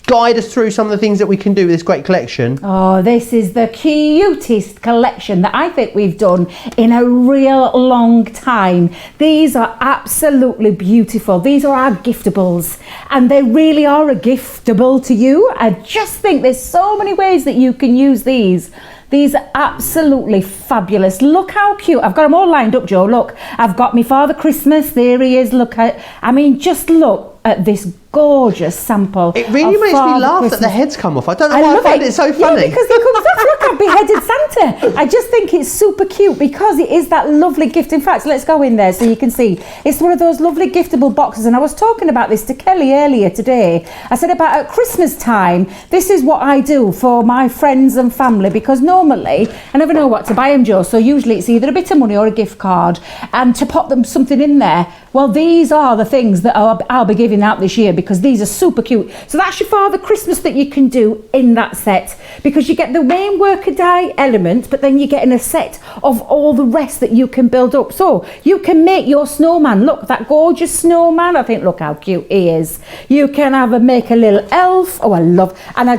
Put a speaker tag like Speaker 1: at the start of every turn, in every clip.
Speaker 1: Guide us through some of the things that we can do with this great collection.
Speaker 2: Oh, this is the cutest collection that I think we've done in a real long time. These are absolutely beautiful. These are our giftables, and they really are a giftable to you. I just think there's so many ways that you can use these. These are absolutely fabulous. Look how cute. I've got them all lined up, Joe. Look, I've got my Father Christmas. There he is. Look at, I mean, just look at this gorgeous sample.
Speaker 1: It really makes me laugh that the heads come off. I don't know why I find it so funny.
Speaker 2: Yeah, because it comes off. Look, I've beheaded Santa. I just think it's super cute because it is that lovely gift. In fact, let's go in there so you can see. It's one of those lovely giftable boxes, and I was talking about this to Kelly earlier today. I said about at Christmas time, this is what I do for my friends and family, because normally I never know what to buy them, Joe, so usually it's either a bit of money or a gift card, and to pop them something in there. Well, these are the things that I'll be giving out this year, because these are super cute. So that's your Father Christmas that you can do in that set, because you get the main worker die element, but then you're getting a set of all the rest that you can build up. So you can make your snowman. Look, that gorgeous snowman. I think, look how cute he is. You can make a little elf. Oh, I love, and I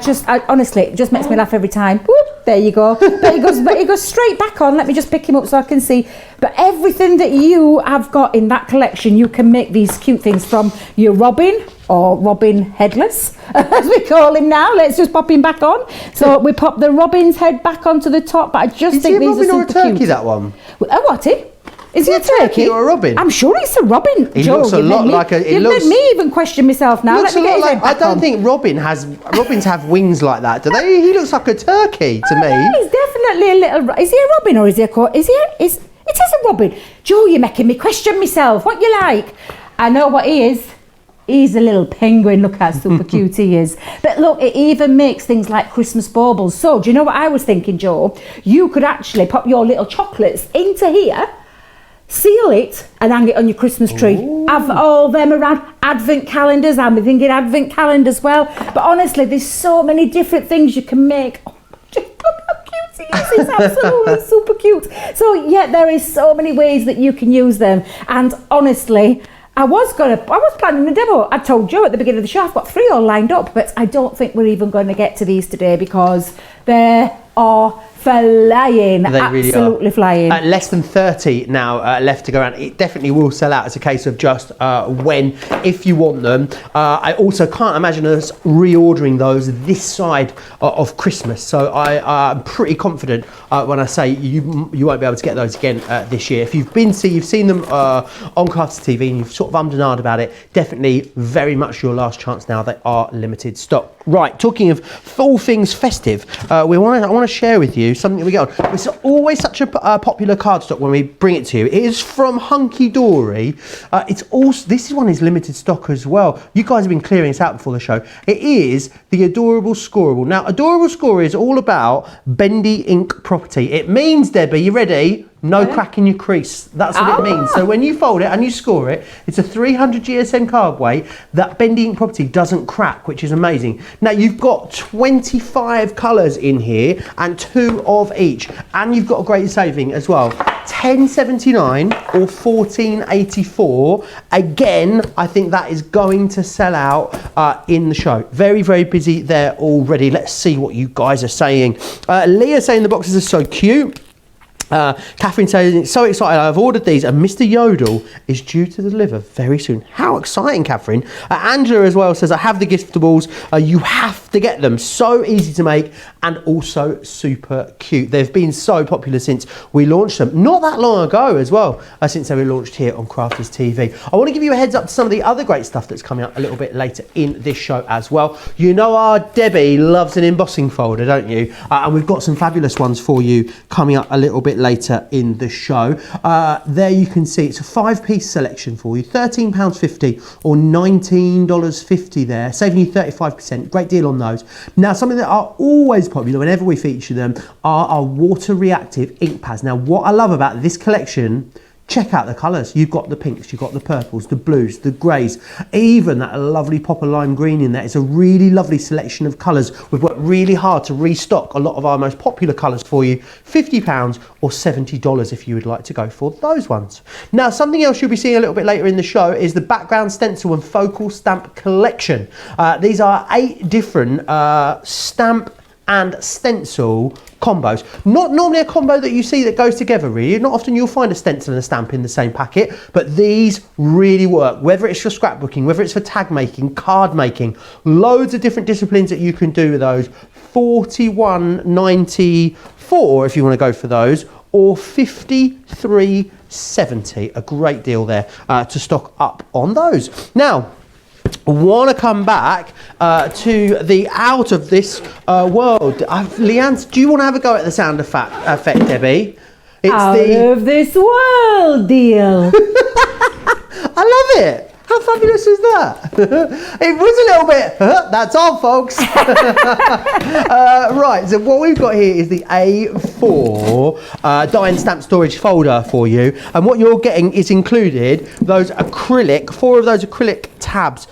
Speaker 2: honestly, it just makes me laugh every time. Whoop, there you go. But he goes straight back on. Let me just pick him up so I can see. But everything that you have got in that collection, you can make these cute things from your Robin, or Robin Headless, as we call him now. Let's just pop him back on. So we pop the Robin's head back onto the top, but I just think these are super cute. Is he a Robin or a turkey,
Speaker 1: that one?
Speaker 2: Oh, what, Is he a turkey
Speaker 1: or a robin?
Speaker 2: I'm sure it's a robin.
Speaker 1: He looks a lot like a...
Speaker 2: You've made me even question myself now. Let me get his head back on.
Speaker 1: I don't think robins have wings like that, do they? He looks like a turkey to me.
Speaker 2: No, he's definitely a little... Is he a robin or is he a... It is a robin. Joe, you're making me question myself. What you like? I know what he is. He's a little penguin. Look how super cute he is. But look, it even makes things like Christmas baubles. So, do you know what I was thinking, Joe? You could actually pop your little chocolates into here, seal it, and hang it on your Christmas tree. Ooh. Have all them around. Advent calendars. I'm thinking advent calendar as well. But honestly, there's so many different things you can make. Oh, just look how cute he is. He's absolutely super cute. So, yeah, there is so many ways that you can use them. And honestly, I was planning a demo. I told Joe at the beginning of the show, I've got 3 all lined up, but I don't think we're even going to get to these today because they are flying. They absolutely really flying.
Speaker 1: Less than 30 now left to go around. It definitely will sell out. It's a case of just when, if you want them. I also can't imagine us reordering those this side of Christmas. So I'm pretty confident when I say you won't be able to get those again this year. If you've seen them on Crafted TV and you've sort of ummed and ahed about it, definitely very much your last chance now. They are limited stock. Right, talking of all things festive, I want to share with you something we get on. It's always such a popular cardstock when we bring it to you. It is from Hunky Dory. It's also, this one is limited stock as well. You guys have been clearing this out before the show. It is the Adorable Scoreable. Now, Adorable Score is all about bendy ink property. It means, Debbie, you ready? No crack in your crease. That's what it means. So when you fold it and you score it, it's a 300 GSM card weight. That bendy ink property doesn't crack, which is amazing. Now you've got 25 colours in here and 2 of each. And you've got a great saving as well. $10.79 or $14.84. Again, I think that is going to sell out in the show. Very, very busy there already. Let's see what you guys are saying. Leah saying the boxes are so cute. Catherine saying, so excited, I've ordered these and Mr. Yodel is due to deliver very soon. How exciting, Catherine. Angela as well says, I have the giftables, you have to get them. So easy to make and also super cute. They've been so popular since we launched them. Not that long ago as well, since they were launched here on Crafters TV. I want to give you a heads up to some of the other great stuff that's coming up a little bit later in this show as well. You know our Debbie loves an embossing folder, don't you? And we've got some fabulous ones for you coming up a little bit later in the show. There you can see it's a 5-piece selection for you, £13.50 or $19.50 there, saving you 35%. Great deal on those. Now, something that are always popular whenever we feature them are our water reactive ink pads. Now, what I love about this collection, check out the colours. You've got the pinks, you've got the purples, the blues, the greys, even that lovely pop of lime green in there. It's a really lovely selection of colours. We've worked really hard to restock a lot of our most popular colours for you. £50 or $70 if you would like to go for those ones. Now, something else you'll be seeing a little bit later in the show is the background stencil and focal stamp collection. These are 8 different stamp and stencil combos. Not normally a combo that you see that goes together really. Not often you'll find a stencil and a stamp in the same packet, but these really work, whether it's for scrapbooking, whether it's for tag making, card making, loads of different disciplines that you can do with those. $41.94 if you want to go for those, or $53.70. A great deal there to stock up on those. Now, want to come back to the out of this world. Leanne, do you want to have a go at the sound effect, Debbie? It's
Speaker 2: out of this world deal.
Speaker 1: I love it. How fabulous is that? It was a little bit, that's all folks. Right, so what we've got here is the A4 die and stamp storage folder for you. And what you're getting is included those acrylic, 4 of those acrylic tabs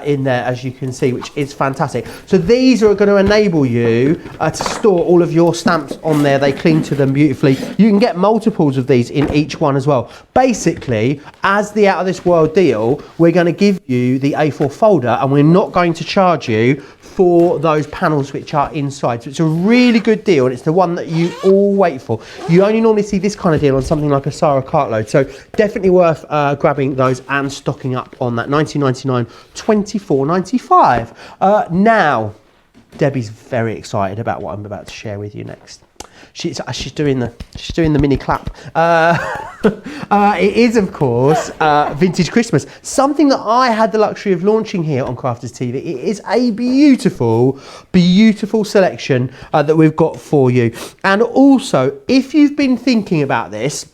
Speaker 1: in there, as you can see, which is fantastic. So these are going to enable you to store all of your stamps on there. They cling to them beautifully. You can get multiples of these in each one as well. Basically, as the out of this world deal, we're going to give you the A4 folder and we're not going to charge you for those panels which are inside. So it's a really good deal and it's the one that you all wait for. You only normally see this kind of deal on something like a Sarah Cartload. So definitely worth grabbing those and stocking up on that. $19.99, $24.95. Now, Debbie's very excited about what I'm about to share with you next. She's doing the mini clap. It is, of course, Vintage Christmas. Something that I had the luxury of launching here on Crafters TV. It is a beautiful, beautiful selection that we've got for you. And also, if you've been thinking about this,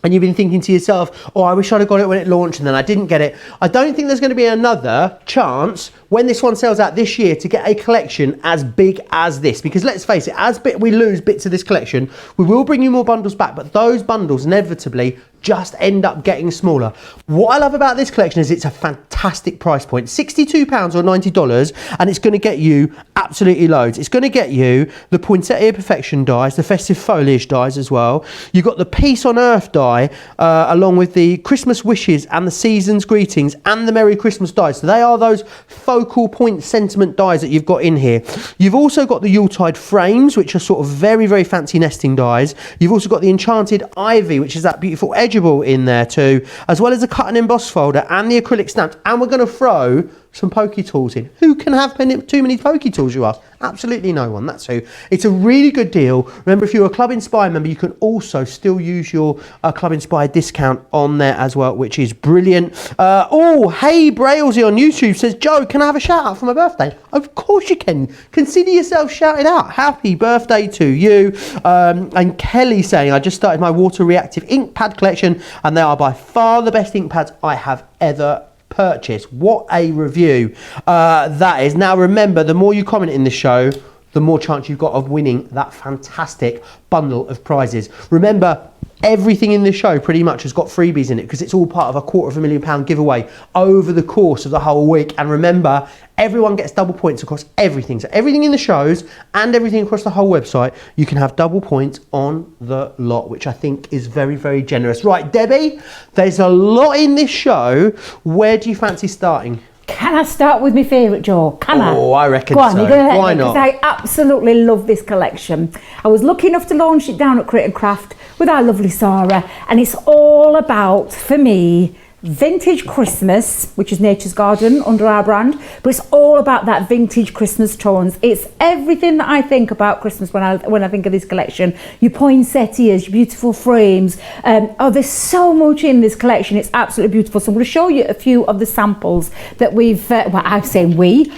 Speaker 1: and you've been thinking to yourself, oh, I wish I'd have got it when it launched and then I didn't get it. I don't think there's going to be another chance when this one sells out this year to get a collection as big as this. Because let's face it, as we lose bits of this collection, we will bring you more bundles back, but those bundles inevitably just end up getting smaller. What I love about this collection is it's a fantastic price point, £62 or $90, and it's going to get you absolutely loads. It's going to get you the Poinsettia Perfection dies, the Festive Foliage dies as well. You've got the Peace on Earth die, along with the Christmas Wishes and the Season's Greetings and the Merry Christmas dies. So they are those focal point sentiment dies that you've got in here. You've also got the Yuletide frames, which are sort of very, very fancy nesting dies. You've also got the Enchanted Ivy, which is that beautiful edgeable in there too, as well as a cut and emboss folder and the acrylic stamps. And we're going to throw some pokey tools in. Who can have too many pokey tools, you ask? Absolutely no one, that's who. It's a really good deal. Remember, if you're a Club Inspire member, you can also still use your Club Inspire discount on there as well, which is brilliant. Oh, hey, Brailsy on YouTube says, Joe, can I have a shout out for my birthday? Of course you can. Consider yourself shouted out. Happy birthday to you. And Kelly saying, I just started my water reactive ink pad collection and they are by far the best ink pads I have ever purchase. What a review that is. Now remember, the more you comment in this show, the more chance you've got of winning that fantastic bundle of prizes. Remember, everything in this show pretty much has got freebies in it because it's all part of a £250,000 giveaway over the course of the whole week. And remember, everyone gets double points across everything. So everything in the shows and everything across the whole website, you can have double points on the lot, which I think is very, very generous. Right, Debbie, there's a lot in this show. Where do you fancy starting?
Speaker 2: Can I start with my favourite, Joe? Can I?
Speaker 1: Oh, I reckon
Speaker 2: Go on,
Speaker 1: so.
Speaker 2: you're gonna let
Speaker 1: Why
Speaker 2: me,
Speaker 1: not?
Speaker 2: because I absolutely love this collection. I was lucky enough to launch it down at Create and Craft with our lovely Sarah, and it's all about, for me, vintage Christmas, which is Nature's Garden under our brand, but it's all about that vintage Christmas tones. It's everything that I think about Christmas when I think of this collection. Your poinsettias, your beautiful frames. There's so much in this collection. It's absolutely beautiful. So I'm going to show you a few of the samples that we've, I'm saying we,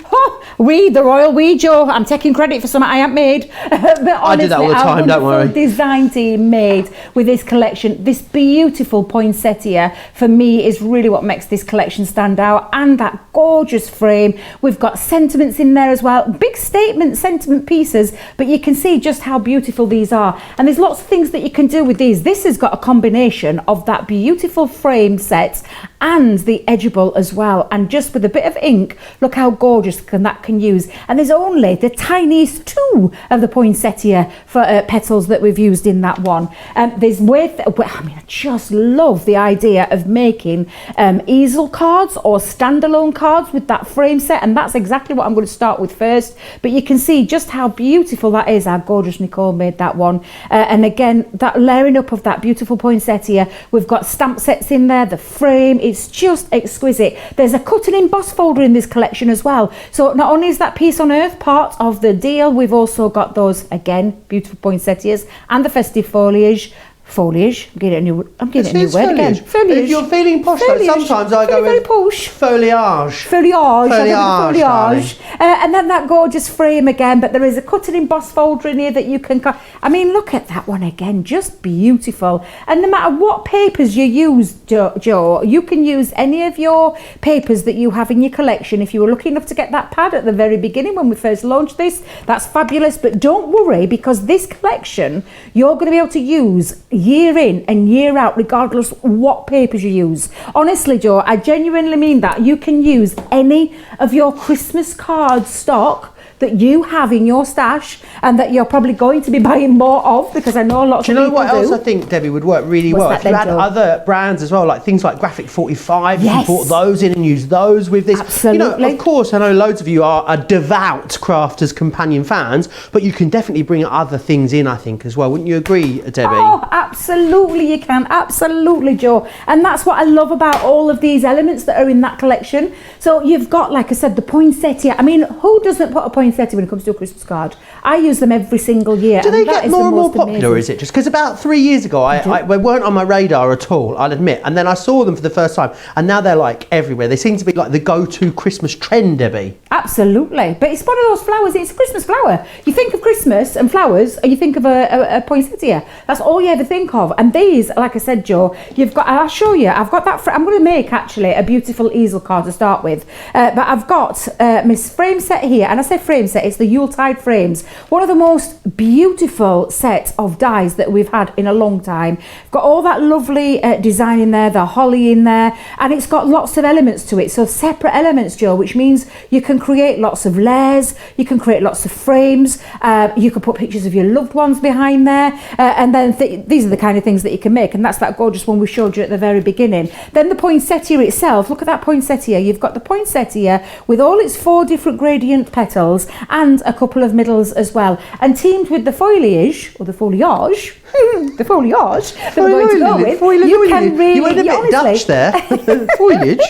Speaker 2: the royal we, Joe. I'm taking credit for something I haven't made. But honestly,
Speaker 1: I do that all the time, don't worry.
Speaker 2: Design team made with this collection. This beautiful poinsettia for me is really what makes this collection stand out, and that gorgeous frame. We've got sentiments in there as well, big sentiment pieces, but you can see just how beautiful these are, and there's lots of things that you can do with these. This has got a combination of that beautiful frame set and the edgeable as well, and just with a bit of ink, look how gorgeous that can use. And there's only the tiniest 2 of the poinsettia for petals that we've used in that one. There's I just love the idea of making easel cards or standalone cards with that frame set, and that's exactly what I'm going to start with first. But you can see just how beautiful that is. How gorgeous Nicole made that one. And again, that layering up of that beautiful poinsettia. We've got stamp sets in there, the frame, it's just exquisite. There's a cut and emboss folder in this collection as well. So not only is that Peace on Earth part of the deal, we've also got those, again, beautiful poinsettias and the festive foliage. I'm getting a new word again. Foliage.
Speaker 1: If you're feeling posh, though, sometimes I go
Speaker 2: very
Speaker 1: with
Speaker 2: posh.
Speaker 1: foliage.
Speaker 2: Foliage. And then that gorgeous frame again, but there is a cut and emboss folder in here that you can cut. I mean, look at that one again, just beautiful. And no matter what papers you use, Joe, you can use any of your papers that you have in your collection. If you were lucky enough to get that pad at the very beginning when we first launched this, that's fabulous. But don't worry, because this collection, you're going to be able to use year in and year out, regardless what papers you use. Honestly, Joe, I genuinely mean that. You can use any of your Christmas card stock that you have in your stash and that you're probably going to be buying more of, because I know lots of people do.
Speaker 1: Do you know what else I think, Debbie, would work really well? If you had other brands as well, like things like Graphic 45,
Speaker 2: yes.
Speaker 1: if you brought those in and used those with this.
Speaker 2: Absolutely.
Speaker 1: You know, of course, I know loads of you are devout Crafters Companion fans, but you can definitely bring other things in, I think, as well. Wouldn't you agree, Debbie?
Speaker 2: Oh, absolutely you can. Absolutely, Joe. And that's what I love about all of these elements that are in that collection. So you've got, like I said, the poinsettia. I mean, who doesn't put a poinsettia when it comes to a Christmas card? I use them every single year.
Speaker 1: Do they get more and more popular, or is it just because about 3 years ago they weren't on my radar at all, I'll admit, and then I saw them for the first time and now they're like everywhere. They seem to be like the go-to Christmas trend, Debbie.
Speaker 2: Absolutely. But it's one of those flowers, it's a Christmas flower. You think of Christmas and flowers and you think of a poinsettia. That's all you ever think of. And these, like I said, Joe, you've got, I'll show you, I've got that, I'm going to make actually a beautiful easel card to start with, but I've got my frame set here, and I say frame set, it's the Yuletide frames. One of the most beautiful sets of dies that we've had in a long time. Got all that lovely design in there, the holly in there, and it's got lots of elements to it. So separate elements, Joe, which means you can create lots of layers, you can create lots of frames, you can put pictures of your loved ones behind there, and then these are the kind of things that you can make, and that's that gorgeous one we showed you at the very beginning. Then the poinsettia itself, look at that poinsettia. You've got the poinsettia with all its 4 different gradient petals and a couple of middles as well, and teamed with the foliage, or the foliage, the foliage that we're going to go with, you can really...
Speaker 1: You went a bit Dutch there.
Speaker 2: Foliage.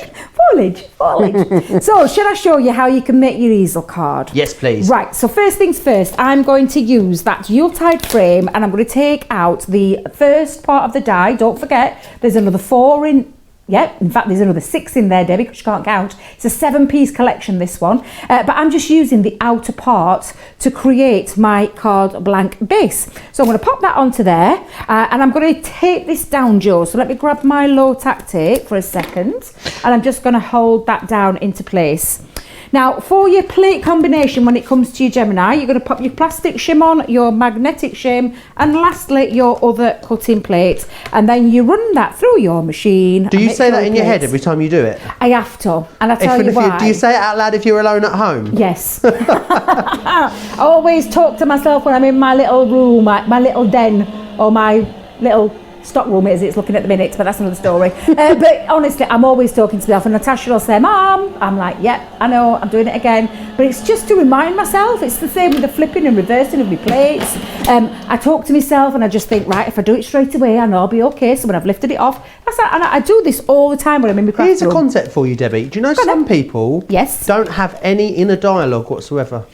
Speaker 2: So, should I show you how you can make your easel card?
Speaker 1: Yes, please.
Speaker 2: Right, so first things first, I'm going to use that Yuletide frame, and I'm going to take out the first part of the die. Don't forget, there's another 4 in... Yep, in fact, there's another 6 in there, Debbie, because you can't count. It's a 7-piece collection, this one. But I'm just using the outer part to create my card blank base. So I'm going to pop that onto there, and I'm going to tape this down, Joe. So let me grab my low tack tape for a second, and I'm just going to hold that down into place. Now, for your plate combination, when it comes to your Gemini, you're going to pop your plastic shim on, your magnetic shim, and lastly, your other cutting plate. And then you run that through your machine.
Speaker 1: Do you say that in your head every time you do it?
Speaker 2: I have to, and I tell you why.
Speaker 1: Do you say it out loud if you're alone at home?
Speaker 2: Yes. I always talk to myself when I'm in my little room, my little den, or my little stock room it's looking at the minute, but that's another story. But honestly, I'm always talking to myself, and Natasha will say, Mom, I'm like, yep, I know, I'm doing it again. But it's just to remind myself. It's the same with the flipping and reversing of my plates. I talk to myself and I just think, right, if I do it straight away, I know I'll be okay. So when I've lifted it off, and I do this all the time when I'm in my craft
Speaker 1: Here's
Speaker 2: room.
Speaker 1: a concept for you, Debbie. Do you know some people don't have any inner dialogue whatsoever?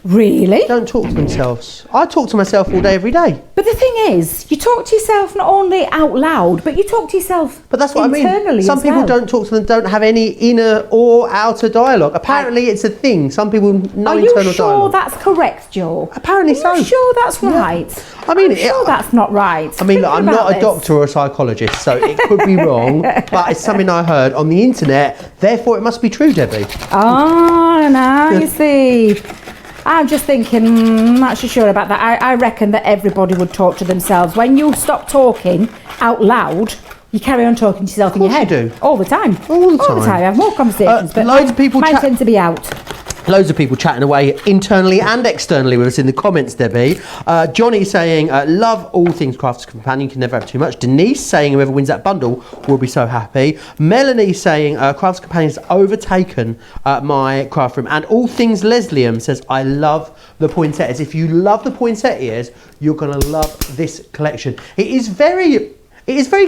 Speaker 2: Really?
Speaker 1: Don't talk to themselves. I talk to myself all day, every day.
Speaker 2: But the thing is, you talk to yourself not only out loud, but you talk to yourself
Speaker 1: But that's what I mean. Some people don't talk to them, don't have any inner or outer dialogue. Apparently, it's a thing. Some people no internal dialogue.
Speaker 2: Are you sure that's correct, Joe?
Speaker 1: Apparently so.
Speaker 2: Are you sure that's right?
Speaker 1: I mean,
Speaker 2: I'm sure that's not right.
Speaker 1: I mean, look, I'm not a doctor or a psychologist, so it could be wrong, but it's something I heard on the internet. Therefore, it must be true, Debbie.
Speaker 2: Oh, now you see. I'm just thinking, not so sure about that. I reckon that everybody would talk to themselves. When you stop talking out loud, you carry on talking to yourself in your head.
Speaker 1: You do.
Speaker 2: All the time.
Speaker 1: All the time.
Speaker 2: All the time. I have more conversations, but
Speaker 1: loads of people
Speaker 2: mine tend to be out.
Speaker 1: Loads of people chatting away internally and externally with us in the comments, Debbie. Johnny saying, love all things Crafter's Companion, can never have too much. Denise saying, whoever wins that bundle will be so happy. Melanie saying, Crafter's Companion has overtaken my craft room. And all things Leslium says, I love the poinsettias. If you love the poinsettias, you're going to love this collection. It is very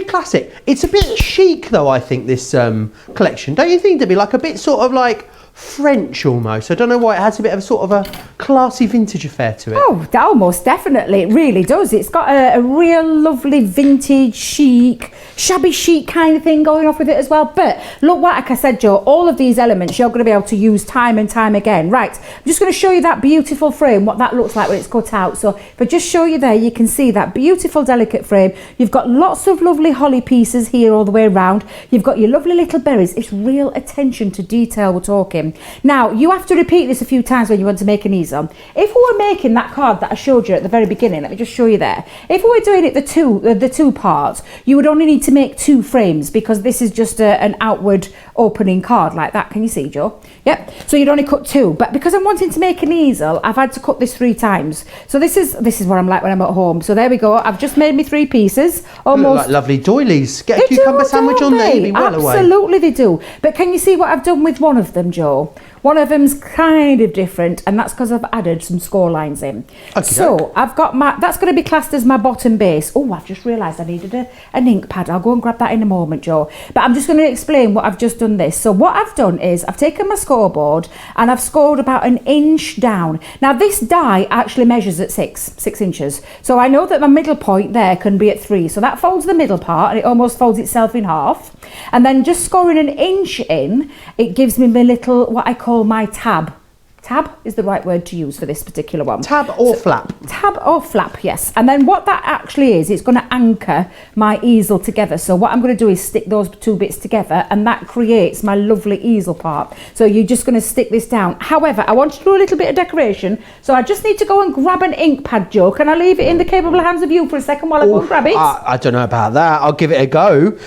Speaker 1: classic. It's a bit chic, though, I think, this collection. Don't you think, Debbie? Like a bit sort of like French almost. I don't know why it has a bit of a sort of a classy vintage affair to it.
Speaker 2: Oh, almost definitely. It really does. It's got a real lovely vintage chic, shabby chic kind of thing going off with it as well. But look, like I said, Joe, all of these elements you're going to be able to use time and time again. Right, I'm just going to show you that beautiful frame, what that looks like when it's cut out. So if I just show you there, you can see that beautiful delicate frame. You've got lots of lovely holly pieces here all the way around. You've got your lovely little berries. It's real attention to detail we're talking. Now, you have to repeat this a few times when you want to make an easel. If we were making that card that I showed you at the very beginning, let me just show you there. If we were doing it the two parts, you would only need to make 2 frames because this is just an outward opening card like that. Can you see, Joe? Yep. So you'd only cut 2. But because I'm wanting to make an easel, I've had to cut this 3 times. So this is what I'm like when I'm at home. So there we go. I've just made me 3 pieces. Almost
Speaker 1: like lovely doilies. Get a cucumber sandwich on there, you'll be well away.
Speaker 2: Absolutely they do. But can you see what I've done with one of them, Joe? One of them's kind of different, and that's because I've added some score lines in. Okay, so I've got that's going to be classed as my bottom base. Oh, I've just realised I needed an ink pad. I'll go and grab that in a moment, Joe. But I'm just going to explain what I've just done this. So what I've done is I've taken my scoreboard and I've scored about 1 inch down. Now this die actually measures at 6 inches. So I know that my middle point there can be at 3. So that folds the middle part and it almost folds itself in half. And then just scoring 1 inch in, it gives me my little, what I call my tab. Tab is the right word to use for this particular one.
Speaker 1: Tab or flap?
Speaker 2: Tab or flap, yes. And then what that actually is, it's going to anchor my easel together. So what I'm going to do is stick those 2 bits together and that creates my lovely easel part. So you're just going to stick this down. However, I want to do a little bit of decoration. So I just need to go and grab an ink pad, Joe. Can I leave it in the capable hands of you for a second while I go and grab it?
Speaker 1: I don't know about that. I'll give it a go.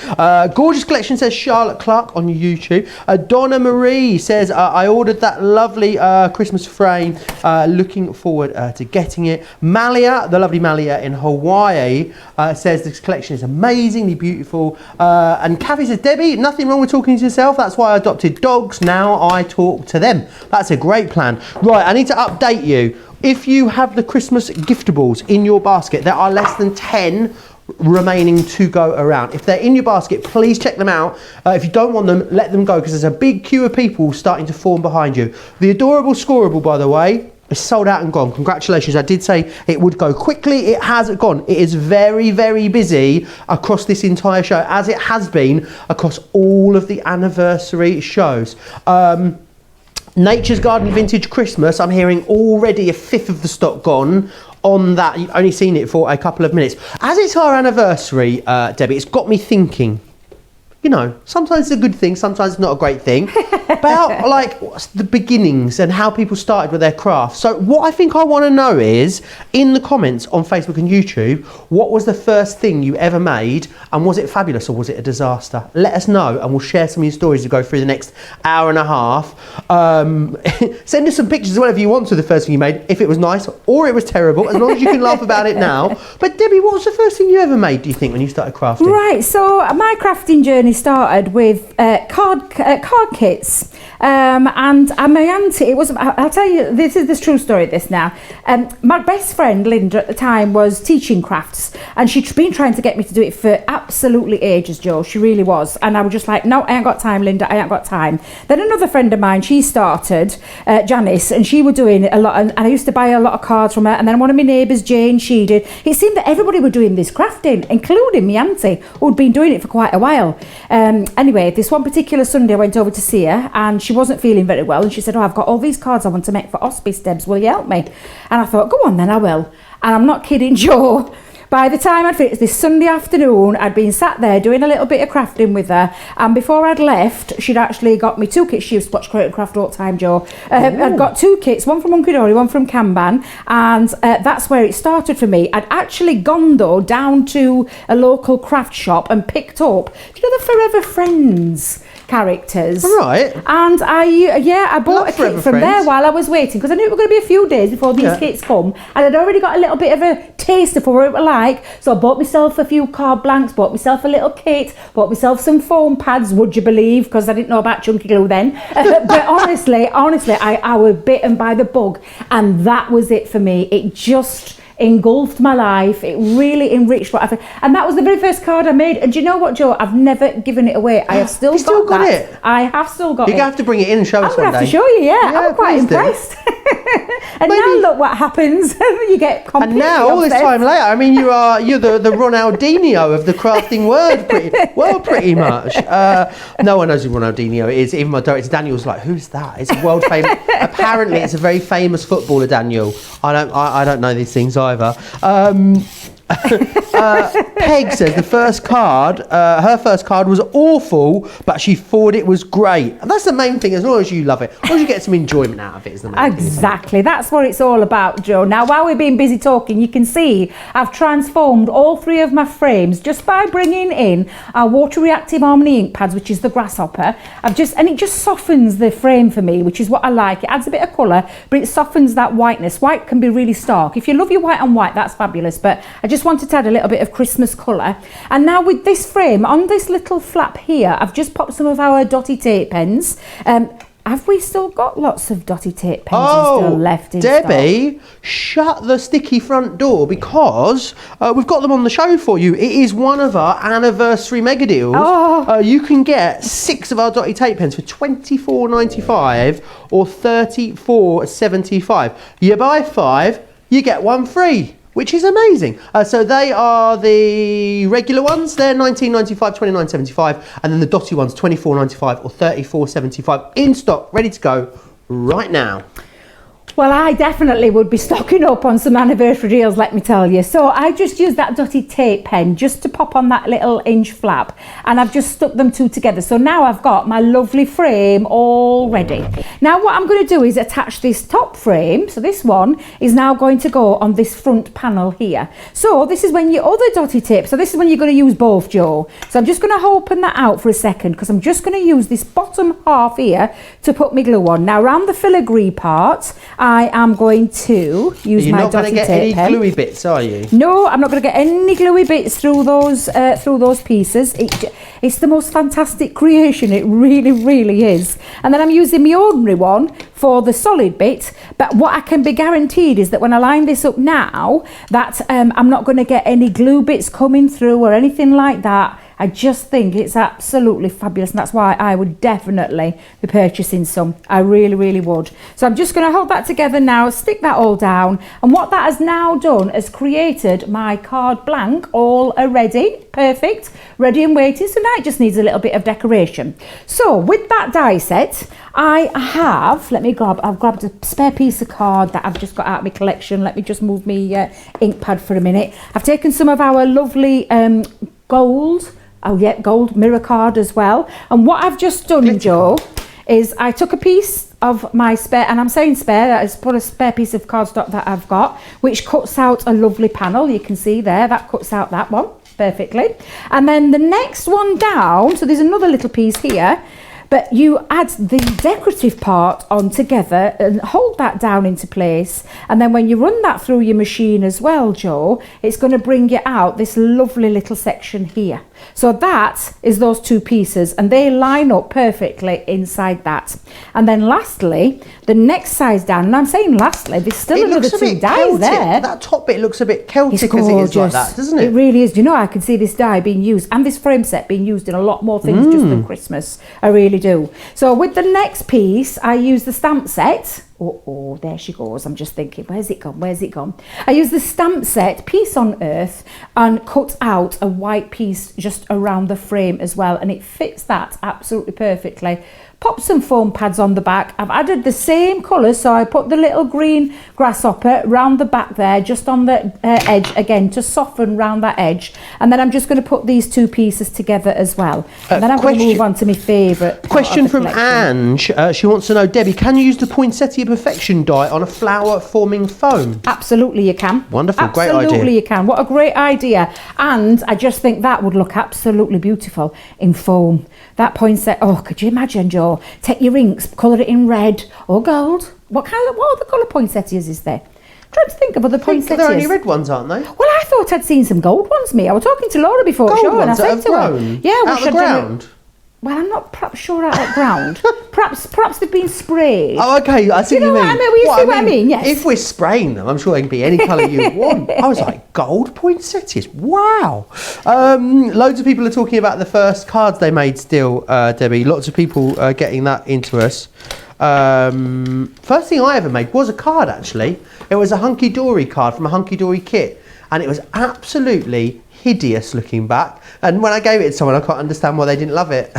Speaker 1: Gorgeous Collection says Charlotte Clark on YouTube. Donna Marie says, I ordered that lovely Christmas frame, looking forward to getting it. Malia, the lovely Malia in Hawaii, says this collection is amazingly beautiful. And Kathy says, Debbie, nothing wrong with talking to yourself. That's why I adopted dogs. Now I talk to them. That's a great plan. Right, I need to update you. If you have the Christmas giftables in your basket, there are less than 10 remaining to go around. If they're in your basket, please check them out. If you don't want them, let them go because there's a big queue of people starting to form behind you. The adorable scoreable, by the way, is sold out and gone. Congratulations. I did say it would go quickly. It has gone. It is very, very busy across this entire show, as it has been across all of the anniversary shows. Nature's Garden Vintage Christmas, I'm hearing already 1/5 of the stock gone on that. You've only seen it for a couple of minutes. As it's our anniversary, Debbie, it's got me thinking. you know, sometimes it's a good thing, sometimes it's not a great thing. About like the beginnings and how people started with their craft. So what I think I want to know is, in the comments on Facebook and YouTube, what was the first thing you ever made, and was it fabulous or was it a disaster? Let us know, and we'll share some of your stories to go through the next hour and a half. Send us some pictures, whatever you want, to the first thing you made, if it was nice or it was terrible, as long as you can laugh about it now. But Debbie, what was the first thing you ever made, do you think, when you started crafting?
Speaker 2: Right, so my crafting journey started with card kits. And my auntie, I'll tell you, this is the true story of this now. My best friend, Linda, at the time, was teaching crafts, and she'd been trying to get me to do it for absolutely ages, Joe. She really was. And I was just like, no, I ain't got time, Linda, I ain't got time. Then another friend of mine, she started, Janice, and she was doing a lot, and I used to buy a lot of cards from her. And then one of my neighbours, Jane, she did. It seemed that everybody were doing this crafting, including my auntie, who'd been doing it for quite a while. Anyway, this one particular Sunday, I went over to see her, and she wasn't feeling very well, and she said, I've got all these cards I want to make for hospice, Debs, will you help me? And I thought, go on then, I will. And I'm not kidding, Joe. By the time I'd finished this Sunday afternoon, I'd been sat there doing a little bit of crafting with her, and before I'd left, she'd actually got me 2 kits. She used to watch Create and Craft all the time, Joe. I'd got 2 kits, one from Uncle Dory, one from Kanban, and that's where it started for me. I'd actually gone, though, down to a local craft shop and picked up, do you know the Forever Friends characters?
Speaker 1: Right.
Speaker 2: And I bought a kit from there while I was waiting, because I knew it was going to be a few days before these kits come, and I'd already got a little bit of a taster for what it was like. So I bought myself a few card blanks, bought myself a little kit, bought myself some foam pads, would you believe, because I didn't know about chunky glue then. But honestly, I was bitten by the bug, and that was it for me. It just engulfed my life. It really enriched what I've, and that was the very first card I made. And do you know what, Joe? I've never given it away. I have still got that.
Speaker 1: It?
Speaker 2: I have still got it.
Speaker 1: You're going to have to bring it in and show us one day.
Speaker 2: I'm going to have to show you, I'm quite impressed. And now look what happens. You get completely
Speaker 1: And now, all this
Speaker 2: obsessed.
Speaker 1: time later, I mean, you're the Ronaldinho of the crafting pretty much. No one knows who Ronaldinho is. Even my director Daniel's like, who's that? It's a world famous. Apparently, it's a very famous footballer, Daniel. I don't know these things either. Peg says the first card, her first card was awful, but she thought it was great. And that's the main thing, as long as you love it, as long as you get some enjoyment out of it, is the main thing.
Speaker 2: Exactly, that's what it's all about, Joe. Now, while we've been busy talking, you can see I've transformed all 3 of my frames just by bringing in our water reactive harmony ink pads, which is the grasshopper. And it just softens the frame for me, which is what I like. It adds a bit of colour, but it softens that whiteness. White can be really stark. If you love your white on white, that's fabulous, but I just wanted to add a little bit of Christmas colour. And now with this frame, on this little flap here, I've just popped some of our dotty tape pens. Have we still got lots of dotty tape pens still left in
Speaker 1: Debbie,
Speaker 2: stock?
Speaker 1: shut the sticky front door, because we've got them on the show for you. It is one of our anniversary mega deals. You can get 6 of our dotty tape pens for $24.95 or $34.75. You buy 5, you get 1 free, which is amazing. So they are the regular ones. They're $19.95, $29.75, and then the dotty ones, $24.95 or $34.75, in stock, ready to go right now.
Speaker 2: Well, I definitely would be stocking up on some anniversary deals, let me tell you. So I just used that dotty tape pen just to pop on that little inch flap, and I've just stuck them 2 together. So now I've got my lovely frame all ready. Now what I'm going to do is attach this top frame. So this one is now going to go on this front panel here. So this is when your other dotty tape, so this is when you're going to use both, Joe. So I'm just going to open that out for a second, because I'm just going to use this bottom half here to put my glue on. Now around the filigree part, I am going to use my dotty tape pen. You're not going to get any
Speaker 1: gluey bits, are you?
Speaker 2: No, I'm not going to get any gluey bits through those pieces. It's the most fantastic creation. It really, really is. And then I'm using my ordinary one for the solid bit. But what I can be guaranteed is that when I line this up now, that I'm not going to get any glue bits coming through or anything like that. I just think it's absolutely fabulous, and that's why I would definitely be purchasing some. I really, really would. So I'm just going to hold that together now, stick that all down, and what that has now done is created my card blank all ready, perfect, ready and waiting. So now it just needs a little bit of decoration. So with that die set, I have, I've grabbed a spare piece of card that I've just got out of my collection. Let me just move my ink pad for a minute. I've taken some of our lovely gold Oh yeah, gold mirror card as well. And what I've just done,
Speaker 1: Glitter
Speaker 2: Joe,
Speaker 1: card.
Speaker 2: is I took a piece of my spare, and I'm saying spare, that is put a spare piece of cardstock that I've got, which cuts out a lovely panel. You can see there, that cuts out that one perfectly. And then the next one down, so there's another little piece here, but you add the decorative part on together and hold that down into place. And then when you run that through your machine as well, Joe, it's going to bring you out this lovely little section here. So that is those two pieces, and they line up perfectly inside that. And then lastly, the next size down, and I'm saying lastly, there's still another two dies there.
Speaker 1: That top bit looks a bit Celtic
Speaker 2: It's
Speaker 1: as it is like
Speaker 2: gorgeous.
Speaker 1: that, doesn't it?
Speaker 2: It really is. You know, I can see this die being used and this frame set being used in a lot more things just than Christmas. I really do. So with the next piece, I use the stamp set. Oh, there she goes. I'm just thinking, where's it gone? Where's it gone? I use the stamp set, Peace on Earth, and cut out a white piece just around the frame as well. And it fits that absolutely perfectly. Pop some foam pads on the back. I've added the same colour, so I put the little green grasshopper round the back there, just on the edge again, to soften round that edge. And then I'm just going to put these two pieces together as well. And then I'm going to move on to my favourite.
Speaker 1: Question from Ange. She wants to know, Debbie, can you use the Poinsettia Perfection die on a flower forming foam?
Speaker 2: Absolutely you can.
Speaker 1: Wonderful, great idea.
Speaker 2: Absolutely you can. What a great idea. And I just think that would look absolutely beautiful in foam. That poinsettia, oh, could you imagine, Joe? Take your inks, colour it in red or gold. What other colour poinsettias is there? I'm trying to think of other poinsettias.
Speaker 1: They're only red ones, aren't they?
Speaker 2: Well, I thought I'd seen some gold ones, me. I was talking to Laura before
Speaker 1: Gold
Speaker 2: show, and I
Speaker 1: ones that
Speaker 2: said
Speaker 1: have
Speaker 2: to her,
Speaker 1: grown
Speaker 2: yeah, we
Speaker 1: out of
Speaker 2: should
Speaker 1: the ground.
Speaker 2: Well, I'm not perhaps sure out of ground. perhaps they've been sprayed.
Speaker 1: Oh, okay, I see what you mean.
Speaker 2: What I mean? You see what I mean? Yes.
Speaker 1: If we're spraying them, I'm sure they can be any colour you want. I was like, gold poinsettias, wow. Loads of people are talking about the first cards they made still, Debbie. Lots of people getting that into us. First thing I ever made was a card, actually. It was a Hunky Dory card from a Hunky Dory kit. And it was absolutely hideous looking back. And when I gave it to someone, I can't understand why they didn't love it.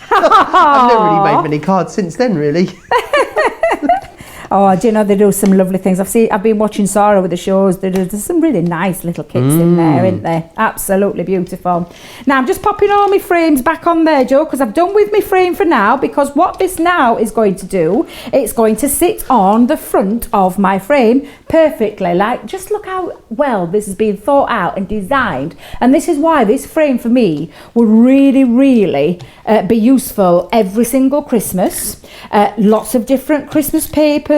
Speaker 1: I've never really made many cards since then, really.
Speaker 2: Oh, do you know, they do some lovely things. I've been watching Sarah with the shows. There's some really nice little kits in there, isn't there? Absolutely beautiful. Now, I'm just popping all my frames back on there, Joe, because I've done with my frame for now, because what this now is going to do, it's going to sit on the front of my frame perfectly. Like, just look how well this has been thought out and designed. And this is why this frame for me would really, really be useful every single Christmas. Lots of different Christmas papers,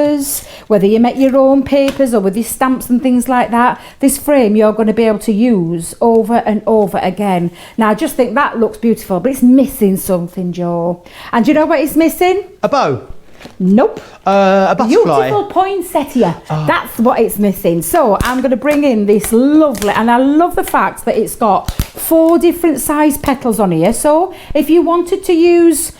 Speaker 2: whether you make your own papers or with your stamps and things like that, this frame you're going to be able to use over and over again. Now I just think that looks beautiful, but it's missing something, Joe. And do you know what it's missing?
Speaker 1: A bow.
Speaker 2: Nope.
Speaker 1: A butterfly.
Speaker 2: Beautiful poinsettia. That's what it's missing. So I'm going to bring in this lovely, and I love the fact that it's got 4 different size petals on here. So if you wanted to use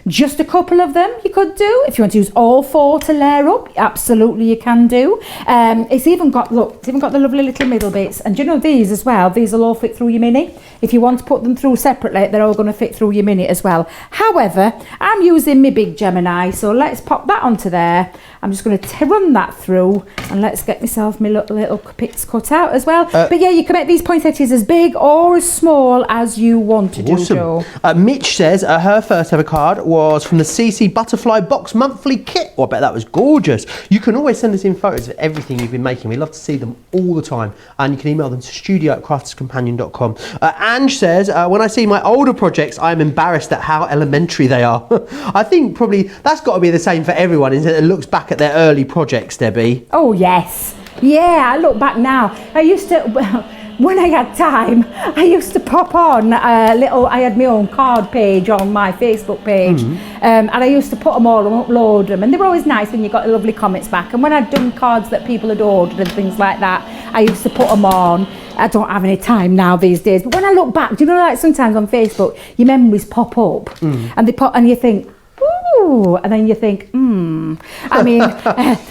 Speaker 2: just a couple of them, you could do. If you want to use all 4 to layer up, absolutely you can do. It's even got, look, it's even got the lovely little middle bits. And do you know these as well? These will all fit through your mini. If you want to put them through separately, they're all going to fit through your mini as well. However, I'm using my big Gemini, so let's pop that onto there. I'm just going to run that through, and let's get myself my little bits cut out as well. But yeah, you can make these poinsettias as big or as small as you want to do, Joe.
Speaker 1: Mitch says her first ever card was from the CC Butterfly Box Monthly Kit. Oh, I bet that was gorgeous. You can always send us in photos of everything you've been making. We love to see them all the time. And you can email them to studio@crafterscompanion.com. Ange says, when I see my older projects, I'm embarrassed at how elementary they are. I think probably that's got to be the same for everyone, isn't it? That looks back at their early projects, Debbie.
Speaker 2: Oh, yes. Yeah, I look back now. I used to, well, when I had time, I used to pop on I had my own card page on my Facebook page, and I used to put them all and upload them, and they were always nice when you got lovely comments back. And when I'd done cards that people had ordered and things like that, I used to put them on. I don't have any time now these days, but when I look back, do you know, like sometimes on Facebook, your memories pop up, and they pop, and you think, ooh, oh, and then you think, I mean,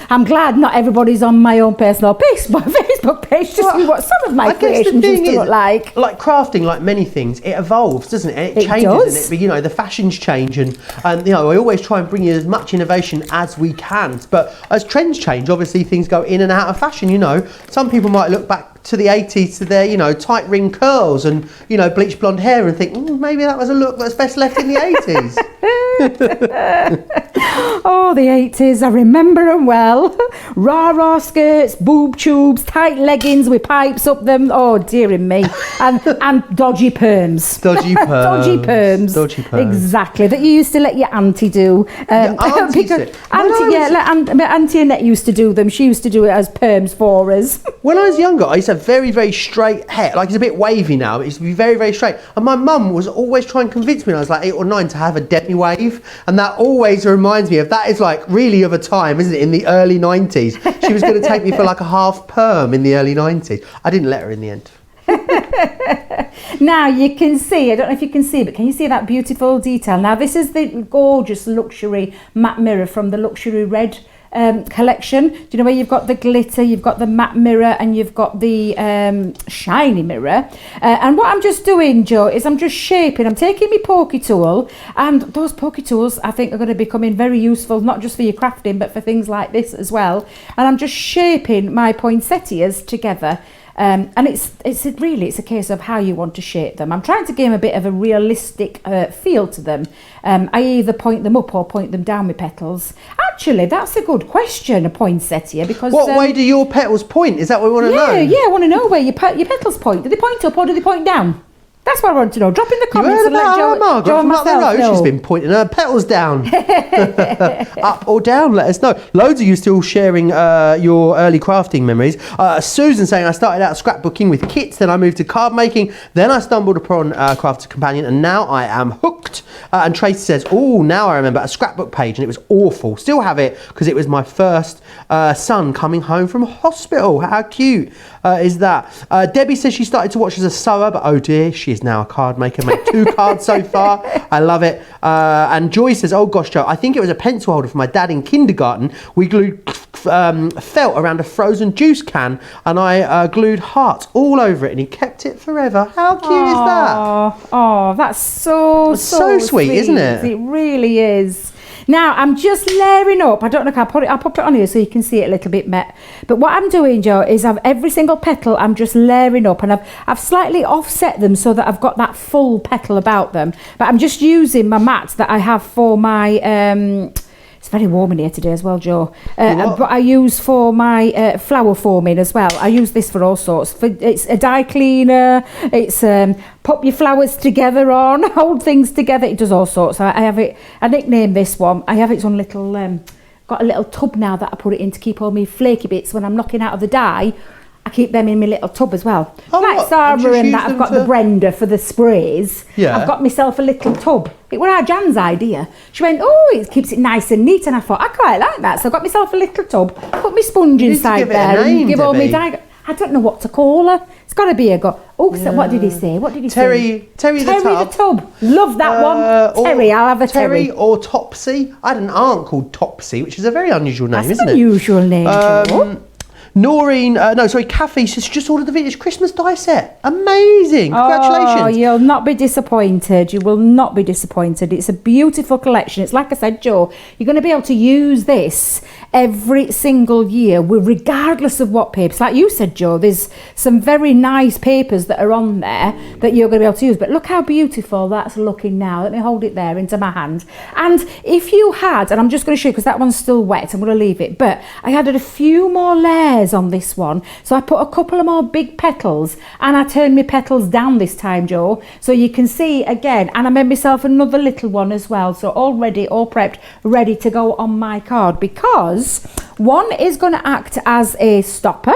Speaker 2: I'm glad not everybody's on my own personal Facebook page to see what some of my creations used to look like.
Speaker 1: Like crafting, like many things, it evolves, doesn't it? And it changes,
Speaker 2: does.
Speaker 1: and the fashions change, and I always try and bring you as much innovation as we can. But as trends change, obviously things go in and out of fashion. Some people might look back to the 80s to their tight ring curls and bleached blonde hair and think maybe that was a look that's best left in the 80s.
Speaker 2: Oh, the 80s, I remember them well. Rah skirts, boob tubes, tight leggings with pipes up them. Oh, dearie me. And dodgy perms.
Speaker 1: Dodgy perms.
Speaker 2: Dodgy perms. Exactly. That you used to let your auntie do. Auntie Annette used to do them. She used to do it as perms for us.
Speaker 1: When I was younger, I used to have very, very straight hair. Like, it's a bit wavy now, but it used to be very, very straight. And my mum was always trying to convince me when I was like 8 or 9 to have a demi-wave. And that always reminds me of, that is like really of a time, isn't it, in the early 90s. She was going to take me for like a half perm in the early 90s. I didn't let her in the end.
Speaker 2: Now you can see, I don't know if you can see, but can you see that beautiful detail? Now this is the gorgeous luxury matte mirror from the Luxury Red collection. Do you know where you've got the glitter, you've got the matte mirror, and you've got the shiny mirror? And what I'm just doing, Joe, is I'm just shaping. I'm taking my pokey tool, and those pokey tools I think are going to be becoming very useful, not just for your crafting, but for things like this as well. And I'm just shaping my poinsettias together. And it's a case of how you want to shape them. I'm trying to give them a bit of a realistic feel to them. I either point them up or point them down with petals. Actually, that's a good question, a poinsettia, because...
Speaker 1: What way do your petals point? Is that what we want to know?
Speaker 2: Yeah, I want to know where your petals point. Do they point up or do they point down? That's what I want to know. Drop in the comments and let Joe and myself know.
Speaker 1: She's been pointing her petals down. Up or down, let us know. Loads of you still sharing your early crafting memories. Susan saying, I started out scrapbooking with kits, then I moved to card making, then I stumbled upon Crafter's Companion, and now I am hooked. And Tracy says, now I remember a scrapbook page, and it was awful. Still have it, because it was my first son coming home from hospital. How cute is that? Debbie says she started to watch as a sewer, but oh dear, she is now a card maker. Made 2 cards so far. I love it. And Joy says, oh gosh, Joe, I think it was a pencil holder for my dad in kindergarten. We glued felt around a frozen juice can, and I glued hearts all over it, and he kept it forever. How cute is that?
Speaker 2: Oh, that's so
Speaker 1: sweet, isn't it?
Speaker 2: It really is. Now I'm just layering up. I don't know. I'll pop it on here so you can see it a little bit, Met. But what I'm doing, Joe, is every single petal I'm just layering up, and I've slightly offset them so that I've got that full petal about them. But I'm just using my mat that I have for my. It's very warm in here today as well, Joe. But I use for my flower forming as well. I use this for all sorts. It's a dye cleaner. It's pop your flowers together on, hold things together. It does all sorts. I have it. I nicknamed this one. I have its own little. Got a little tub now that I put it in to keep all my flaky bits when I'm knocking out of the dye. I keep them in my little tub as well. Like Sarah and that, I've got the blender for the sprays.
Speaker 1: Yeah.
Speaker 2: I've got myself a little tub. It was our Jan's idea. She went, it keeps it nice and neat. And I thought, I quite like that. So I got myself a little tub, put my sponge inside there, and give all my dye. I don't know what to call her. It's got to be a what did he say? What did he say?
Speaker 1: Terry the Tub.
Speaker 2: Love that one. Terry, I'll have a Terry.
Speaker 1: Or Topsy. I had an aunt called Topsy, which is a very unusual name, isn't it?
Speaker 2: That's an unusual name, Joe.
Speaker 1: Noreen, Kathy says she just ordered the vintage Christmas die set. Amazing. Congratulations.
Speaker 2: Oh, you'll not be disappointed. You will not be disappointed. It's a beautiful collection. It's like I said, Joe, you're going to be able to use this every single year, regardless of what papers. Like you said, Joe, there's some very nice papers that are on there that you're going to be able to use. But look how beautiful that's looking now. Let me hold it there into my hand. And if you had, and I'm just going to show you because that one's still wet, I'm going to leave it, but I added a few more layers on this one, so I put a couple of more big petals, and I turned my petals down this time, Joe, so you can see again. And I made myself another little one as well, so all ready, all prepped, ready to go on my card, because one is going to act as a stopper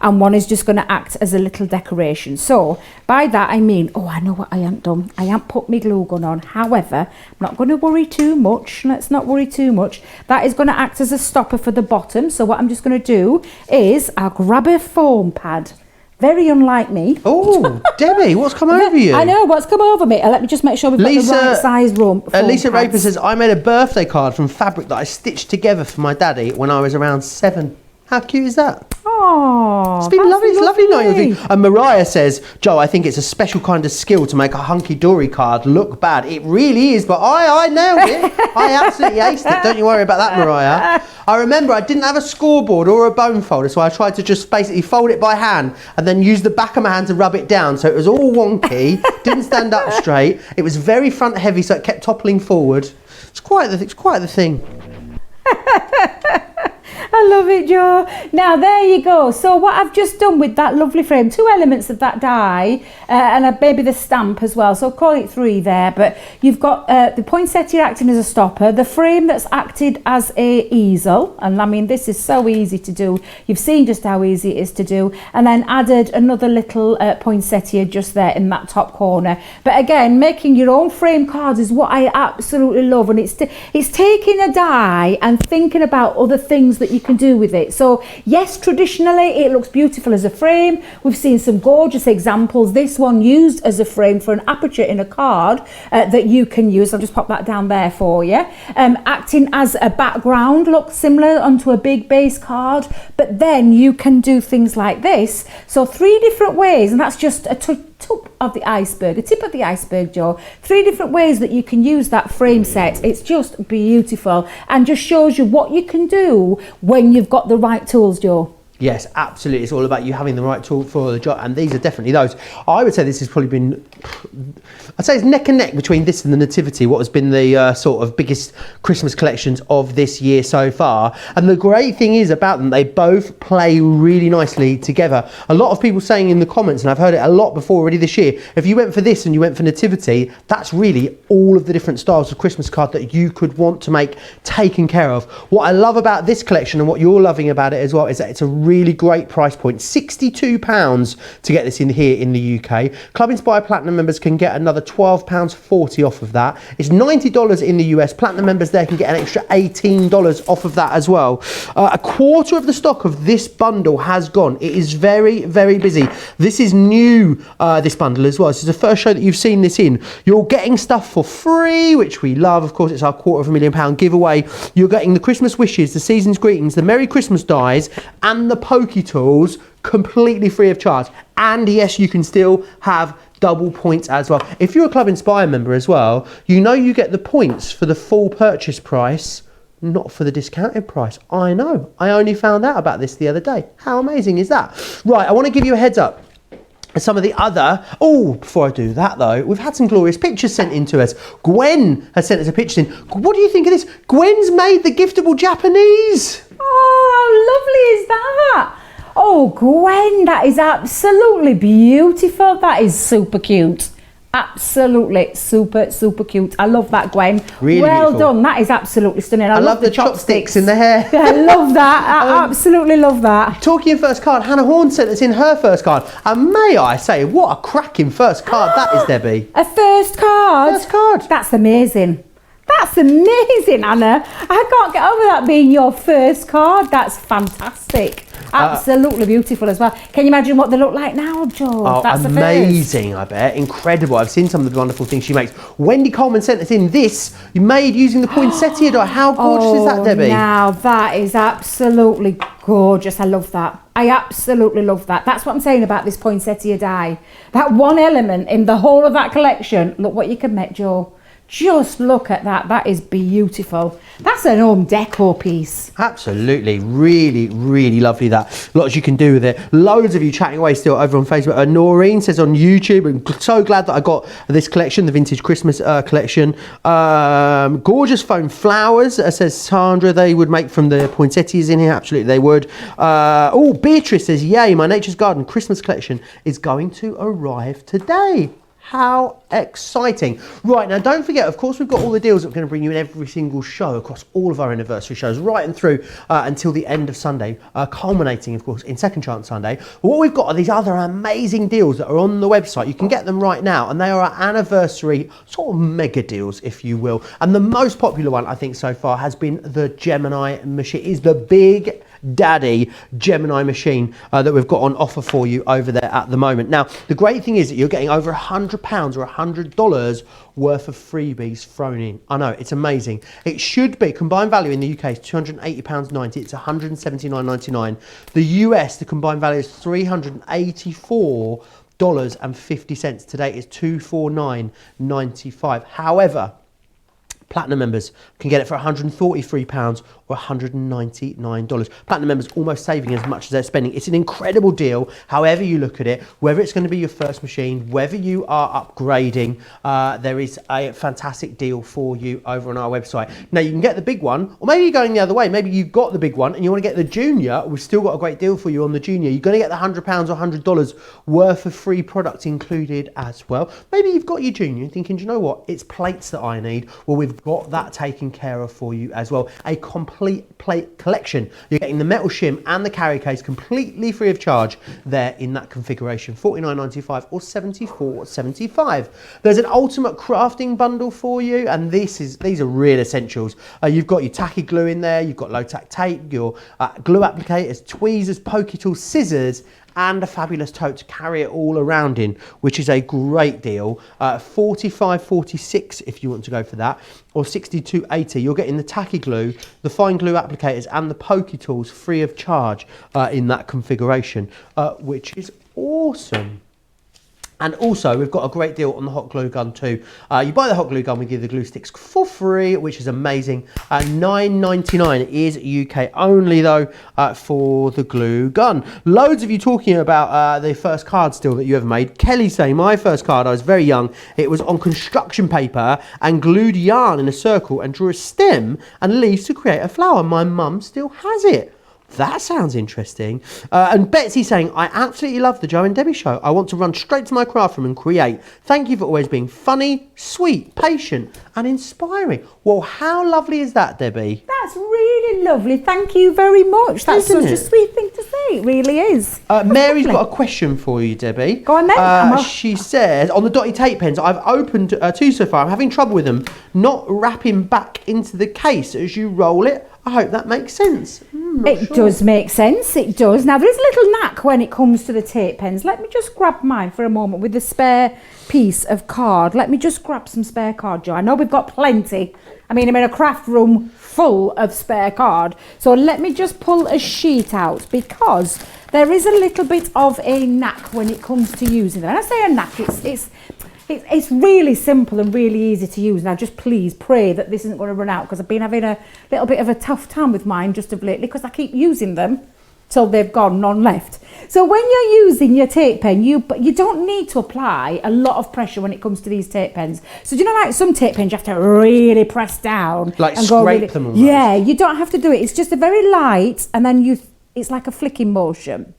Speaker 2: and one is just going to act as a little decoration. So by that I mean, I know what I haven't done. I haven't put my glue gun on. However, I'm not going to worry too much. Let's not worry too much. That is going to act as a stopper for the bottom. So what I'm just going to do is I'll grab a foam pad. Very unlike me.
Speaker 1: Oh, Debbie, what's come over you?
Speaker 2: I know what's come over me. Let me just make sure we've got the right size room.
Speaker 1: Lisa Raper says, I made a birthday card from fabric that I stitched together for my daddy when I was around 7. How cute is that?
Speaker 2: Oh,
Speaker 1: it's been lovely. It's lovely knowing you. And Mariah says, Joe, I think it's a special kind of skill to make a hunky-dory card look bad. It really is, but I nailed it. I absolutely aced it. Don't you worry about that, Mariah. I remember I didn't have a scoreboard or a bone folder, so I tried to just basically fold it by hand and then use the back of my hand to rub it down. So it was all wonky, didn't stand up straight. It was very front heavy, so it kept toppling forward. It's quite the thing.
Speaker 2: I love it, Joe. Now, there you go. So what I've just done with that lovely frame, 2 elements of that die and maybe the stamp as well. So I'll call it 3 there. But you've got the poinsettia acting as a stopper, the frame that's acted as a easel. And I mean, this is so easy to do. You've seen just how easy it is to do. And then added another little poinsettia just there in that top corner. But again, making your own frame cards is what I absolutely love. And it's taking a die and thinking about other things that you can do with it. So yes, traditionally it looks beautiful as a frame. We've seen some gorgeous examples. This one used as a frame for an aperture in a card that you can use. I'll just pop that down there for you. Acting as a background, looks similar onto a big base card, but then you can do things like this. So 3 different ways, and that's just a tip of the iceberg, Joe. 3 different ways that you can use that frame set. It's just beautiful and just shows you what you can do when you've got the right tools, Joe.
Speaker 1: Yes, absolutely. It's all about you having the right tool for the job, and these are definitely those. I would say this has probably been, I'd say it's neck and neck between this and the Nativity, what has been the sort of biggest Christmas collections of this year so far. And the great thing is about them, they both play really nicely together. A lot of people saying in the comments, and I've heard it a lot before already this year, if you went for this and you went for Nativity, that's really all of the different styles of Christmas card that you could want to make taken care of. What I love about this collection and what you're loving about it as well is that it's a really great price point. £62 to get this in here in the UK. Club Inspire Platinum members can get another £12.40 off of that. It's $90 in the US. Platinum members there can get an extra $18 off of that as well. A quarter of the stock of this bundle has gone. It is very, very busy. This is new, this bundle as well. This is the first show that you've seen this in. You're getting stuff for free, which we love. Of course, it's our £250,000 giveaway. You're getting the Christmas wishes, the season's greetings, the Merry Christmas dies, and the Pokey tools completely free of charge. And yes, you can still have double points as well. If you're a Club Inspire member as well, you know you get the points for the full purchase price, not for the discounted price. I know. I only found out about this the other day. How amazing is that? Right, I want to give you a heads up. Some of the other, before I do that though, we've had some glorious pictures sent in to us. Gwen has sent us a picture in. What do you think of this? Gwen's made the giftable Japanese.
Speaker 2: Oh, how lovely is that? Oh, Gwen, that is absolutely beautiful. That is super cute. Absolutely super, super cute. I love that, Gwen.
Speaker 1: Really
Speaker 2: well
Speaker 1: beautiful.
Speaker 2: Done. That is absolutely stunning.
Speaker 1: I love the chopsticks in the hair.
Speaker 2: I love that. I absolutely love that.
Speaker 1: Talking of first card, Hannah Horn sent us in her first card. And may I say, what a cracking first card that is, Debbie.
Speaker 2: A first card?
Speaker 1: First card.
Speaker 2: That's amazing. That's amazing, Anna. I can't get over that being your first card. That's fantastic. Absolutely beautiful as well. Can you imagine what they look like now, Joe?
Speaker 1: Oh,
Speaker 2: that's
Speaker 1: amazing, I bet. Incredible. I've seen some of the wonderful things she makes. Wendy Coleman sent us in this, you made using the poinsettia die. How gorgeous is that, Debbie?
Speaker 2: Now, that is absolutely gorgeous. I love that. I absolutely love that. That's what I'm saying about this poinsettia die. That one element in the whole of that collection. Look what you can make, Joe. Just look at that. That is beautiful. That's an home decor piece.
Speaker 1: Absolutely. Really, really lovely that. Lots you can do with it. Loads of you chatting away still over on Facebook. Noreen says on YouTube, I'm so glad that I got this collection, the vintage Christmas collection. Gorgeous foam flowers, says Sandra. They would make from the poinsettias in here. Absolutely, they would. Beatrice says, yay, my Nature's Garden Christmas collection is going to arrive today. How exciting. Right, now don't forget, of course, we've got all the deals that we're going to bring you in every single show across all of our anniversary shows, right and through until the end of Sunday, culminating, of course, in Second Chance Sunday. But what we've got are these other amazing deals that are on the website. You can get them right now, and they are our anniversary sort of mega deals, if you will. And the most popular one, I think, so far has been the Gemini machine. It is the big Daddy Gemini machine that we've got on offer for you over there at the moment. Now, the great thing is that you're getting over £100 or $100 worth of freebies thrown in. I know, it's amazing. It should be, combined value in the UK is £280.90, it's $179.99. The US, the combined value is $384.50. Today is $249.95. However, Platinum members can get it for £143 or $199. Platinum members almost saving as much as they're spending. It's an incredible deal, however you look at it, whether it's going to be your first machine, whether you are upgrading, there is a fantastic deal for you over on our website. Now, you can get the big one, or maybe you're going the other way. Maybe you've got the big one and you want to get the junior. We've still got a great deal for you on the junior. You're going to get the £100 or $100 worth of free products included as well. Maybe you've got your junior and thinking, do you know what? It's plates that I need. Well, we've got that taken care of for you as well. A complete plate collection. You're getting the metal shim and the carry case completely free of charge there in that configuration. $49.95 or $74.75. There's an ultimate crafting bundle for you, and these are real essentials. You've got your tacky glue in there, you've got low tack tape, your glue applicators, tweezers, pokey tools, scissors, and a fabulous tote to carry it all around in, which is a great deal. $45.46 if you want to go for that, or $62.80. You're getting the tacky glue, the fine glue applicators, and the pokey tools free of charge in that configuration, which is awesome. And also, we've got a great deal on the hot glue gun too. You buy the hot glue gun, we give the glue sticks for free, which is amazing. $9.99 is UK only though for the glue gun. Loads of you talking about the first card still that you ever made. Kelly saying, my first card, I was very young. It was on construction paper and glued yarn in a circle and drew a stem and leaves to create a flower. My mum still has it. That sounds interesting. And Betsy saying, I absolutely love the Joe and Debbie show. I want to run straight to my craft room and create. Thank you for always being funny, sweet, patient and inspiring. Well, how lovely is that, Debbie?
Speaker 2: That's really lovely. Thank you very much. That's such a sweet thing to say. It really is.
Speaker 1: Mary's got a question for you, Debbie.
Speaker 2: Go on then.
Speaker 1: She says, on the dotty tape pens, I've opened two so far. I'm having trouble with them not wrapping back into the case as you roll it. I hope that makes sense.
Speaker 2: It does make sense, it does. Now, there is a little knack when it comes to the tape pens. Let me just grab mine for a moment with the spare piece of card. Let me just grab some spare card, Joe. I know we've got plenty. I mean, I'm in a craft room full of spare card. So let me just pull a sheet out because there is a little bit of a knack when it comes to using them. And I say a knack, it's really simple and really easy to use. Now, just please pray that this isn't going to run out because I've been having a little bit of a tough time with mine just of lately because I keep using them till they've gone, none left. So when you're using your tape pen, you don't need to apply a lot of pressure when it comes to these tape pens. So do you know, like some tape pens, you have to really press down.
Speaker 1: Like
Speaker 2: and
Speaker 1: scrape them almost.
Speaker 2: Yeah, you don't have to do it. It's just a very light and then it's like a flicking motion.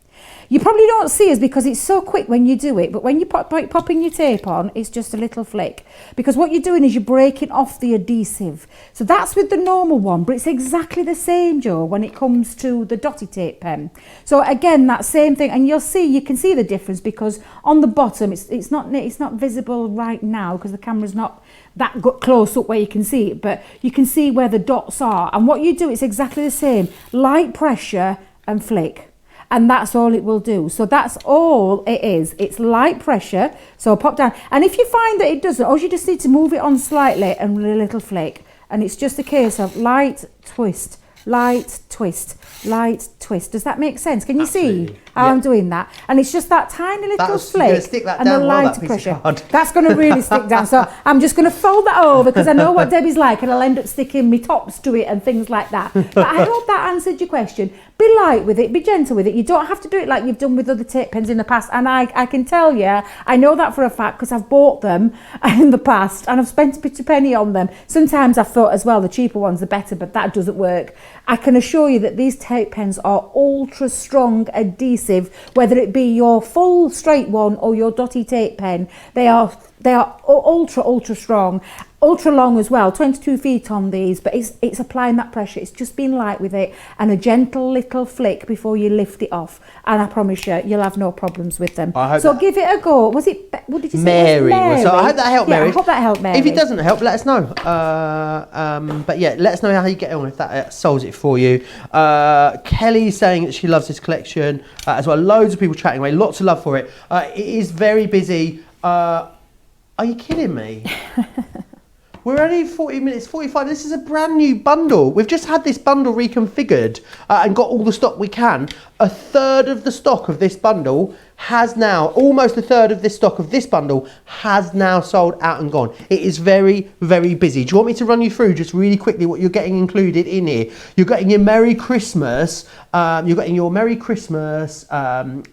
Speaker 2: You probably don't see us because it's so quick when you do it, but when you popping your tape on, it's just a little flick. Because what you're doing is you're breaking off the adhesive. So that's with the normal one, but it's exactly the same, Joe, when it comes to the dotty tape pen. So again, that same thing, and you can see the difference because on the bottom, it's not visible right now because the camera's not that close up where you can see it, but you can see where the dots are. And what you do, it's exactly the same. Light pressure and flick. And that's all it will do. So that's all it is. It's light pressure. So pop down. And if you find that it doesn't, all you just need to move it on slightly and a little flick. And it's just a case of light twist, light twist, light twist. Does that make sense? Can you see how I'm doing that? And it's just that tiny little flick and the light pressure. That's going to really stick down. So I'm just going to fold that over because I know what Debbie's like and I'll end up sticking my tops to it and things like that. But I hope that answered your question. Be light with it, be gentle with it. You don't have to do it like you've done with other tape pens in the past. And I can tell you, I know that for a fact because I've bought them in the past and I've spent a pretty penny on them. Sometimes I've thought as well, the cheaper ones are better, but that doesn't work. I can assure you that these tape pens are ultra strong adhesive, whether it be your full straight one or your dotty tape pen. They are They are ultra strong, ultra long as well, 22 feet on these, but it's applying that pressure. It's just being light with it and a gentle little flick before you lift it off. And I promise you'll have no problems with them. So give it a go. What did you say?
Speaker 1: Mary. So I hope that helped, Mary.
Speaker 2: I hope that helped, Mary.
Speaker 1: If it doesn't help, let us know. But yeah, let us know how you get on if that solves it for you. Kelly's saying that she loves this collection as well. Loads of people chatting away. Lots of love for it. It is very busy. Are you kidding me? We're only 40 minutes, 45. This is a brand new bundle. We've just had this bundle reconfigured and got all the stock we can. A third of the stock of this bundle has now, almost a third of this stock of this bundle has now sold out and gone. It is very, very busy. Do you want me to run you through just really quickly what you're getting included in here? You're getting your Merry Christmas,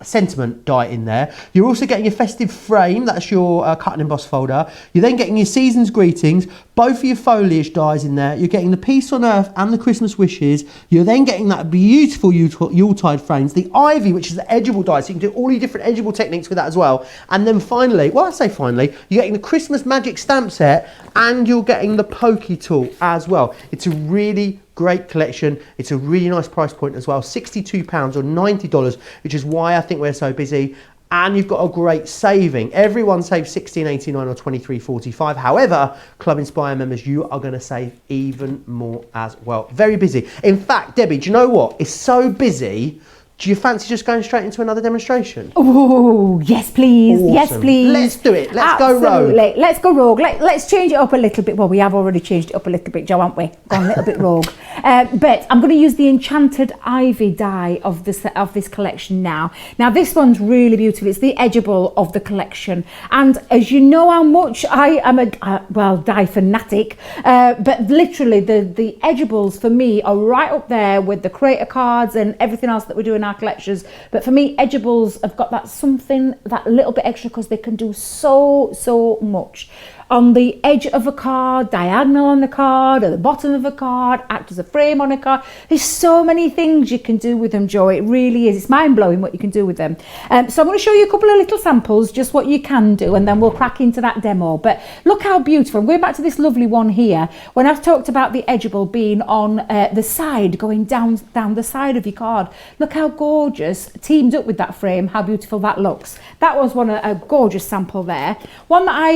Speaker 1: sentiment die in there. You're also getting your festive frame, that's your cut and emboss folder. You're then getting your season's greetings, both of your foliage dies in there. You're getting the peace on earth and the Christmas wishes. You're then getting that beautiful Yuletide frames, the ivy, which is the edgeable die, so you can do all your different edgeable techniques with that as well. And then finally, well, I say finally, you're getting the Christmas magic stamp set and you're getting the pokey tool as well. It's a really great collection. It's a really nice price point as well, £62 or $90, which is why I think we're so busy. And you've got a great saving. Everyone saves $16.89 or $23.45. However, Club Inspire members, you are going to save even more as well. Very busy. In fact, Debbie, do you know what? It's so busy. Do you fancy just going straight into another demonstration?
Speaker 2: Oh, yes, please. Awesome. Yes, please.
Speaker 1: Let's do it. Let's go rogue.
Speaker 2: Let's go rogue. Let's change it up a little bit. Well, we have already changed it up a little bit, Jo, haven't we? Gone a little bit rogue. But I'm going to use the Enchanted Ivy die of this collection now. Now, this one's really beautiful. It's the edgeable of the collection. And as you know how much I am a die fanatic, but literally the edgeables for me are right up there with the creator cards and everything else that we're doing our collections. But for me, edgeables have got that little bit extra because they can do so much. On the edge of a card, diagonal on the card, at the bottom of a card, act as a frame on a card. There's so many things you can do with them, Jo. It really is. It's mind-blowing what you can do with them. So I'm going to show you a couple of little samples, just what you can do, and then we'll crack into that demo. But look how beautiful. I'm going back to this lovely one here. When I've talked about the edgeable being on the side, going down the side of your card, look how gorgeous, teamed up with that frame, how beautiful that looks. That was a gorgeous sample there. One that I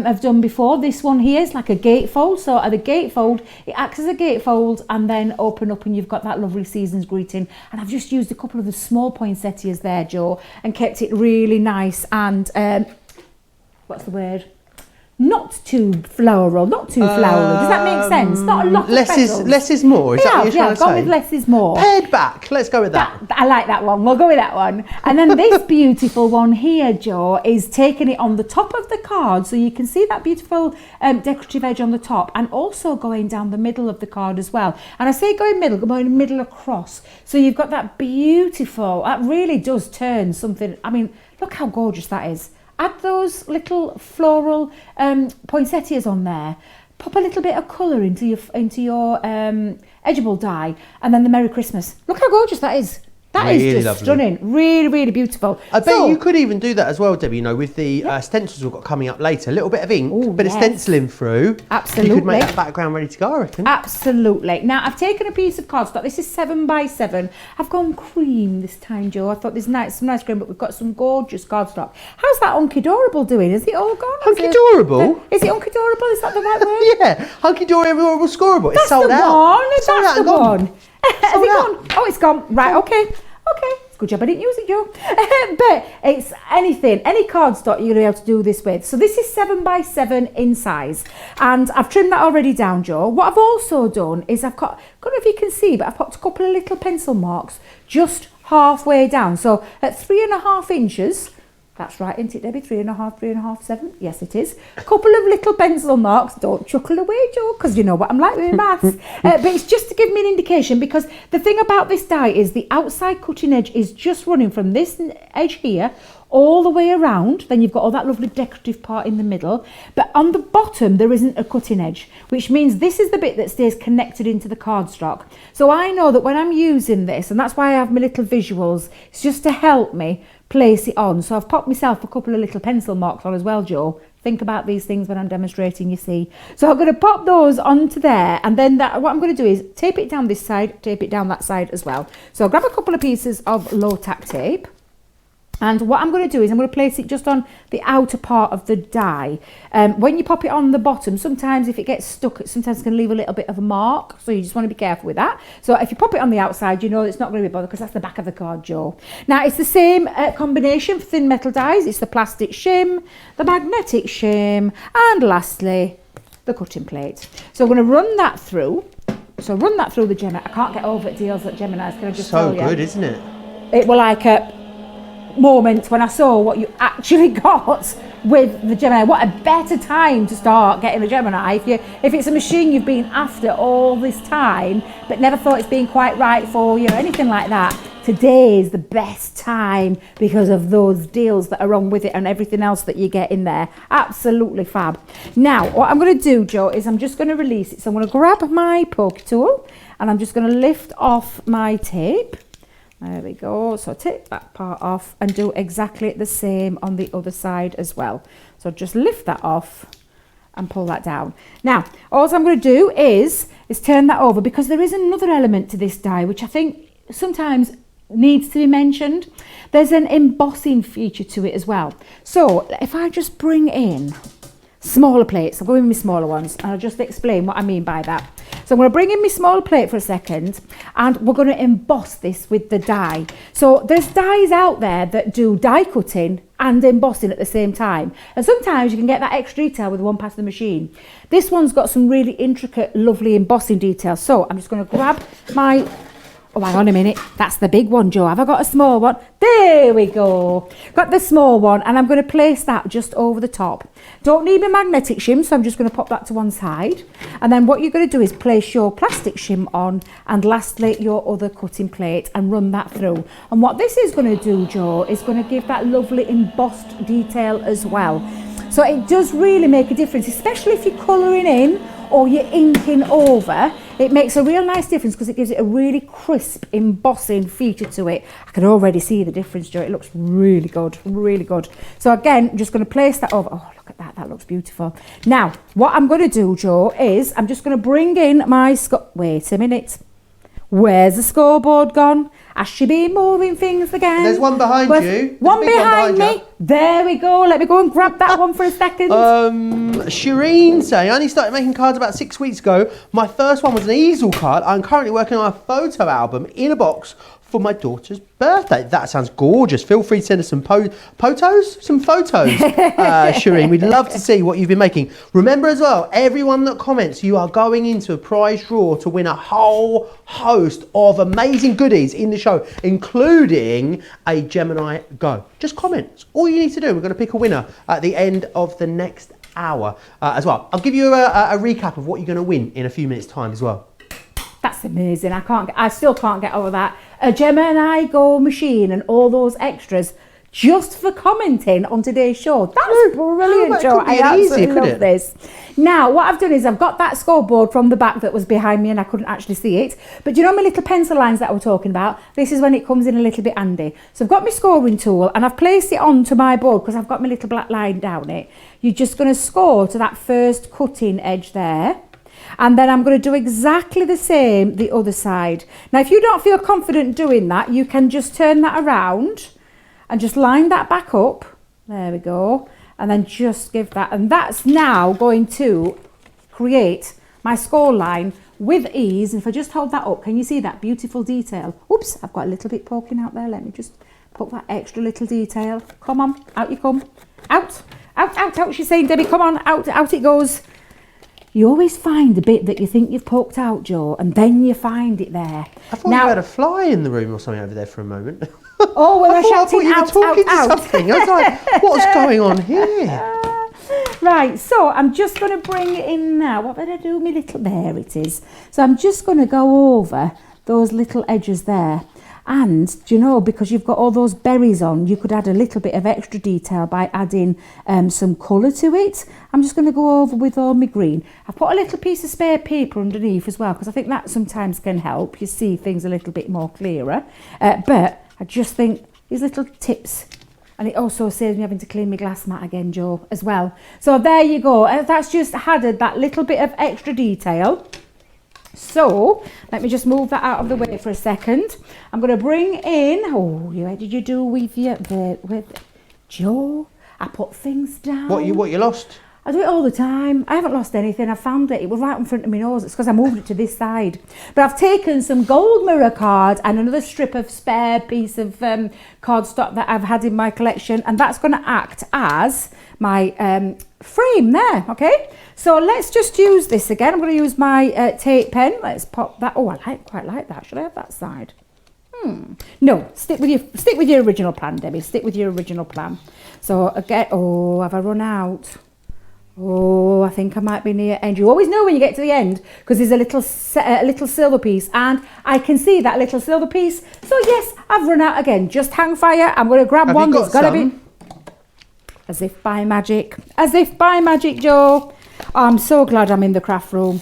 Speaker 2: have done before, this one here is like a gatefold. So at the gatefold, it acts as a gatefold and then open up and you've got that lovely season's greeting. And I've just used a couple of the small poinsettias there, Jo, and kept it really nice and what's the word? Not too floral, not too flowery. Does that make sense? Not a lot of petals.
Speaker 1: Less is more. Is that what you're trying to say?
Speaker 2: Gone with less is more.
Speaker 1: Pared back. Let's go with that.
Speaker 2: I like that one. We'll go with that one. And then this beautiful one here, Jo, is taking it on the top of the card, so you can see that beautiful decorative edge on the top, and also going down the middle of the card as well. And I say going middle across. So you've got that beautiful. That really does turn something. I mean, look how gorgeous that is. Add those little floral poinsettias on there. Pop a little bit of colour into your edgeable die, and then the Merry Christmas. Look how gorgeous that is. That really is just lovely. Stunning. Really, really beautiful.
Speaker 1: I bet you could even do that as well, Debbie, with the stencils we've got coming up later. A little bit of ink, bit of stenciling through.
Speaker 2: Absolutely.
Speaker 1: You could make that background ready to go, I reckon.
Speaker 2: Absolutely. Now, I've taken a piece of cardstock. This is 7x7. I've gone cream this time, Jo. I thought there's some nice cream, but we've got some gorgeous cardstock. How's that Hunky Dorable doing? Is it all gone?
Speaker 1: Hunky Dorable?
Speaker 2: Is it Hunky Dorable? Is that the right word?
Speaker 1: Yeah. Hunky Dorable Scoreable. It's sold out.
Speaker 2: That's the one. Has it gone? Oh, it's gone. Right, okay. It's a good job I didn't use it, Jo. But it's anything, any cardstock you're going to be able to do this with. So this is 7x7 in size. And I've trimmed that already down, Jo. What I've also done is I've got, I don't know if you can see, but I've popped a couple of little pencil marks just halfway down. So at 3.5 inches, that's right, isn't it, Debbie? 3.5, 7. Yes, it is. A couple of little pencil marks. Don't chuckle away, Jo, because you know what I'm like with maths. But it's just to give me an indication, because the thing about this die is the outside cutting edge is just running from this edge here all the way around. Then you've got all that lovely decorative part in the middle. But on the bottom, there isn't a cutting edge, which means this is the bit that stays connected into the cardstock. So I know that when I'm using this, and that's why I have my little visuals, it's just to help me place it on. So I've popped myself a couple of little pencil marks on as well, Jo, think about these things when I'm demonstrating, you see. So I'm going to pop those onto there, and then what I'm going to do is tape it down this side, tape it down that side as well. So I'll grab a couple of pieces of low tack tape. And what I'm going to do is I'm going to place it just on the outer part of the die. When you pop it on the bottom, sometimes if it gets stuck, it sometimes can leave a little bit of a mark. So you just want to be careful with that. So if you pop it on the outside, you know it's not going to be bothered because that's the back of the card, Joe. Now it's the same combination for thin metal dies. It's the plastic shim, the magnetic shim, and lastly, the cutting plate. So I'm going to run that through. So run that through the Gemini. I can't get over it, deals at Gemini's. Can I just tell you?
Speaker 1: So good, isn't it?
Speaker 2: It will like a moment when I saw what you actually got with the Gemini. What a better time to start getting the Gemini if it's a machine you've been after all this time but never thought it's been quite right for you or anything like that. Today is the best time because of those deals that are on with it and everything else that you get in there. Absolutely fab. Now what I'm going to do, Joe, is I'm just going to release it. So I'm going to grab my poke tool and I'm just going to lift off my tape. There we go. So take that part off and do exactly the same on the other side as well. So just lift that off and pull that down. Now, all I'm going to do is turn that over because there is another element to this die which I think sometimes needs to be mentioned. There's an embossing feature to it as well. So if I just bring in smaller plates, I'll go in with my smaller ones and I'll just explain what I mean by that. So I'm going to bring in my small plate for a second and we're going to emboss this with the die. So there's dies out there that do die cutting and embossing at the same time. And sometimes you can get that extra detail with one part of the machine. This one's got some really intricate, lovely embossing details. So I'm just going to grab my... Oh, hang on a minute. That's the big one, Joe. Have I got a small one? There we go. Got the small one, and I'm going to place that just over the top. Don't need a magnetic shim, so I'm just going to pop that to one side. And then what you're going to do is place your plastic shim on, and lastly, your other cutting plate, and run that through. And what this is going to do, Joe, is going to give that lovely embossed detail as well. So it does really make a difference, especially if you're colouring in or you're inking over. It makes a real nice difference because it gives it a really crisp embossing feature to it. I can already see the difference, Joe. It looks really good, really good. So again, I'm just going to place that over. Oh, look at that. That looks beautiful. Now, what I'm going to do, Joe, is I'm just going to bring in my... Wait a minute. Where's the scoreboard gone? Has she been moving things again?
Speaker 1: There's one behind you.
Speaker 2: One behind me. There we go. Let me go and grab that one for a second.
Speaker 1: Shireen saying, I only started making cards about 6 weeks ago. My first one was an easel card. I'm currently working on a photo album in a box for my daughter's birthday. That sounds gorgeous. Feel free to send us some photos, Shireen. We'd love to see what you've been making. Remember as well, everyone that comments, you are going into a prize draw to win a whole host of amazing goodies in the show, including a Gemini Go. Just comment. It's all you need to do. We're going to pick a winner at the end of the next hour as well. I'll give you a recap of what you're going to win in a few minutes' time as well.
Speaker 2: That's amazing. I still can't get over that. A Gemini Go machine and all those extras just for commenting on today's show. That's brilliant, Joe. I absolutely love this. Now, what I've done is I've got that scoreboard from the back that was behind me and I couldn't actually see it. But do you know my little pencil lines that I was talking about? This is when it comes in a little bit handy. So I've got my scoring tool and I've placed it onto my board because I've got my little black line down it. You're just going to score to that first cutting edge there. And then I'm going to do exactly the same the other side. Now, if you don't feel confident doing that, you can just turn that around and just line that back up. There we go. And then just give that. And that's now going to create my score line with ease. And if I just hold that up, can you see that beautiful detail? Oops, I've got a little bit poking out there. Let me just put that extra little detail. Come on, out you come. Out, out, out, out. She's saying, Debbie, come on, out, out it goes. You always find the bit that you think you've poked out, Joe, and then you find it there.
Speaker 1: I thought you had a fly in the room or something over there for a moment.
Speaker 2: Oh, well,
Speaker 1: I thought you were talking to
Speaker 2: out.
Speaker 1: something. I was like, what's going on here?
Speaker 2: Right, so I'm just going to bring it in now. What did I do? My little... There it is. So I'm just going to go over those little edges there. And, do you know, because you've got all those berries on, you could add a little bit of extra detail by adding some colour to it. I'm just going to go over with all my green. I've put a little piece of spare paper underneath as well, because I think that sometimes can help you see things a little bit more clearer. But I just think these little tips And it also saves me having to clean my glass mat again, Joe, as well. So there you go. That's just added that little bit of extra detail. So let me just move that out of the way for a second. I'm going to bring in, oh, what did you do with Joe? I put things down.
Speaker 1: What you lost?
Speaker 2: I do it all the time. I haven't lost anything. I found it. It was right in front of my nose. It's because I moved it to this side. But I've taken some gold mirror card and another strip of spare piece of cardstock that I've had in my collection, and that's going to act as my frame there. Okay, so let's just use this again. I'm going to use my tape pen. Let's pop that. Oh, I quite like that. Should I have that side? No, stick with your original plan, Debbie. Stick with your original plan. So again, oh, have I run out? Oh, I think I might be near end. You always know when you get to the end because there's a little silver piece, and I can see that little silver piece. So yes, I've run out again. Just hang fire. I'm going to grab one that's got to be as if by magic. As if by magic, Joe. I'm so glad I'm in the craft room.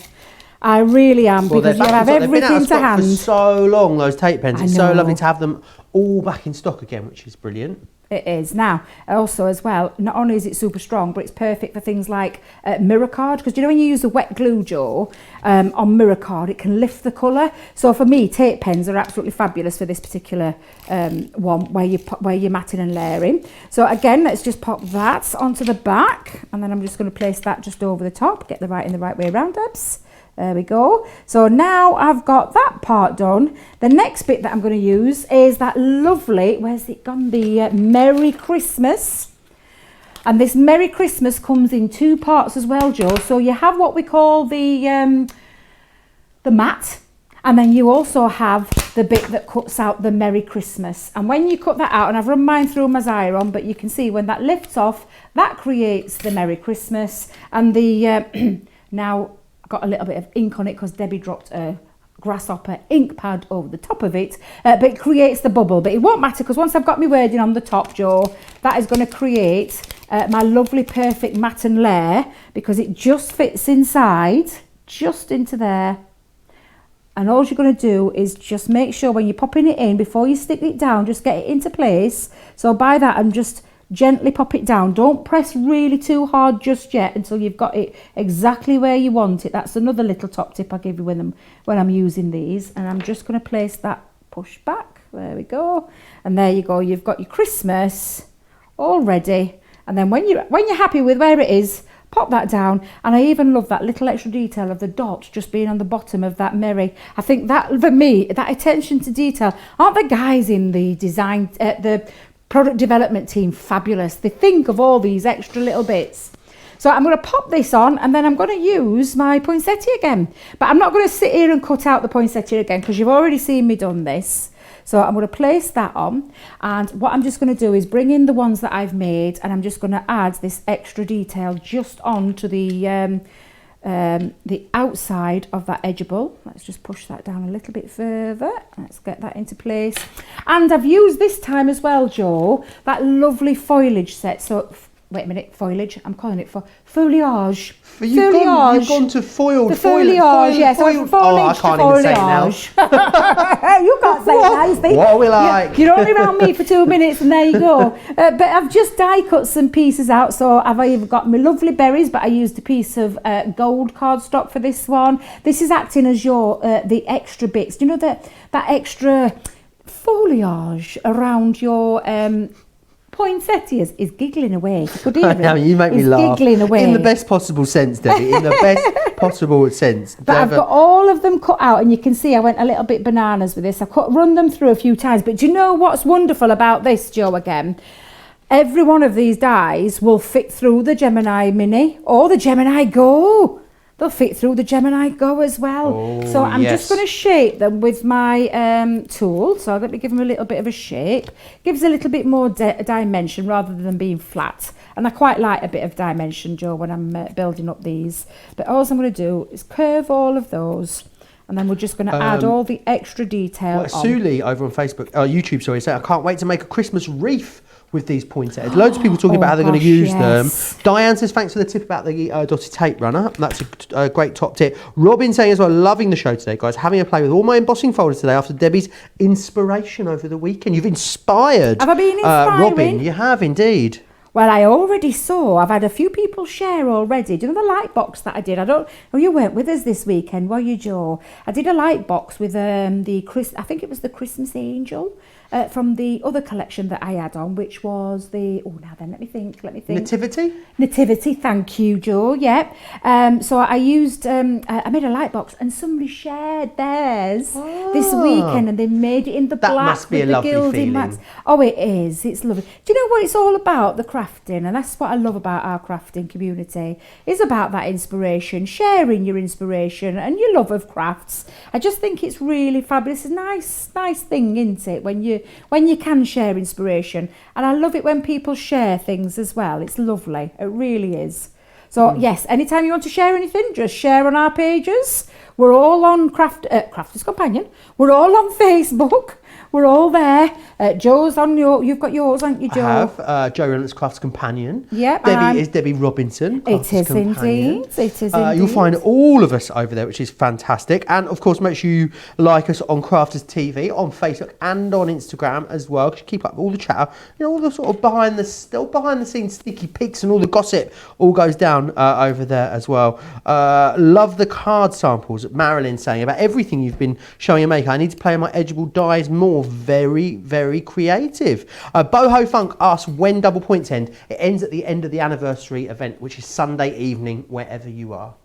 Speaker 2: I really am, because you have everything to hand.
Speaker 1: For so long, those tape pens. It's so
Speaker 2: know.
Speaker 1: lovely to have them all back in stock again, which is brilliant.
Speaker 2: It is. Now, also as well, not only is it super strong, but it's perfect for things like mirror card, because you know when you use a wet glue, Joe, on mirror card, it can lift the colour. So for me, tape pens are absolutely fabulous for this particular one, where you're matting and layering. So again, let's just pop that onto the back, and then I'm just going to place that just over the top, get the right way around us. There we go. So now I've got that part done. The next bit that I'm going to use is that lovely, where's it gone? The Merry Christmas. And this Merry Christmas comes in two parts as well, Joe. So you have what we call the mat, and then you also have the bit that cuts out the Merry Christmas. And when you cut that out, and I've run mine through my Xyron, but you can see when that lifts off, that creates the Merry Christmas. And the now got a little bit of ink on it because Debbie dropped a grasshopper ink pad over the top of it, but it creates the bubble. But it won't matter, because once I've got my wording on the top, Joe, that is going to create my lovely perfect matte and layer, because it just fits inside, just into there. And all you're going to do is just make sure when you're popping it in, before you stick it down, just get it into place. So by that, I'm just gently pop it down. Don't press really too hard just yet until you've got it exactly where you want it. That's another little top tip I give you when I'm using these. And I'm just going to place that push back. There we go. And there you go. You've got your Christmas all ready. And then when you're happy with where it is, pop that down. And I even love that little extra detail of the dot just being on the bottom of that Merry. I think that, for me, that attention to detail, aren't the guys in the design, the product development team fabulous? They think of all these extra little bits. So I'm going to pop this on, and then I'm going to use my poinsettia again. But I'm not going to sit here and cut out the poinsettia again, because you've already seen me done this. So I'm going to place that on, and what I'm just going to do is bring in the ones that I've made, and I'm just going to add this extra detail just onto the outside of that edgeable. Let's just push that down a little bit further. Let's get that into place. And I've used this time as well, Joe, that lovely foliage set. So wait a minute, foliage, I'm calling it foliage.
Speaker 1: You've gone to foiled.
Speaker 2: The foliage, yes.
Speaker 1: Foiled. I can't even say it now.
Speaker 2: You can't say it now, you see.
Speaker 1: What are we like?
Speaker 2: You're only around me for 2 minutes, and there you go. But I've just die cut some pieces out. So I've either got my lovely berries, but I used a piece of gold cardstock for this one. This is acting as your the extra bits. Do you know that extra foliage around your poinsettias is giggling away. You could hear
Speaker 1: it. You make me laugh.
Speaker 2: Giggling away.
Speaker 1: In the best possible sense, Debbie. In the best possible sense.
Speaker 2: But I've got all of them cut out, and you can see I went a little bit bananas with this. I've run them through a few times. But do you know what's wonderful about this, Joe, again? Every one of these dies will fit through the Gemini Mini or the Gemini Go. They'll fit through the Gemini Go as well.
Speaker 1: Oh,
Speaker 2: so I'm just going to shape them with my tool. So let me give them a little bit of a shape. Gives a little bit more dimension rather than being flat. And I quite like a bit of dimension, Joe, when I'm building up these. But all I'm going to do is curve all of those. And then we're just going to add all the extra detail on.
Speaker 1: Suli over on Facebook, YouTube, sorry, said, I can't wait to make a Christmas wreath with these poinsettias. Loads of people talking about how they're going to use them. Diane says, thanks for the tip about the dotted tape runner. That's a great top tip. Robin saying as well, loving the show today, guys. Having a play with all my embossing folders today after Debbie's inspiration over the weekend. You've inspired.
Speaker 2: Have I been inspiring?
Speaker 1: Robin, you have indeed.
Speaker 2: Well, I already saw, I've had a few people share already. Do you know the light box that I did? You weren't with us this weekend, were you, Joe? I did a light box with I think it was the Christmas Angel from the other collection that I had on, which was let me think. Nativity, thank you, Joe, yep. So I used, I made a light box and somebody shared theirs this weekend and they made it in the black.
Speaker 1: That must be a lovely feeling.
Speaker 2: Wax. Oh, it is, it's lovely. Do you know what it's all about, the crafting? And that's what I love about our crafting community. It's about that inspiration, sharing your inspiration and your love of crafts. I just think it's really fabulous. It's a nice thing, isn't it, when you can share inspiration. And I love it when people share things as well. It's lovely. It really is. So yes, anytime you want to share anything, just share on our pages. We're all on Crafters Companion. We're all on Facebook. We're all there. Joe's on you've got yours, haven't you, Joe?
Speaker 1: I have. Joe Reynolds Crafts Companion.
Speaker 2: Yep.
Speaker 1: Debbie is Debbie Robinson.
Speaker 2: It is indeed. It is indeed.
Speaker 1: You'll find all of us over there, which is fantastic. And of course, make sure you like us on Crafters TV, on Facebook and on Instagram as well. Because you keep up with all the chatter, all the sort of behind the scenes sneaky peeks and all the gossip all goes down over there as well. Love the card samples. Marilyn saying about everything you've been showing and making. I need to play my edgeable dies more. Very, very creative. Boho Funk asks when Double Points end. It ends at the end of the anniversary event, which is Sunday evening, wherever you are.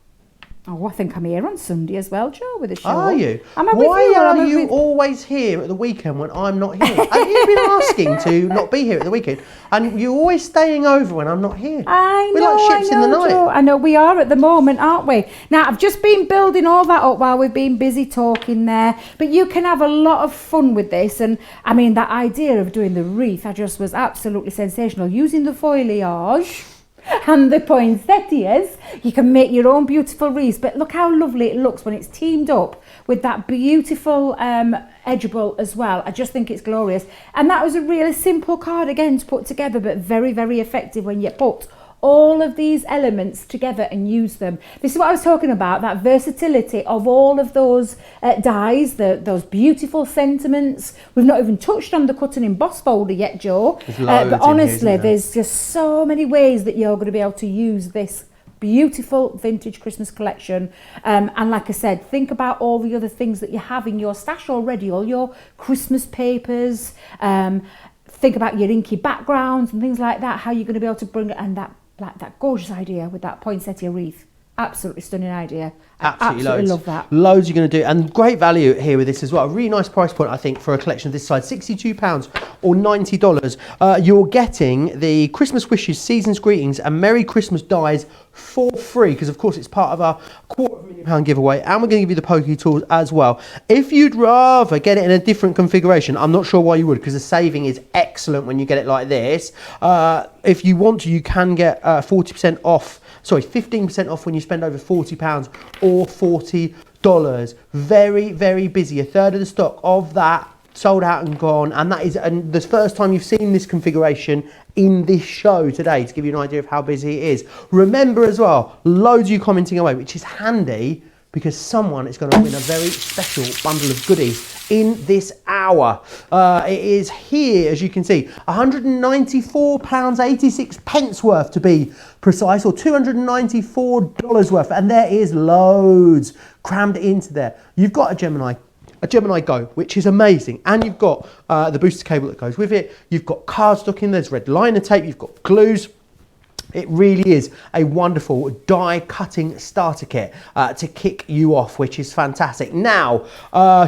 Speaker 2: Oh, I think I'm here on Sunday as well, Joe, with a show.
Speaker 1: Are you?
Speaker 2: Why
Speaker 1: are you always here at the weekend when I'm not here? Have you been asking to not be here at the weekend? And you're always staying over when I'm not here.
Speaker 2: We're
Speaker 1: like ships in the night.
Speaker 2: Joe. I know we are at the moment, aren't we? Now, I've just been building all that up while we've been busy talking there. But you can have a lot of fun with this. And I mean, that idea of doing the wreath, was absolutely sensational. Using the foliage and the poinsettias, you can make your own beautiful wreaths. But look how lovely it looks when it's teamed up with that beautiful edgeable as well. I just think it's glorious. And that was a really simple card again to put together, but very, very effective when you put all of these elements together and use them. This is what I was talking about, that versatility of all of those dies, those beautiful sentiments. We've not even touched on the cut and emboss folder yet, Joe. But honestly, there's just so many ways that you're going to be able to use this beautiful vintage Christmas collection. And like I said, think about all the other things that you have in your stash already, all your Christmas papers. Think about your inky backgrounds and things like that, how you're going to be able to bring it, and that gorgeous idea with that poinsettia wreath. Absolutely stunning idea. Absolutely love that.
Speaker 1: Loads you're going to do, and great value here with this as well. A really nice price point, I think, for a collection of this size. £62 or $90. You're getting the Christmas Wishes, Season's Greetings and Merry Christmas dies for free, because of course it's part of our £250,000 giveaway, and we're going to give you the Poke tools as well. If you'd rather get it in a different configuration, I'm not sure why you would, because the saving is excellent when you get it like this. If you want to, you can get 15% off when you spend over £40 or $40. Very, very busy. A third of the stock of that sold out and gone, and that is the first time you've seen this configuration in this show today, to give you an idea of how busy it is. Remember as well, loads of you commenting away, which is handy, because someone is going to win a very special bundle of goodies in this hour. It is here, as you can see, £194.86 worth to be precise, or $294 worth, and there is loads crammed into there. You've got a Gemini Go, which is amazing, and you've got the booster cable that goes with it. You've got cardstock in there's red liner tape, you've got glues. It really is a wonderful die cutting starter kit to kick you off, which is fantastic. Now,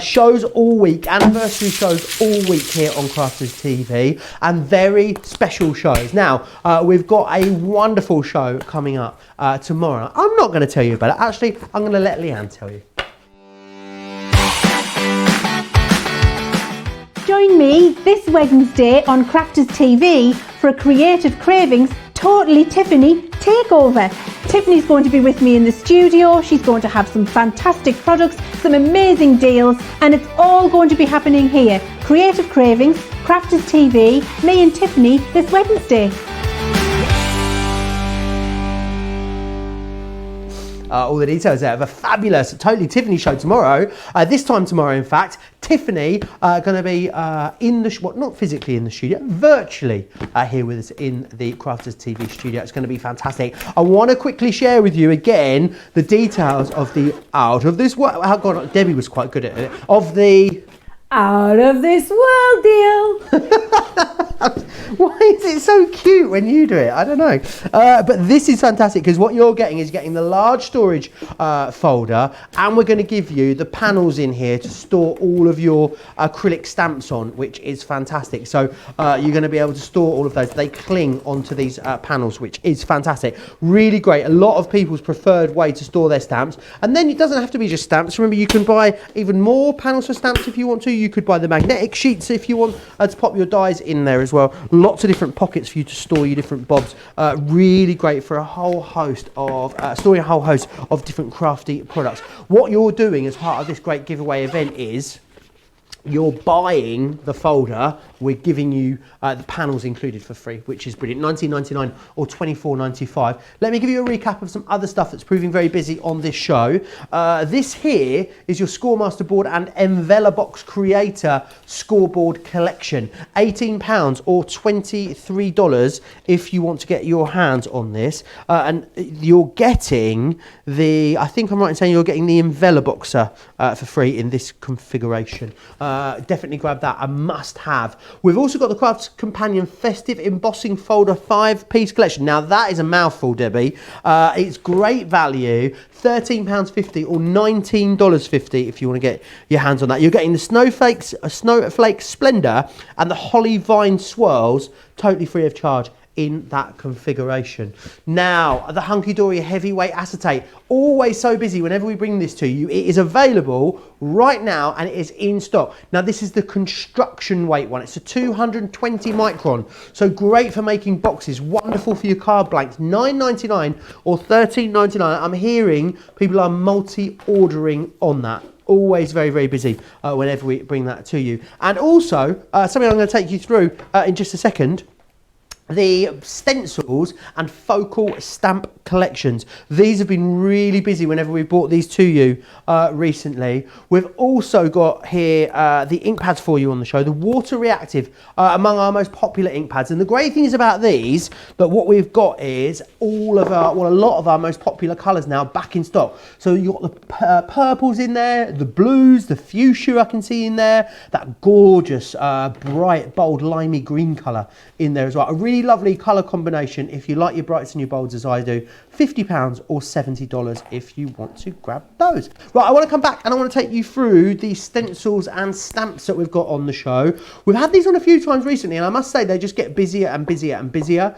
Speaker 1: shows all week, anniversary shows all week here on Crafters TV, and very special shows. Now, we've got a wonderful show coming up tomorrow. I'm not going to tell you about it. Actually, I'm going to let Leanne tell you.
Speaker 3: Join me this Wednesday on Crafters TV for a Creative Cravings Totally Tiffany takeover. Tiffany's going to be with me in the studio. She's going to have some fantastic products, some amazing deals, and it's all going to be happening here. Creative Cravings, Crafters TV, me and Tiffany this Wednesday.
Speaker 1: All the details there of a fabulous Totally Tiffany show tomorrow. This time tomorrow, in fact, Tiffany going to be in the, not physically in the studio, virtually here with us in the Crafters TV studio. It's going to be fantastic. I want to quickly share with you again the details of the Out of This World. Oh, God, Debbie was quite good at it. Of the
Speaker 2: Out of This World deal.
Speaker 1: Why is it so cute when you do it? I don't know. But this is fantastic because what you're getting is getting the large storage folder, and we're going to give you the panels in here to store all of your acrylic stamps on, which is fantastic. So you're going to be able to store all of those. They cling onto these panels, which is fantastic. Really great. A lot of people's preferred way to store their stamps. And then it doesn't have to be just stamps. Remember, you can buy even more panels for stamps if you want to. You could buy the magnetic sheets if you want to pop your dies in there as well. Lots of different pockets for you to store your different bobs. Really great for a whole host of storing a whole host of different crafty products. What you're doing as part of this great giveaway event is you're buying the folder. We're giving you the panels included for free, which is brilliant. $19.99 or $24.95. Let me give you a recap of some other stuff that's proving very busy on this show. This here is your Scoremaster board and Envelobox Creator scoreboard collection. £18 or $23 if you want to get your hands on this. And you're getting the, I think I'm right in saying you're getting the Enveloboxer for free in this configuration. Definitely grab that, a must have. We've also got the Crafts Companion Festive Embossing Folder 5-piece collection. Now that is a mouthful, Debbie. It's great value, £13.50 or $19.50 if you want to get your hands on that. You're getting the Snowflake Splendor and the Holly Vine Swirls totally free of charge in that configuration. Now, the Hunky Dory Heavyweight Acetate, always so busy whenever we bring this to you. It is available right now and it is in stock. Now, this is the construction weight one. It's a 220 micron, so great for making boxes, wonderful for your card blanks. $9.99 or $13.99. I'm hearing people are multi-ordering on that. Always very, very busy whenever we bring that to you. And also, something I'm going to take you through in just a second, the stencils and focal stamp collections. These have been really busy whenever we brought these to you recently. We've also got here the ink pads for you on the show, the water reactive, among our most popular ink pads. And the great thing is about these, that what we've got is all of our, well, a lot of our most popular colours now back in stock. So you've got the purples in there, the blues, the fuchsia I can see in there, that gorgeous bright, bold, limey green colour in there as well. A really lovely colour combination if you like your brights and your bolds as I do. £50 or $70 if you want to grab those. Right, I want to come back and I want to take you through the stencils and stamps that we've got on the show. We've had these on a few times recently and I must say they just get busier and busier and busier.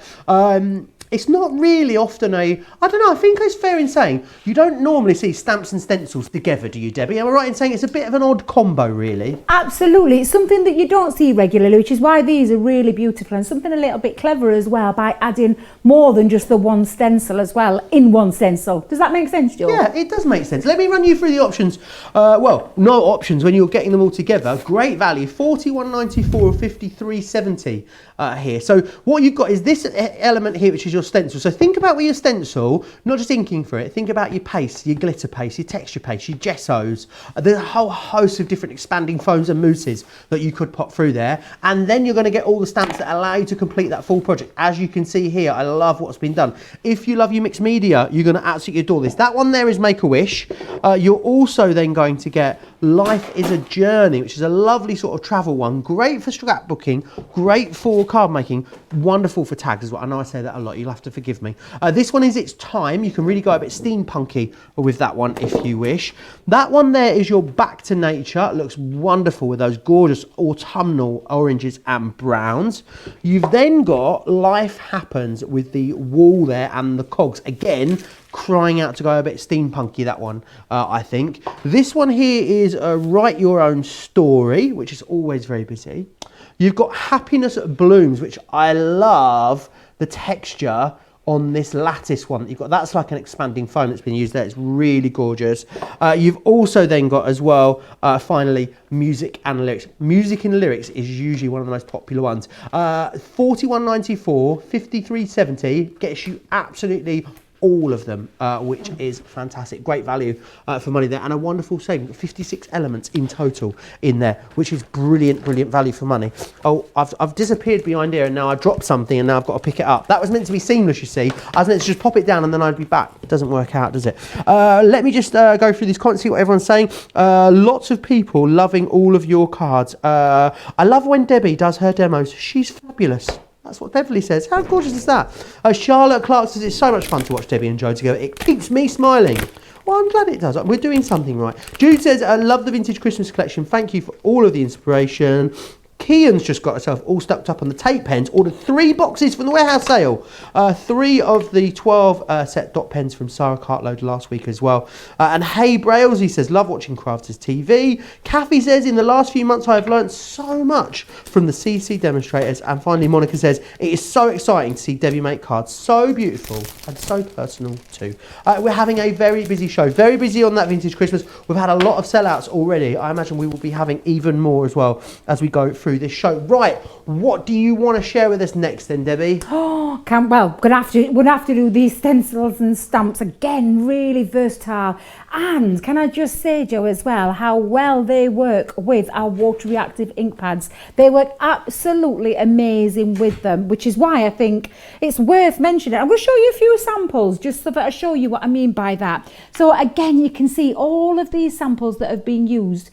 Speaker 1: It's not really often I don't know, I think it's fair in saying you don't normally see stamps and stencils together, do you, Debbie? Am I right in saying it's a bit of an odd combo, really?
Speaker 2: Absolutely. It's something that you don't see regularly, which is why these are really beautiful, and something a little bit clever as well by adding more than just the one stencil as well in one stencil. Does that make sense, Joe?
Speaker 1: Yeah, it does make sense. Let me run you through the options. Well, no options when you're getting them all together. Great value, $41.94 or $53.70 here. So what you've got is this element here, which is your stencil. So think about with your stencil, not just inking for it, think about your paste, your glitter paste, your texture paste, your gessos. There's a whole host of different expanding foams and mousses that you could pop through there. And then you're going to get all the stamps that allow you to complete that full project. As you can see here, I love what's been done. If you love your mixed media, you're going to absolutely adore this. That one there is Make-A-Wish. You're also then going to get Life is a Journey, which is a lovely sort of travel one. Great for scrapbooking, great for card making, wonderful for tags as well. I know I say that a lot, you'll have to forgive me. This one is It's Time. You can really go a bit steampunky with that one if you wish. That one there is your Back to Nature. It looks wonderful with those gorgeous autumnal oranges and browns. You've then got Life Happens with the wall there and the cogs. Again, crying out to go a bit steampunky, that one, I think. This one here is Write Your Own Story, which is always very busy. You've got Happiness Blooms, which I love the texture on this lattice one. You've got, that's like an expanding foam that's been used there. It's really gorgeous. You've also then got as well, finally, music and lyrics. Music and lyrics is usually one of the most popular ones. $41.94, $53.70 gets you absolutely all of them, which is fantastic. Great value for money there, and a wonderful saving. 56 elements in total in there, which is brilliant value for money. Oh, I've disappeared behind here, and now I dropped something, and now I've got to pick it up. That was meant to be seamless, you see. I was meant to just pop it down, and then I'd be back. It doesn't work out, does it? Let me just go through these comments, see what everyone's saying. Lots of people loving all of your cards. I love when Debbie does her demos. She's fabulous. That's what Beverly says. How gorgeous is that? Charlotte Clark says it's so much fun to watch Debbie and Joe together. It keeps me smiling. Well, I'm glad it does. We're doing something right. Jude says, I love the vintage Christmas collection. Thank you for all of the inspiration. Kian's just got herself all stuck up on the tape pens. Ordered 3 boxes from the warehouse sale. 3 of the 12 set dot pens from Sarah Cartload last week as well. And Hey Brails, he says, love watching Crafters TV. Kathy says, in the last few months I have learnt so much from the CC demonstrators. And finally, Monica says, it is so exciting to see Debbie make cards. So beautiful and so personal too. We're having a very busy show. Very busy on that vintage Christmas. We've had a lot of sellouts already. I imagine we will be having even more as well as we go through this show. Right, what do you want to share with us next then, Debbie?
Speaker 2: Oh, we're gonna have to do these stencils and stamps again. Really versatile. And can I just say, Joe, as well, how well they work with our water reactive ink pads. They work absolutely amazing with them, which is why I think it's worth mentioning. I'm going to show you a few samples just so that I show you what I mean by that. So again, you can see all of these samples that have been used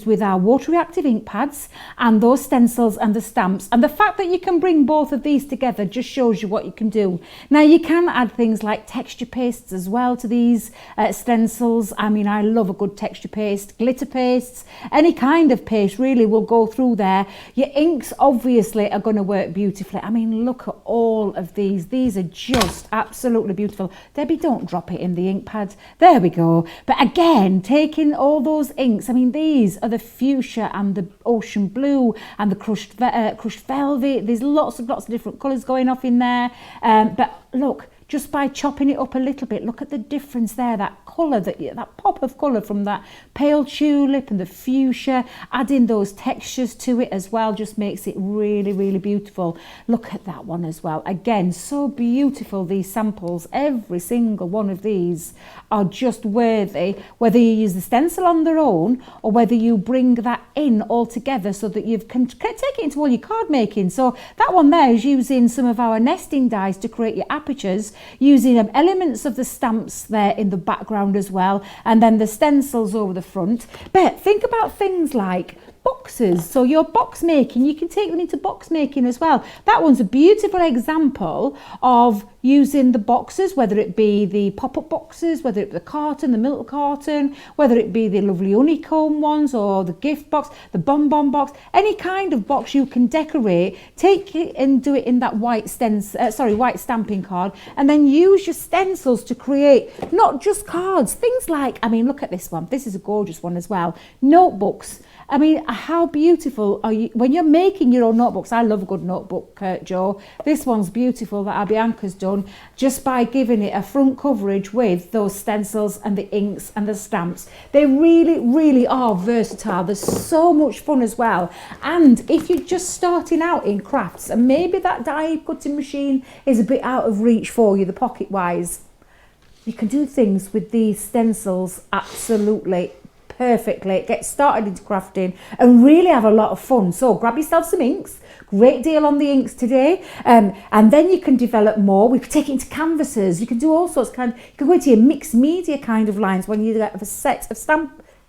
Speaker 2: with our water reactive ink pads and those stencils and the stamps. And the fact that you can bring both of these together just shows you what you can do. Now, you can add things like texture pastes as well to these stencils. I mean, I love a good texture paste, glitter pastes, any kind of paste really will go through there. Your inks obviously are going to work beautifully. I mean, look at all of these. These are just absolutely beautiful. Debbie, don't drop it in the ink pad. There we go. But again, taking all those inks, I mean, these are the fuchsia and the ocean blue and the crushed velvet. There's lots of different colours going off in there. But look, just by chopping it up a little bit, look at the difference there, that colour, that pop of colour from that pale tulip and the fuchsia, adding those textures to it as well just makes it really beautiful. Look at that one as well. Again, so beautiful, these samples. Every single one of these are just worthy, whether you use the stencil on their own or whether you bring that in all together so that you can take it into all your card making. So that one there is using some of our nesting dies to create your apertures, using elements of the stamps there in the background as well, and then the stencils over the front. But think about things like boxes. So your box making, you can take them into box making as well. That one's a beautiful example of using the boxes, whether it be the pop-up boxes, whether it be the carton, the milk carton, whether it be the lovely honeycomb ones or the gift box, the bonbon box, any kind of box you can decorate, take it and do it in that white stamping card, and then use your stencils to create not just cards, things like, I mean, look at this one. This is a gorgeous one as well. Notebooks. I mean, how beautiful are you when you're making your own notebooks? I love a good notebook, Joe. This one's beautiful that Bianca's done just by giving it a front coverage with those stencils and the inks and the stamps. They really are versatile. They're so much fun as well. And if you're just starting out in crafts and maybe that die cutting machine is a bit out of reach for you, the pocket wise, you can do things with these stencils absolutely perfectly, get started into crafting and really have a lot of fun. So grab yourself some inks, great deal on the inks today, and then you can develop more. We can take it into canvases, you can do all sorts you can go into your mixed media kind of lines when you have a set of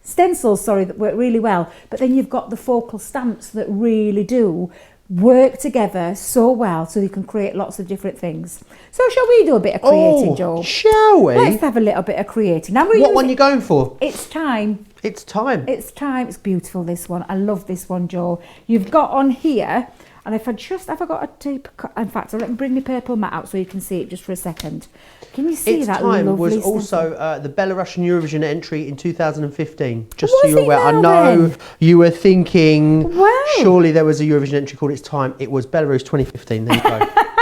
Speaker 2: stencils that work really well, but then you've got the focal stamps that really do work together so well, so you can create lots of different things. So shall we do a bit of creating, Joe?
Speaker 1: Shall we?
Speaker 2: Let's have a little bit of creating. Now
Speaker 1: what one are you going for?
Speaker 2: It's time.
Speaker 1: It's time.
Speaker 2: It's time. It's beautiful, this one. I love this one, Joe. You've got on here, and if I got a tape, in fact, let me bring my purple mat out so you can see it just for a second. Can you see that lovely
Speaker 1: Time was
Speaker 2: stencil?
Speaker 1: also the Belarusian Eurovision entry in 2015. Just
Speaker 2: Was
Speaker 1: so you're
Speaker 2: it
Speaker 1: aware. I
Speaker 2: now
Speaker 1: know
Speaker 2: then?
Speaker 1: you were thinking,
Speaker 2: Wow.
Speaker 1: surely there was a Eurovision entry called It's Time. It was Belarus 2015. There you go.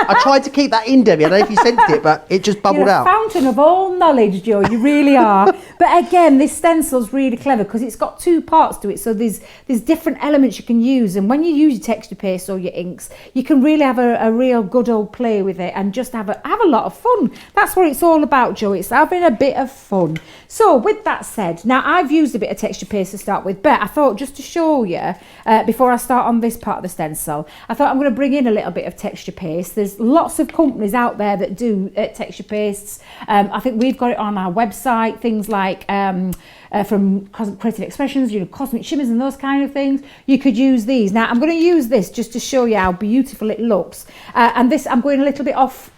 Speaker 1: I tried to keep that in, Debbie. I don't know if you sensed it, but it just bubbled
Speaker 2: You're a
Speaker 1: out.
Speaker 2: fountain of all knowledge, Joe. You really are. But again, this stencil's really clever because it's got two parts to it. So there's different elements you can use, and when you use your texture paste or your inks, you can really have a real good old play with it and just have a lot of fun. That's what it's all about, Joe. It's having a bit of fun. So with that said, now I've used a bit of texture paste to start with, but I thought just to show you before I start on this part of the stencil, I thought I'm going to bring in a little bit of texture paste. There's lots of companies out there that do texture pastes. I think we've got it on our website, things like from Creative Expressions, Cosmic Shimmers and those kind of things. You could use these. Now I'm going to use this just to show you how beautiful it looks. And this, I'm going a little bit off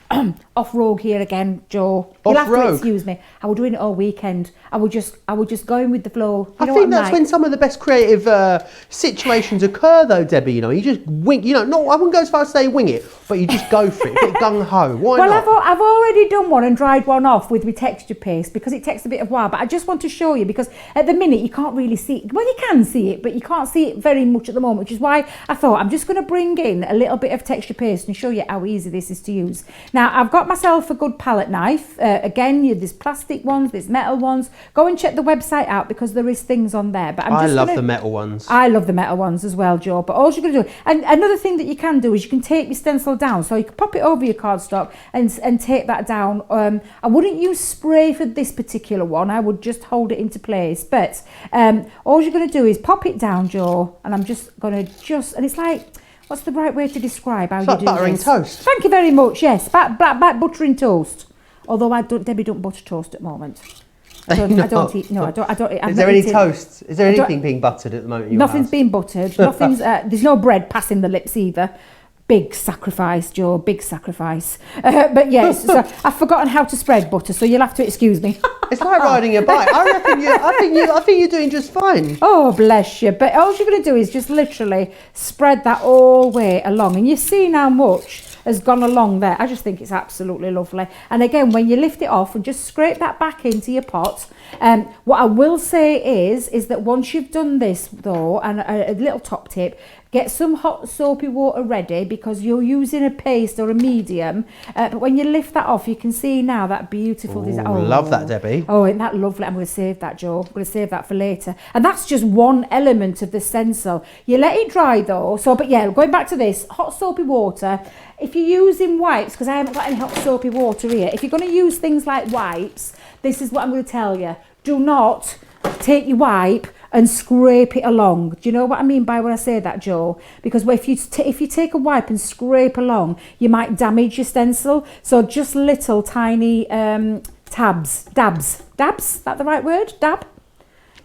Speaker 2: rogue here again, Joe. You'll have to excuse me. I was doing it all weekend. I would just go with the flow.
Speaker 1: I think that's when some of the best creative situations occur, though, Debbie. You just wing. I wouldn't go as far as say wing it, but you just go for it, a bit gung ho. Why not?
Speaker 2: Well, I've already done one and dried one off with my texture paste because it takes a bit of while. But I just want to show you because at the minute you can't really see it. Well, you can see it, but you can't see it very much at the moment, which is why I thought I'm just going to bring in a little bit of texture paste and show you how easy this is to use. Now, I've got myself a good palette knife. Again, there's plastic ones, there's metal ones. Go and check the website out because there is things on there. But
Speaker 1: I love the metal ones.
Speaker 2: I love the metal ones as well, Joe. But all you're going to do, and another thing that you can do is you can take your stencil down. So you can pop it over your cardstock and take that down. I wouldn't use spray for this particular one. I would just hold it into place. But all you're going to do is pop it down, Joe. And I'm just going to and it's like, what's the right way to describe how you do this?
Speaker 1: Like buttering toast.
Speaker 2: Thank you very much. Yes, black buttering toast. Although Debbie don't butter toast at the moment. I don't eat. No, I don't.
Speaker 1: Is there any toast? Is there anything being buttered at the moment?
Speaker 2: Nothing's being buttered. Nothing's. There's no bread passing the lips either. Big sacrifice, Joe. Big sacrifice. But yes, so I've forgotten how to spread butter, so you'll have to excuse me.
Speaker 1: It's like riding a bike. I think you're doing just fine.
Speaker 2: Oh, bless you. But all you're going to do is just literally spread that all the way along, and you see how much has gone along there. I just think it's absolutely lovely. And again, when you lift it off and just scrape that back into your pot, what I will say is that once you've done this though, and a little top tip, get some hot soapy water ready because you're using a paste or a medium. But when you lift that off, you can see now that beautiful design.
Speaker 1: Oh, love that, Debbie.
Speaker 2: Oh, isn't that lovely? I'm going to save that, Joe. I'm going to save that for later. And that's just one element of the stencil. You let it dry though. So, but yeah, going back to this, hot soapy water. If you're using wipes, because I haven't got any hot soapy water here, if you're going to use things like wipes, this is what I'm going to tell you. Do not take your wipe and scrape it along. Do you know what I mean by when I say that, Joe? Because if you take a wipe and scrape along, you might damage your stencil. So just little tiny dabs. That the right word? Dab?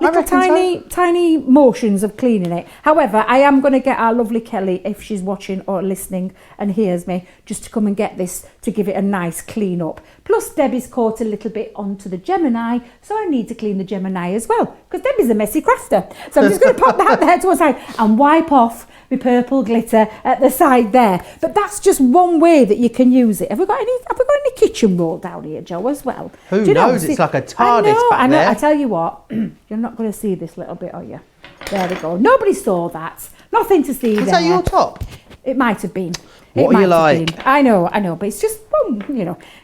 Speaker 2: Little tiny motions of cleaning it. However, I am going to get our lovely Kelly, if she's watching or listening and hears me, just to come and get this to give it a nice clean up. Plus, Debbie's caught a little bit onto the Gemini, so I need to clean the Gemini as well, because Debbie's a messy crafter. So I'm just going to pop that there to one side and wipe off my purple glitter at the side there. But that's just one way that you can use it. Have we got any kitchen roll down here, Joe, as well?
Speaker 1: Who knows? It's like a TARDIS back there.
Speaker 2: I tell you what, you're not going to see this little bit, are you? There we go. Nobody saw that. Nothing to see there.
Speaker 1: Is that your top?
Speaker 2: It might have been.
Speaker 1: What are you like?
Speaker 2: I know, but it's just,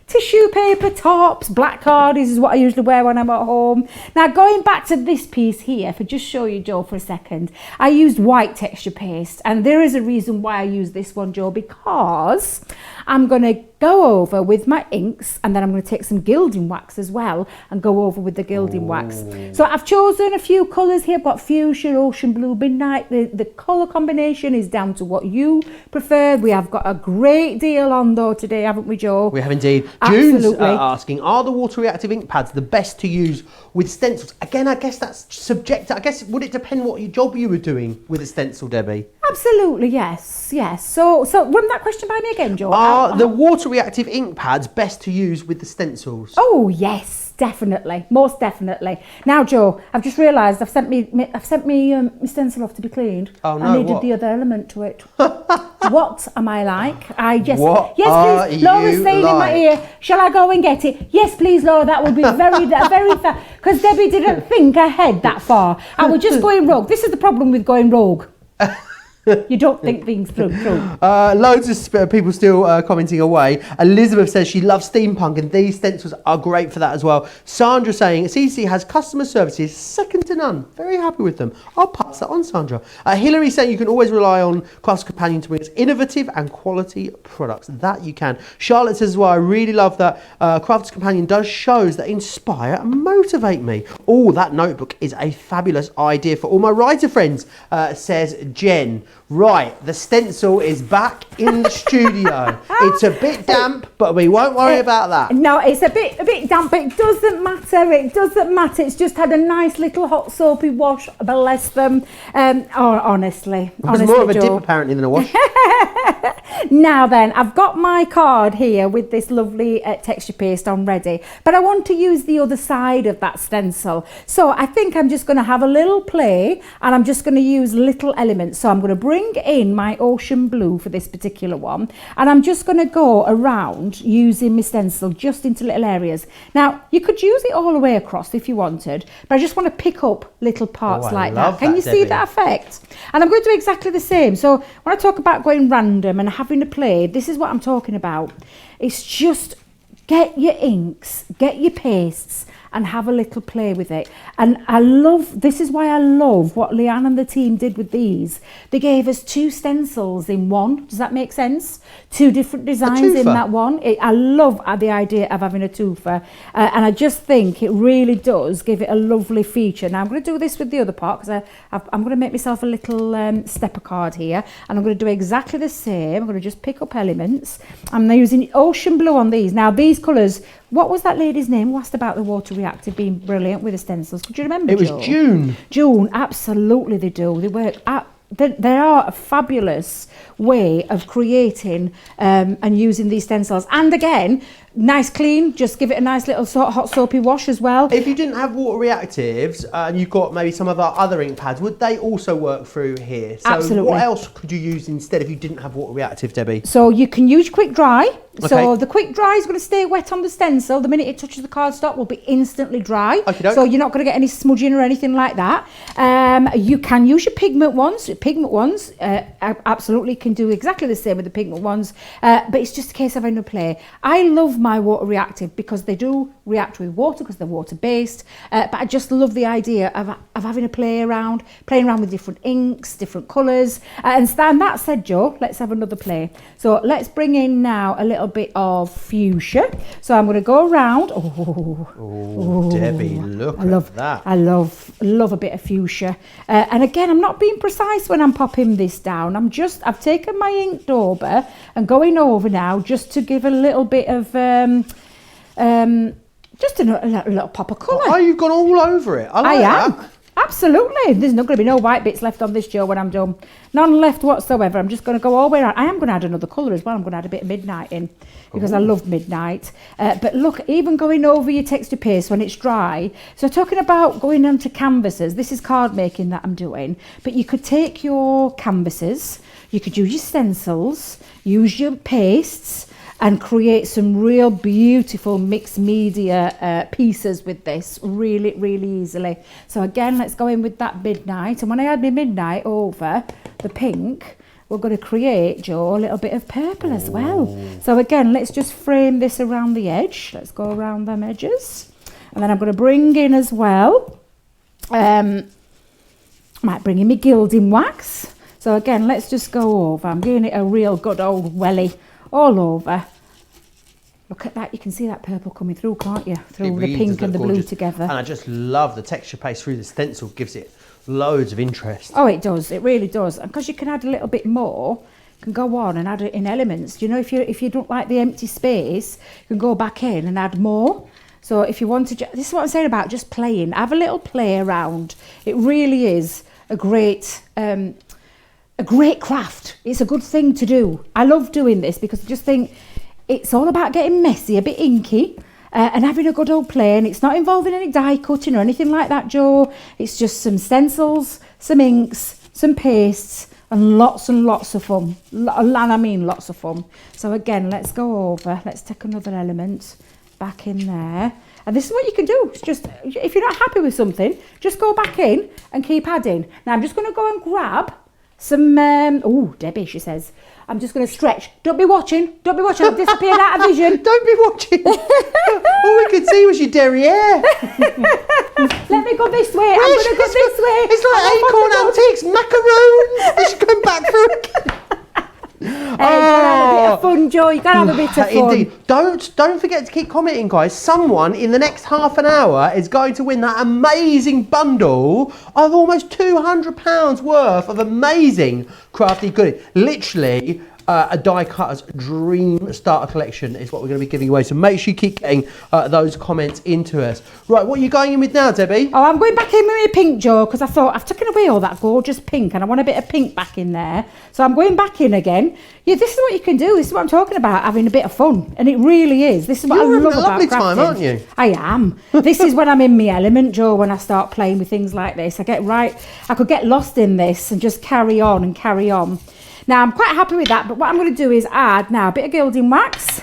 Speaker 2: tissue paper tops, black cardies is what I usually wear when I'm at home. Now, going back to this piece here, for just show you, Joe, for a second, I used white texture paste, and there is a reason why I use this one, Joe, because I'm going to go over with my inks, and then I'm going to take some gilding wax as well and go over with the gilding wax. So I've chosen a few colours here. I've got fuchsia, ocean blue, midnight. The colour combination is down to what you prefer. We have got a great deal on though today, haven't we, Joe?
Speaker 1: We have indeed.
Speaker 2: Absolutely.
Speaker 1: June's asking, are the water reactive ink pads the best to use with stencils? Again, I guess that's subjective. I guess, would it depend what job you were doing with a stencil, Debbie?
Speaker 2: Absolutely, yes. So run that question by me again, Joe.
Speaker 1: Are the water reactive ink pads best to use with the stencils?
Speaker 2: Oh yes, definitely, most definitely. Now, Joe, I've just realised I've sent me my stencil off to be cleaned.
Speaker 1: Oh no!
Speaker 2: I needed the other element to it. What am I like? Yes, please. Laura's saying in my ear, shall I go and get it? Yes, please, Laura. That would be very fast. Because Debbie didn't think ahead that far. I was just going rogue. This is the problem with going rogue. You don't think things through.
Speaker 1: Loads of people still commenting away. Elizabeth says she loves steampunk and these stencils are great for that as well. Sandra saying CC has customer services second to none. Very happy with them. I'll pass that on, Sandra. Hilary saying you can always rely on Crafts Companion to bring us innovative and quality products. That you can. Charlotte says as well, I really love that Crafts Companion does shows that inspire and motivate me. Oh, that notebook is a fabulous idea for all my writer friends, says Jen. Right, the stencil is back in the studio. It's a bit damp, but we won't worry about that.
Speaker 2: No, it's a bit damp, but it doesn't matter. It doesn't matter. It's just had a nice little hot soapy wash, bless them. Honestly,
Speaker 1: It was more of a dip
Speaker 2: Joe.
Speaker 1: apparently than a wash.
Speaker 2: Now then, I've got my card here with this lovely texture paste on ready, but I want to use the other side of that stencil. So I think I'm just going to have a little play and I'm just going to use little elements. So I'm going to bring in my ocean blue for this particular one and I'm just going to go around using my stencil just into little areas. Now, you could use it all the way across if you wanted, but I just want to pick up little parts like that. Can you see that effect? And I'm going to do exactly the same. So when I talk about going random and having a play, this is what I'm talking about. It's just get your inks, get your pastes and have a little play with it. And this is why I love what Leanne and the team did with these. They gave us 2 stencils in one. Does that make sense? 2 different designs in that one. I love the idea of having a twofer. And I just think it really does give it a lovely feature. Now I'm going to do this with the other part because I'm going to make myself a little stepper card here. And I'm going to do exactly the same. I'm going to just pick up elements. I'm using ocean blue on these. Now these colours, what was that lady's name who asked about the water reactive being brilliant with the stencils? Could you remember,
Speaker 1: It was
Speaker 2: Joe?
Speaker 1: June.
Speaker 2: June, absolutely they do. They work they are a fabulous way of creating and using these stencils. And again, nice clean, just give it a nice little hot soapy wash as well.
Speaker 1: If you didn't have water reactives and you've got maybe some of our other ink pads, would they also work through here? So
Speaker 2: Absolutely.
Speaker 1: what else could you use instead if you didn't have water reactive, Debbie?
Speaker 2: So you can use quick dry. So
Speaker 1: Okay.
Speaker 2: the quick dry is going to stay wet on the stencil. The minute it touches the cardstock will be instantly dry.
Speaker 1: Okey-doke.
Speaker 2: So you're not going to get any smudging or anything like that. You can use your pigment ones. Absolutely can do exactly the same with the pigment ones. But it's just a case of having a play. I love my water reactive because they do react with water because they're water based. But I just love the idea of having a playing around with different inks, different colours. And that said, Joe, let's have another play. So let's bring in now a little bit of fuchsia. So I'm going to go around.
Speaker 1: Oh, Debbie, look at that.
Speaker 2: I love a bit of fuchsia. And again, I'm not being precise when I'm popping this down. I've taken my ink dauber and going over now just to give a little bit of just a little pop of colour.
Speaker 1: Oh, you've gone all over it. I
Speaker 2: am.
Speaker 1: that.
Speaker 2: Absolutely. There's not going to be no white bits left on this, Joe, when I'm done. None left whatsoever. I'm just going to go all the way around. I am going to add another colour as well. I'm going to add a bit of midnight in because I love midnight. But look, even going over your texture paste when it's dry. So talking about going onto canvases, this is card making that I'm doing. But you could take your canvases, you could use your stencils, use your pastes, and create some real beautiful mixed media pieces with this really, really easily. So again, let's go in with that midnight. And when I add my midnight over the pink, we're going to create, Joe, a little bit of purple as well. So again, let's just frame this around the edge. Let's go around them edges. And then I'm going to bring in as well, might bring in my gilding wax. So again, let's just go over. I'm giving it a real good old welly all over. Look at that, you can see that purple coming through, can't you? Through the pink and the blue together.
Speaker 1: And I just love the texture paste through the stencil, gives it loads of interest.
Speaker 2: Oh, it does, it really does. And because you can add a little bit more, you can go on and add it in elements. You know, if you don't like the empty space, you can go back in and add more. So if you want to, this is what I'm saying about just playing. Have a little play around. It really is a great craft. It's a good thing to do. I love doing this because I just think it's all about getting messy, a bit inky, and having a good old play. And it's not involving any die cutting or anything like that, Joe. It's just some stencils, some inks, some pastes, and lots of fun. And I mean lots of fun. So again, let's go over. Let's take another element back in there. And this is what you can do. It's just, if you're not happy with something, just go back in and keep adding. Now I'm just going to go and grab some, Debbie, she says, I'm just going to stretch. Don't be watching. I've disappeared out of vision.
Speaker 1: Don't be watching. All we could see was your derriere.
Speaker 2: Let me go this way. I'm going to go this way.
Speaker 1: It's like Acorn Antiques, macaroons. They should come back through again.
Speaker 2: Hey, you gotta have a bit of fun, Joe. You gotta have a bit of fun.
Speaker 1: Indeed. Don't forget to keep commenting, guys. Someone in the next half an hour is going to win that amazing bundle of almost £200 worth of amazing crafty goodies. Literally, a die cutter's dream starter collection is what we're going to be giving away. So make sure you keep getting those comments into us. Right, what are you going in with now, Debbie?
Speaker 2: Oh, I'm going back in with my pink, Joe, because I thought I've taken away all that gorgeous pink and I want a bit of pink back in there. So I'm going back in again. Yeah, this is what you can do. This is what I'm talking about, having a bit of fun. And it really is. This is what I love about crafting.
Speaker 1: You're having a lovely time, aren't you?
Speaker 2: I am. This is when I'm in my element, Joe, when I start playing with things like this. I could get lost in this and just carry on and carry on. Now, I'm quite happy with that, but what I'm going to do is add now a bit of gilding wax.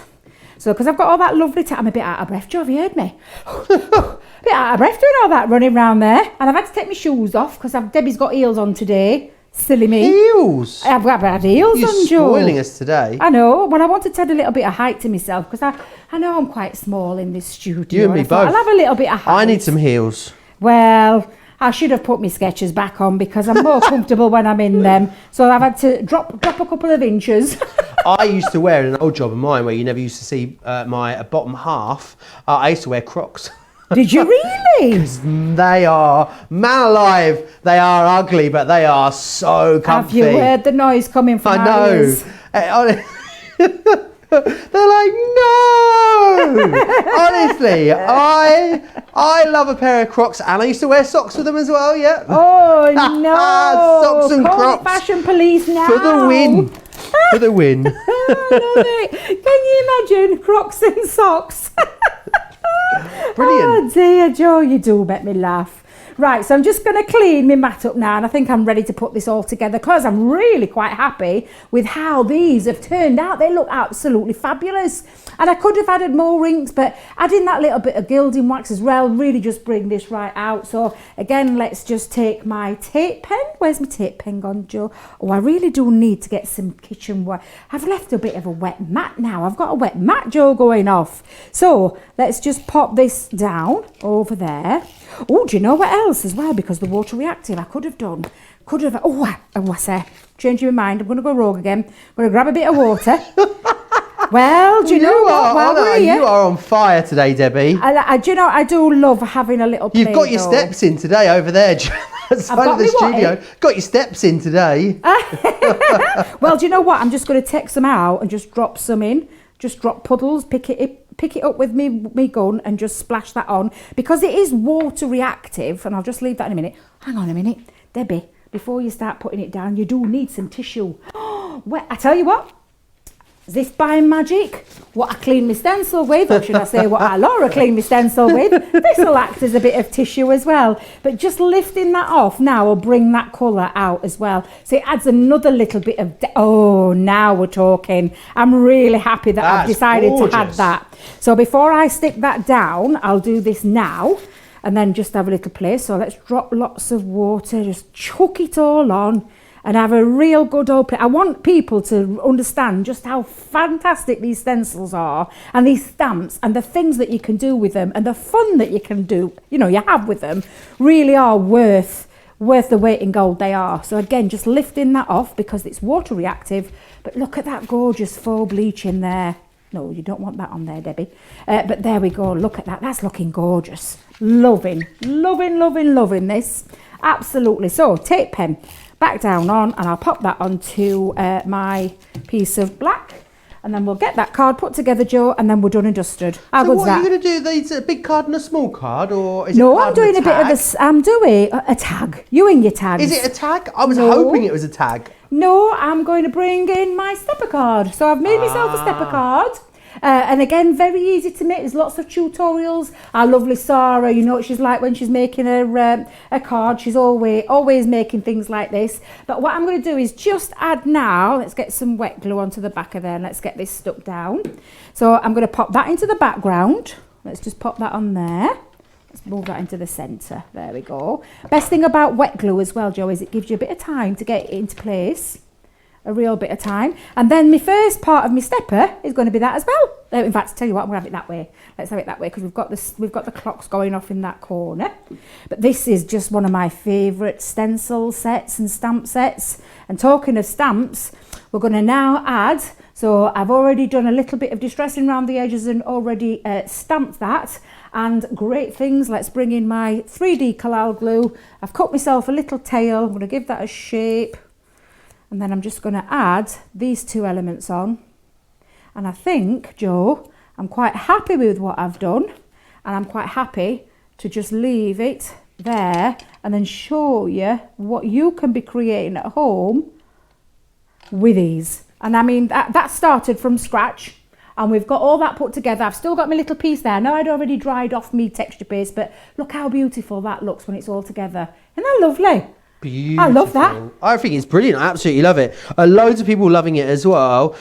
Speaker 2: So, because I've got all that lovely, I'm a bit out of breath, Joe, have you heard me? A bit out of breath doing all that running around there. And I've had to take my shoes off because Debbie's got heels on today. Silly me.
Speaker 1: Heels?
Speaker 2: I've had heels on, Joe.
Speaker 1: You're spoiling us today.
Speaker 2: I know. Well, I wanted to add a little bit of height to myself because I know I'm quite small in this studio.
Speaker 1: You and me both.
Speaker 2: I'll have a little bit of height.
Speaker 1: I need some heels.
Speaker 2: Well, I should have put my Skechers back on because I'm more comfortable when I'm in them. So I've had to drop a couple of inches.
Speaker 1: I used to wear, in an old job of mine where you never used to see my bottom half, I used to wear Crocs.
Speaker 2: Did you really?
Speaker 1: They are, man alive, they are ugly, but they are so comfy.
Speaker 2: Have you heard the noise coming from our ears?
Speaker 1: They're like, no! Honestly, I love a pair of Crocs, and I used to wear socks with them as well, yeah.
Speaker 2: Oh, no.
Speaker 1: Socks and
Speaker 2: Call
Speaker 1: Crocs.
Speaker 2: the fashion police now.
Speaker 1: For the win. For the win.
Speaker 2: I love it. Can you imagine Crocs and socks?
Speaker 1: Brilliant.
Speaker 2: Oh, dear, Joe, you do make me laugh. Right, so I'm just going to clean my mat up now, and I think I'm ready to put this all together because I'm really quite happy with how these have turned out. They look absolutely fabulous. And I could have added more rings, but adding that little bit of gilding wax as well really just bring this right out. So again, let's just take my tape pen. Where's my tape pen gone, Joe? Oh, I really do need to get some kitchen work. I've left a bit of a wet mat now. I've got a wet mat, Joe, going off. So let's just pop this down over there. Oh, do you know what else as well? Because the water reactive, I could have, I say, changing my mind. I'm going to go rogue again. I'm going to grab a bit of water. Well, do you know what?
Speaker 1: You are on fire today, Debbie.
Speaker 2: Do you know, I do love having a little play.
Speaker 1: You've got your steps in today over there, side of the studio. Got your steps in today.
Speaker 2: Well, do you know what? I'm just going to take some out and just drop some in. Just drop puddles, pick it up with me gun and just splash that on because it is water reactive. And I'll just leave that in a minute. Hang on a minute, Debbie. Before you start putting it down, you do need some tissue. Well, I tell you what. Is this by magic? What I clean my stencil with, or should I say what I Laura clean my stencil with? This will act as a bit of tissue as well. But just lifting that off now will bring that colour out as well. So it adds another little bit of... now we're talking. I'm really happy that I've decided to add that. So before I stick that down, I'll do this now and then just have a little play. So let's drop lots of water, just chuck it all on. And have a real good old play. I want people to understand just how fantastic these stencils are and these stamps and the things that you can do with them and the fun that you can do, you have with them really are worth the weight in gold they are. So again, just lifting that off because it's water reactive. But look at that gorgeous faux bleach in there. No, you don't want that on there, Debbie. But there we go. Look at that. That's looking gorgeous. Loving this. Absolutely. So tape pen. Back down on, and I'll pop that onto my piece of black, and then we'll get that card put together, Joe, and then we're done and dusted. How good's that?
Speaker 1: Are you going to do these a big card and a small card, or is
Speaker 2: no?
Speaker 1: It
Speaker 2: I'm doing a bit of a. I'm doing a tag. You and your tags.
Speaker 1: Is it a tag? I was hoping it was a tag.
Speaker 2: No, I'm going to bring in my stepper card. So I've made myself a stepper card. And again, very easy to make. There's lots of tutorials. Our lovely Sarah, you know what she's like when she's making a card. She's always making things like this. But what I'm going to do is just add now. Let's get some wet glue onto the back of there and let's get this stuck down. So I'm going to pop that into the background. Let's just pop that on there. Let's move that into the centre. There we go. Best thing about wet glue as well, Joe, is it gives you a bit of time to get it into place. A real bit of time. And then my first part of my stepper is going to be that as well. In fact, tell you what, I'm going to have it that way. Let's have it that way because we've got the clocks going off in that corner. But this is just one of my favourite stencil sets and stamp sets. And talking of stamps, we're going to now add, so I've already done a little bit of distressing around the edges and already stamped that. And great things, let's bring in my 3D Collal glue. I've cut myself a little tail. I'm going to give that a shape. And then I'm just going to add these two elements on. And I think, Joe, I'm quite happy with what I've done. And I'm quite happy to just leave it there and then show you what you can be creating at home with these. And I mean, that started from scratch. And we've got all that put together. I've still got my little piece there. Now I'd already dried off me texture paste, but look how beautiful that looks when it's all together. Isn't that lovely?
Speaker 1: Beautiful.
Speaker 2: I love that.
Speaker 1: I think it's brilliant. I absolutely love it. Loads of people loving it as well.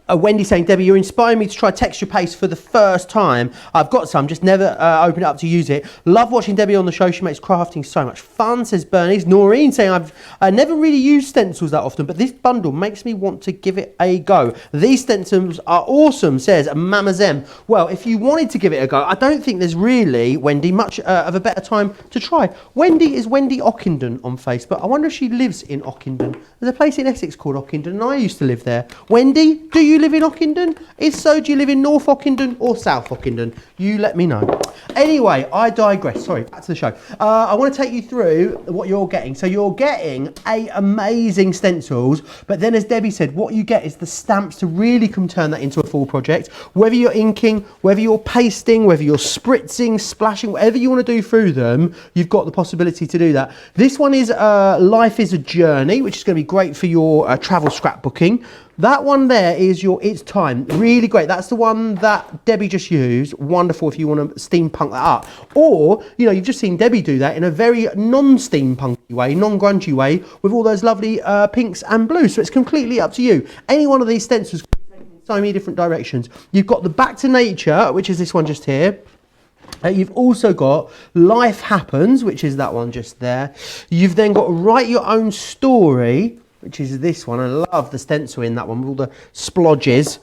Speaker 1: Wendy saying, Debbie, you're inspiring me to try texture paste for the first time. I've got some, just never opened it up to use it. Love watching Debbie on the show. She makes crafting so much fun, says Bernice. Noreen saying, I've never really used stencils that often, but this bundle makes me want to give it a go. These stencils are awesome, says Mama Zem. Well, if you wanted to give it a go, I don't think there's really, Wendy, much of a better time to try. Wendy is Wendy Ockenden on Facebook. I wonder if she lives in Ockenden. There's a place in Essex called Ockenden, and I used to live there. Wendy, do you live in Ockenden? If so, do you live in North Ockenden or South Ockenden? You let me know. Anyway, I digress. Sorry, back to the show. I want to take you through what you're getting. So you're getting amazing stencils, but then as Debbie said, what you get is the stamps to really turn that into a full project. Whether you're inking, whether you're pasting, whether you're spritzing, splashing, whatever you want to do through them, you've got the possibility to do that. This one is Life is a Journey, which is going to be great for your travel scrapbooking. That one there is your It's Time. Really great. That's the one that Debbie just used. Wonderful if you want to steampunk that up. Or, you know, you've just seen Debbie do that in a very non-steampunky way, non-grungy way, with all those lovely pinks and blues. So it's completely up to you. Any one of these stencils can be taken in so many different directions. You've got the Back to Nature, which is this one just here. You've also got Life Happens, which is that one just there. You've then got Write Your Own Story, which is this one. I love the stencil in that one with all the splodges.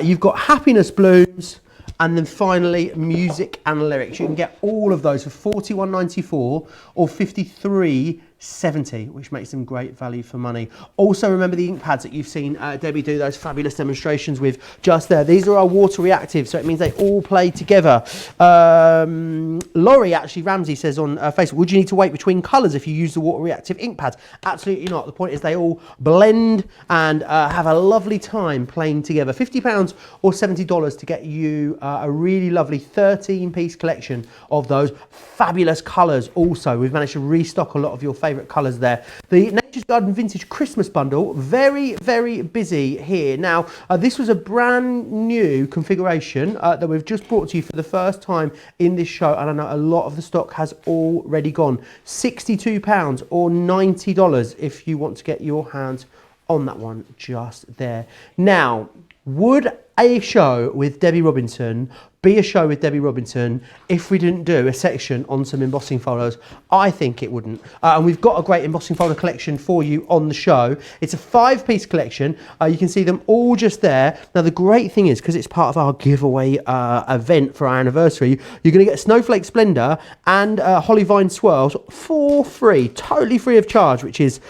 Speaker 1: You've got Happiness Blooms, and then finally Music and Lyrics. You can get all of those for $41.94 or $53.70, which makes them great value for money. Also remember the ink pads that you've seen Debbie do those fabulous demonstrations with just there. These are our water reactive, so it means they all play together. Laurie actually, Ramsey says on Facebook, would you need to wait between colours if you use the water reactive ink pads? Absolutely not. The point is they all blend and have a lovely time playing together. £50 or $70 to get you a really lovely 13-piece collection of those fabulous colours. Also, we've managed to restock a lot of your favourite colours there. The Nature's Garden Vintage Christmas Bundle, very, very busy here. Now, this was a brand new configuration that we've just brought to you for the first time in this show, and I know a lot of the stock has already gone. £62 or $90 if you want to get your hands on that one just there. Now, would a show with Debbie Robinson be a show with Debbie Robinson if we didn't do a section on some embossing folders? I think it wouldn't. And we've got a great embossing folder collection for you on the show. It's a 5-piece collection. You can see them all just there. Now, the great thing is, because it's part of our giveaway event for our anniversary, you're going to get Snowflake Splendor and Holly Vine Swirls for free, totally free of charge, which is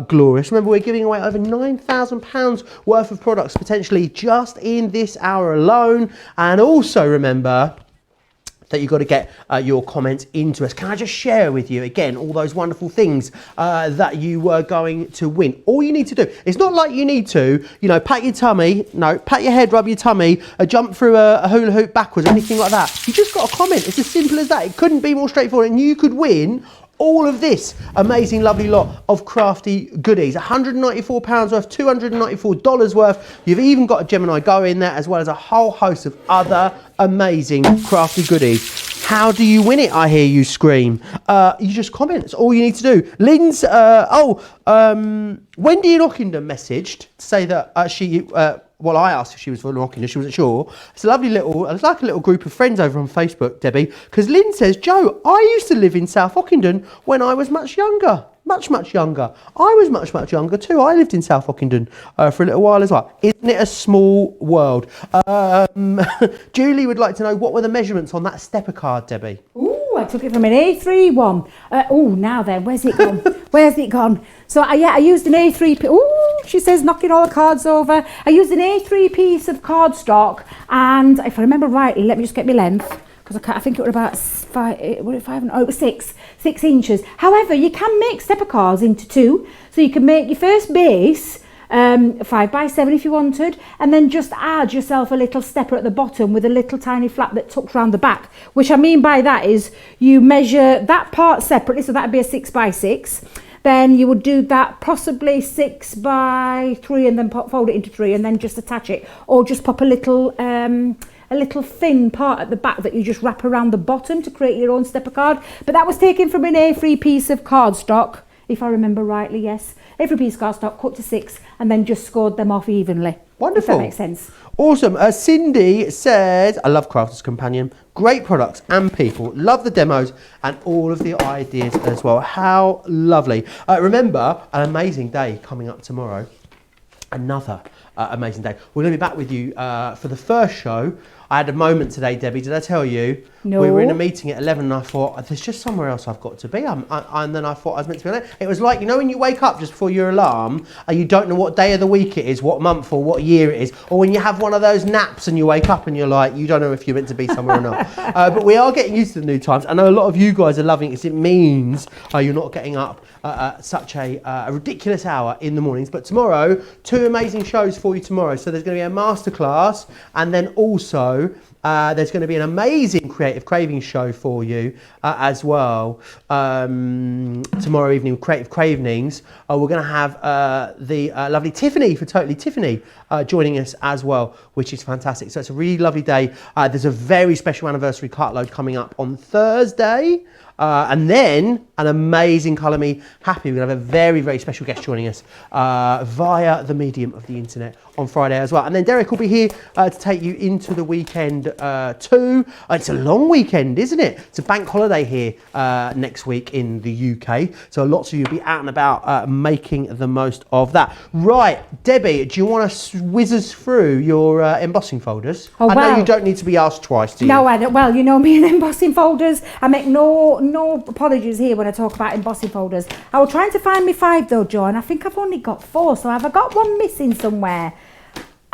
Speaker 1: glorious. Remember, we're giving away over £9,000 worth of products, potentially just in this hour alone. And also, remember that you've got to get your comments into us. Can I just share with you again all those wonderful things that you were going to win? All you need to do, it's not like you need to, you know, pat your tummy, no, pat your head, rub your tummy, jump through a hula hoop backwards, anything like that. You just got to comment. It's as simple as that. It couldn't be more straightforward, and you could win all of this amazing, lovely lot of crafty goodies. £194 worth, $294 worth. You've even got a Gemini Go in there, as well as a whole host of other amazing crafty goodies. How do you win it, I hear you scream? You just comment. That's all you need to do. Wendy in Ockenden messaged to say that she well, I asked if she was from Rockingham, she wasn't sure. It's like a little group of friends over on Facebook, Debbie, because Lynn says, Joe, I used to live in South Ockenden when I was much younger. Much younger. I was much younger too. I lived in South Ockenden for a little while as well. Isn't it a small world? Julie would like to know, what were the measurements on that stepper card, Debbie?
Speaker 2: Ooh, I took it from an A3 one. Now then, where's it gone? Where's it gone? So, I used an A3... Ooh, she says, knocking all the cards over. I used an A3 piece of cardstock, and if I remember rightly, let me just get my length, because I think it was about 5, it was 6 inches. However, you can make stepper cards into 2, so you can make your first base 5x7 if you wanted, and then just add yourself a little stepper at the bottom with a little tiny flap that tucks around the back. Which I mean by that is you measure that part separately, so that'd be a 6x6. Then you would do that possibly 6x3 and then fold it into 3 and then just attach it, or just pop a little thin part at the back that you just wrap around the bottom to create your own stepper card. But that was taken from an A3 piece of cardstock, if I remember rightly, yes. A3 piece of cardstock, cut to 6, and then just scored them off evenly.
Speaker 1: Wonderful.
Speaker 2: If that makes sense.
Speaker 1: Awesome. Cindy says, I love Crafters Companion. Great products and people. Love the demos and all of the ideas as well. How lovely. Remember, an amazing day coming up tomorrow. Another amazing day. We're going to be back with you for the first show. I had a moment today, Debbie. Did I tell you?
Speaker 2: No.
Speaker 1: We were in a meeting at 11 and I thought, there's just somewhere else I've got to be. And then I thought I was meant to be on it. It was like, you know, when you wake up just before your alarm and you don't know what day of the week it is, what month or what year it is, or when you have one of those naps and you wake up and you're like, you don't know if you're meant to be somewhere or not. But we are getting used to the new times. I know a lot of you guys are loving it because it means you're not getting up at such a ridiculous hour in the mornings. But tomorrow, 2 amazing shows for you tomorrow. So there's going to be a masterclass, and then also there's going to be an amazing Creative Cravings show for you as well tomorrow evening. Creative Cravings. We're going to have the lovely Tiffany for Totally Tiffany joining us as well, which is fantastic. So it's a really lovely day. There's a very special anniversary cartload coming up on Thursday. And then an amazing Colour Me Happy. We're going to have a very, very special guest joining us via the medium of the internet on Friday as well. And then Derek will be here to take you into the weekend too. It's a long weekend, isn't it? It's a bank holiday here next week in the UK. So lots of you will be out and about making the most of that. Right, Debbie, do you want to whiz us through your embossing folders?
Speaker 2: Oh,
Speaker 1: I know
Speaker 2: wow.
Speaker 1: you don't need to be asked twice, do you?
Speaker 2: No, I don't. Well, you know me and embossing folders. I make no apologies here when I talk about embossing folders. I was trying to find me 5 though, Joe, and I think I've only got 4. So have I got one missing somewhere?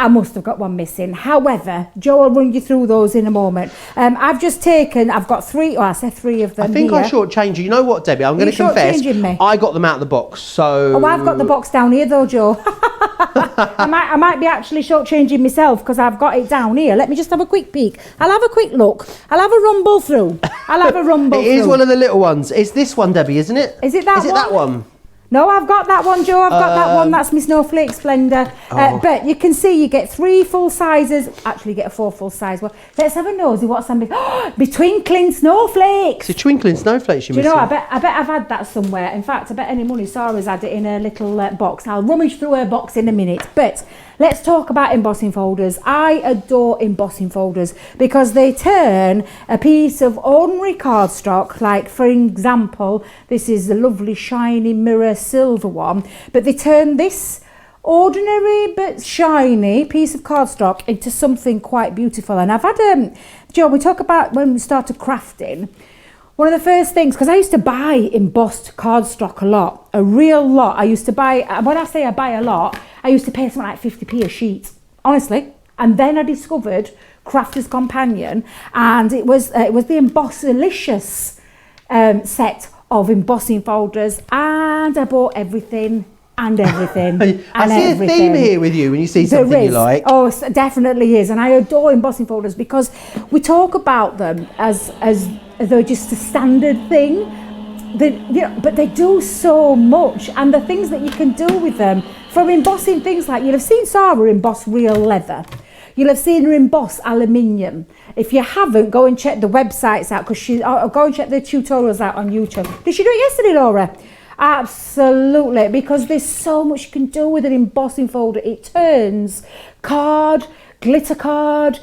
Speaker 2: I must have got one missing. However, Joe will run you through those in a moment. I've got 3, I said 3 of them.
Speaker 1: I think
Speaker 2: here.
Speaker 1: I shortchanged you. You know what, Debbie? I'm going to confess.
Speaker 2: Me?
Speaker 1: I got them out of the box. So.
Speaker 2: Oh, I've got the box down here though, Joe. I might be actually shortchanging myself because I've got it down here. Let me just have a quick peek. I'll have a quick look. I'll have a rumble through.
Speaker 1: It is one of the little ones. It's this one, Debbie, isn't it?
Speaker 2: Is it that one?
Speaker 1: Is it that one?
Speaker 2: No, I've got that one, Joe. I've got that one. That's my Snowflake Splendor. But you can see you get 3 full sizes. Actually, you get a 4 full size. Well, let's have a nosy. What's on betwinkling snowflakes?
Speaker 1: It's a twinkling snowflakes.
Speaker 2: Do you know? I bet I've had that somewhere. In fact, I bet Any Money Sarah's had it in a little box. I'll rummage through her box in a minute. But let's talk about embossing folders. I adore embossing folders because they turn a piece of ordinary cardstock, like for example, this is a lovely shiny mirror silver one, but they turn this ordinary but shiny piece of cardstock into something quite beautiful. And I've had Joe, we talk about when we started crafting, one of the first things, because I used to buy embossed cardstock a real lot. I used to buy, when I say I buy a lot, I used to pay something like 50p a sheet, honestly. And then I discovered Crafters Companion, and it was the Embossilicious set of embossing folders, and I bought everything and everything.
Speaker 1: I see a theme here with you when you see something you like.
Speaker 2: Oh, it definitely is. And I adore embossing folders because we talk about them as though just a standard thing. But they do so much, and the things that you can do with them, from embossing things like, you'll have seen Sarah emboss real leather. You'll have seen her emboss aluminium. If you haven't, go and check the websites out, because go and check the tutorials out on YouTube. Did she do it yesterday, Laura? Absolutely, because there's so much you can do with an embossing folder. It turns card, glitter card,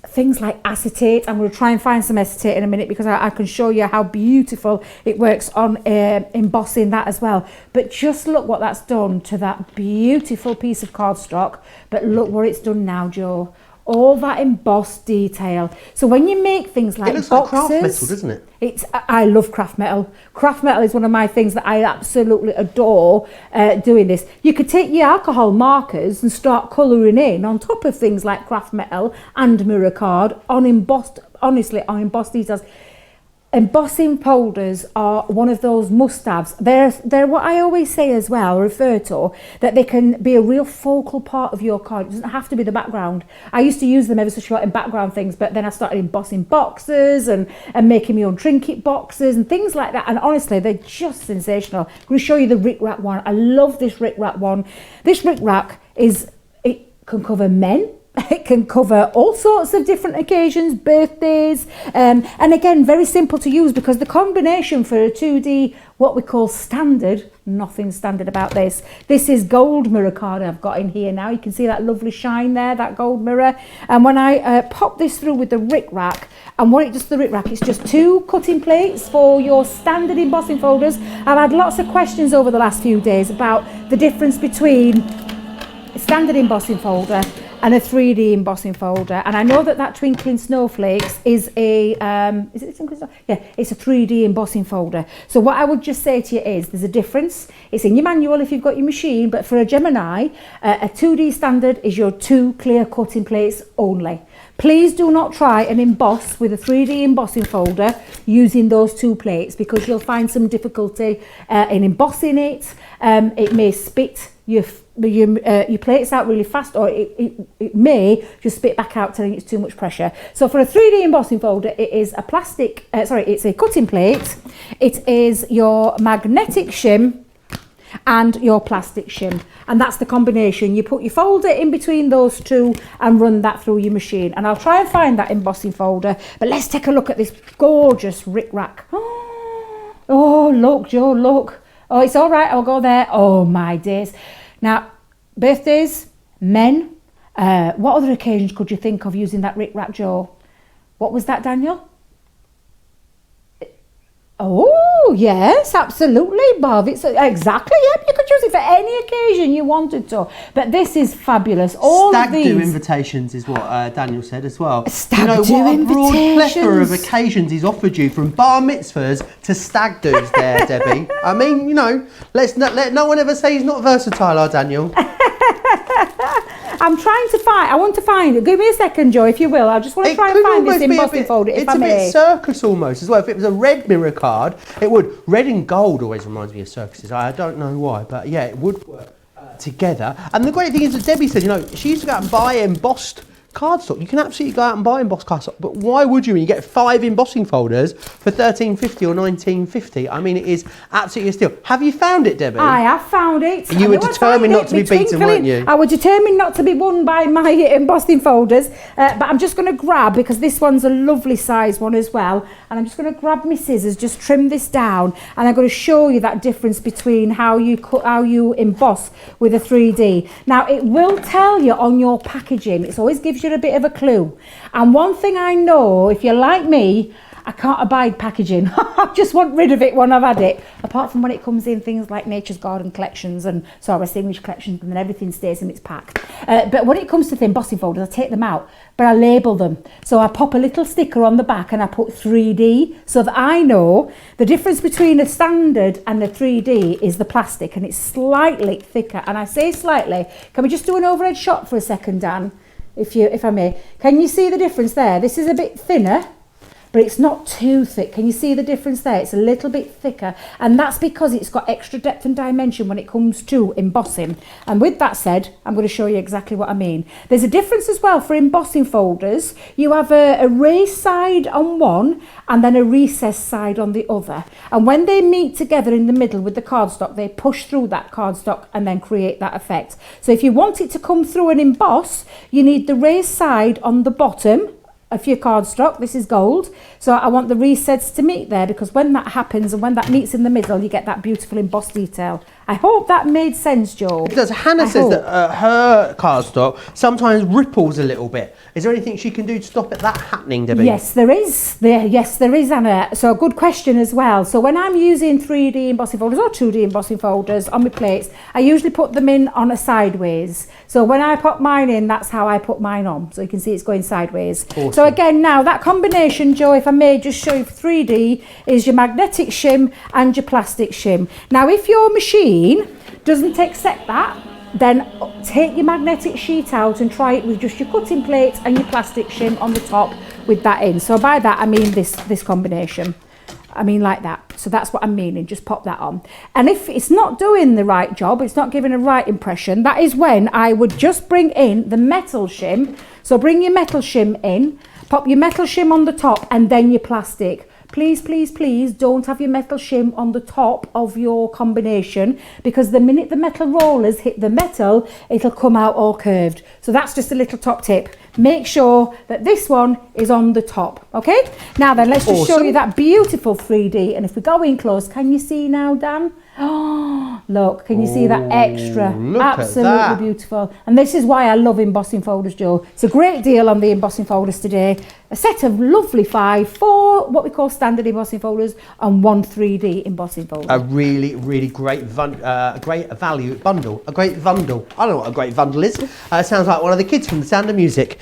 Speaker 2: things like acetate. I'm going to try and find some acetate in a minute because I can show you how beautiful it works on embossing that as well. But just look what that's done to that beautiful piece of cardstock. But look what it's done now, Joe. All that embossed detail. So when you make things like
Speaker 1: it looks
Speaker 2: boxes,
Speaker 1: like craft metal, doesn't it?
Speaker 2: I love craft metal. Craft metal is one of my things that I absolutely adore doing this. You could take your alcohol markers and start colouring in on top of things like craft metal and mirror card on embossed, honestly, on embossed details. Embossing folders are one of those must-haves. They're what I always say as well, refer to, that they can be a real focal part of your card. It doesn't have to be the background. I used to use them ever so short in background things, but then I started embossing boxes and making my own trinket boxes and things like that. And honestly, they're just sensational. I'm going to show you the Ric Rac one. I love this Ric Rac one. This Ric Rac it can cover men. It can cover all sorts of different occasions, birthdays, and again, very simple to use because the combination for a 2D, what we call standard, nothing standard about this. This is gold mirror card I've got in here now. You can see that lovely shine there, that gold mirror. And when I pop this through with the Ric Rac, and what it does to the Ric Rac, it's just 2 cutting plates for your standard embossing folders. I've had lots of questions over the last few days about the difference between a standard embossing folder and a 3D embossing folder, and I know that Twinkling Snowflakes is a is it Twinkling Snow? Yeah, it's a 3D embossing folder. So what I would just say to you is there's a difference. It's in your manual if you've got your machine, but for a Gemini, a 2D standard is your 2 clear cutting plates only. Please do not try and emboss with a 3D embossing folder using those 2 plates because you'll find some difficulty in embossing it. It may spit your plates out really fast, or it may just spit back out telling it's too much pressure. So for a 3D embossing folder, it is a plastic, it's a cutting plate, it is your magnetic shim and your plastic shim, and that's the combination. You put your folder in between those 2 and run that through your machine, and I'll try and find that embossing folder, but let's take a look at this gorgeous Ric Rac. Oh look, Joe, look. Oh, it's all right, I'll go there. Oh my days. Now, birthdays, men, what other occasions could you think of using that Ric Rac, Joe? What was that, Daniel? Oh, yes, absolutely, Bob. It's exactly, yep, you could use it for any occasion you wanted to. But this is fabulous. All
Speaker 1: Stag
Speaker 2: of these
Speaker 1: do invitations is what Daniel said as well.
Speaker 2: Stag do
Speaker 1: what a broad plethora of
Speaker 2: invitations.
Speaker 1: occasions he's offered you, from bar mitzvahs to stag do's there, Debbie. I mean, let's not let no one ever say he's not versatile, our Daniel.
Speaker 2: I'm trying to find, I want to find it. Give me a second, Joe, if you will. I just want to try and find this embossing folder, if I may.
Speaker 1: It's a bit circus almost as well. If it was a red mirror card, it would. Red and gold always reminds me of circuses. I don't know why, but yeah, it would work together. And the great thing is that Debbie said, she used to go out and buy embossed cardstock. You can absolutely go out and buy embossed cardstock, but why would you when you get 5 embossing folders for $13.50 or $19.50? I mean, it is absolutely a steal. Have you found it, Debbie?
Speaker 2: I have found it.
Speaker 1: You were determined not to be beaten, weren't you?
Speaker 2: I was determined not to be won by my embossing folders, but I'm just going to grab, because this one's a lovely size one as well, and I'm just going to grab my scissors, just trim this down, and I'm going to show you that difference between how you emboss with a 3D. Now, it will tell you on your packaging. It always gives you a bit of a clue. And one thing I know, if you're like me, I can't abide packaging. I just want rid of it when I've had it. Apart from when it comes in things like Nature's Garden collections and Sarah's English collections, and then everything stays in its pack. But when it comes to the embossing folders, I take them out, but I label them. So I pop a little sticker on the back and I put 3D so that I know the difference between a standard and a 3D is the plastic, and it's slightly thicker. And I say slightly. Can we just do an overhead shot for a second, Dan? If I may. Can you see the difference there? This is a bit thinner, but it's not too thick. Can you see the difference there? It's a little bit thicker, and that's because it's got extra depth and dimension when it comes to embossing. And with that said, I'm going to show you exactly what I mean. There's a difference as well for embossing folders. You have a raised side on one and then a recessed side on the other. And when they meet together in the middle with the cardstock, they push through that cardstock and then create that effect. So if you want it to come through and emboss, you need the raised side on the bottom, of your cardstock. This is gold. So I want the recessed to meet there, because when that happens and when that meets in the middle, you get that beautiful embossed detail. I hope that made sense, Joe.
Speaker 1: It does. Hannah says that her cardstock sometimes ripples a little bit. Is there anything she can do to stop that happening, Debbie?
Speaker 2: Yes, there is. Yes, there is, Anna. So a good question as well. So when I'm using 3D embossing folders or 2D embossing folders on my plates, I usually put them in on a sideways. So when I put mine in, that's how I put mine on. So you can see it's going sideways.
Speaker 1: Awesome.
Speaker 2: So again, now that combination, Joe, if I may just show you for 3D, is your magnetic shim and your plastic shim. Now, if your machine doesn't accept that, then take your magnetic sheet out and try it with just your cutting plate and your plastic shim on the top with that in. So by that I mean this combination. I mean like that. So that's what I'm meaning, just pop that on. And if it's not doing the right job, it's not giving a right impression, that is when I would just bring in the metal shim. So bring your metal shim in, pop your metal shim on the top and then your plastic. Please, please, please don't have your metal shim on the top of your combination, because the minute the metal rollers hit the metal, it'll come out all curved. So that's just a little top tip. Make sure that this one is on the top, okay? Now then, let's just show you that beautiful 3D. And if we go in close, can you see now, Dan? Oh, look, can you see that extra? Absolutely beautiful. And this is why I love embossing folders, Joe. It's a great deal on the embossing folders today. A set of lovely 4 what we call standard embossing folders and 1 3D embossing folder.
Speaker 1: A really, really great value bundle. A great bundle. I don't know what a great bundle is. It sounds like one of the kids from The Sound of Music.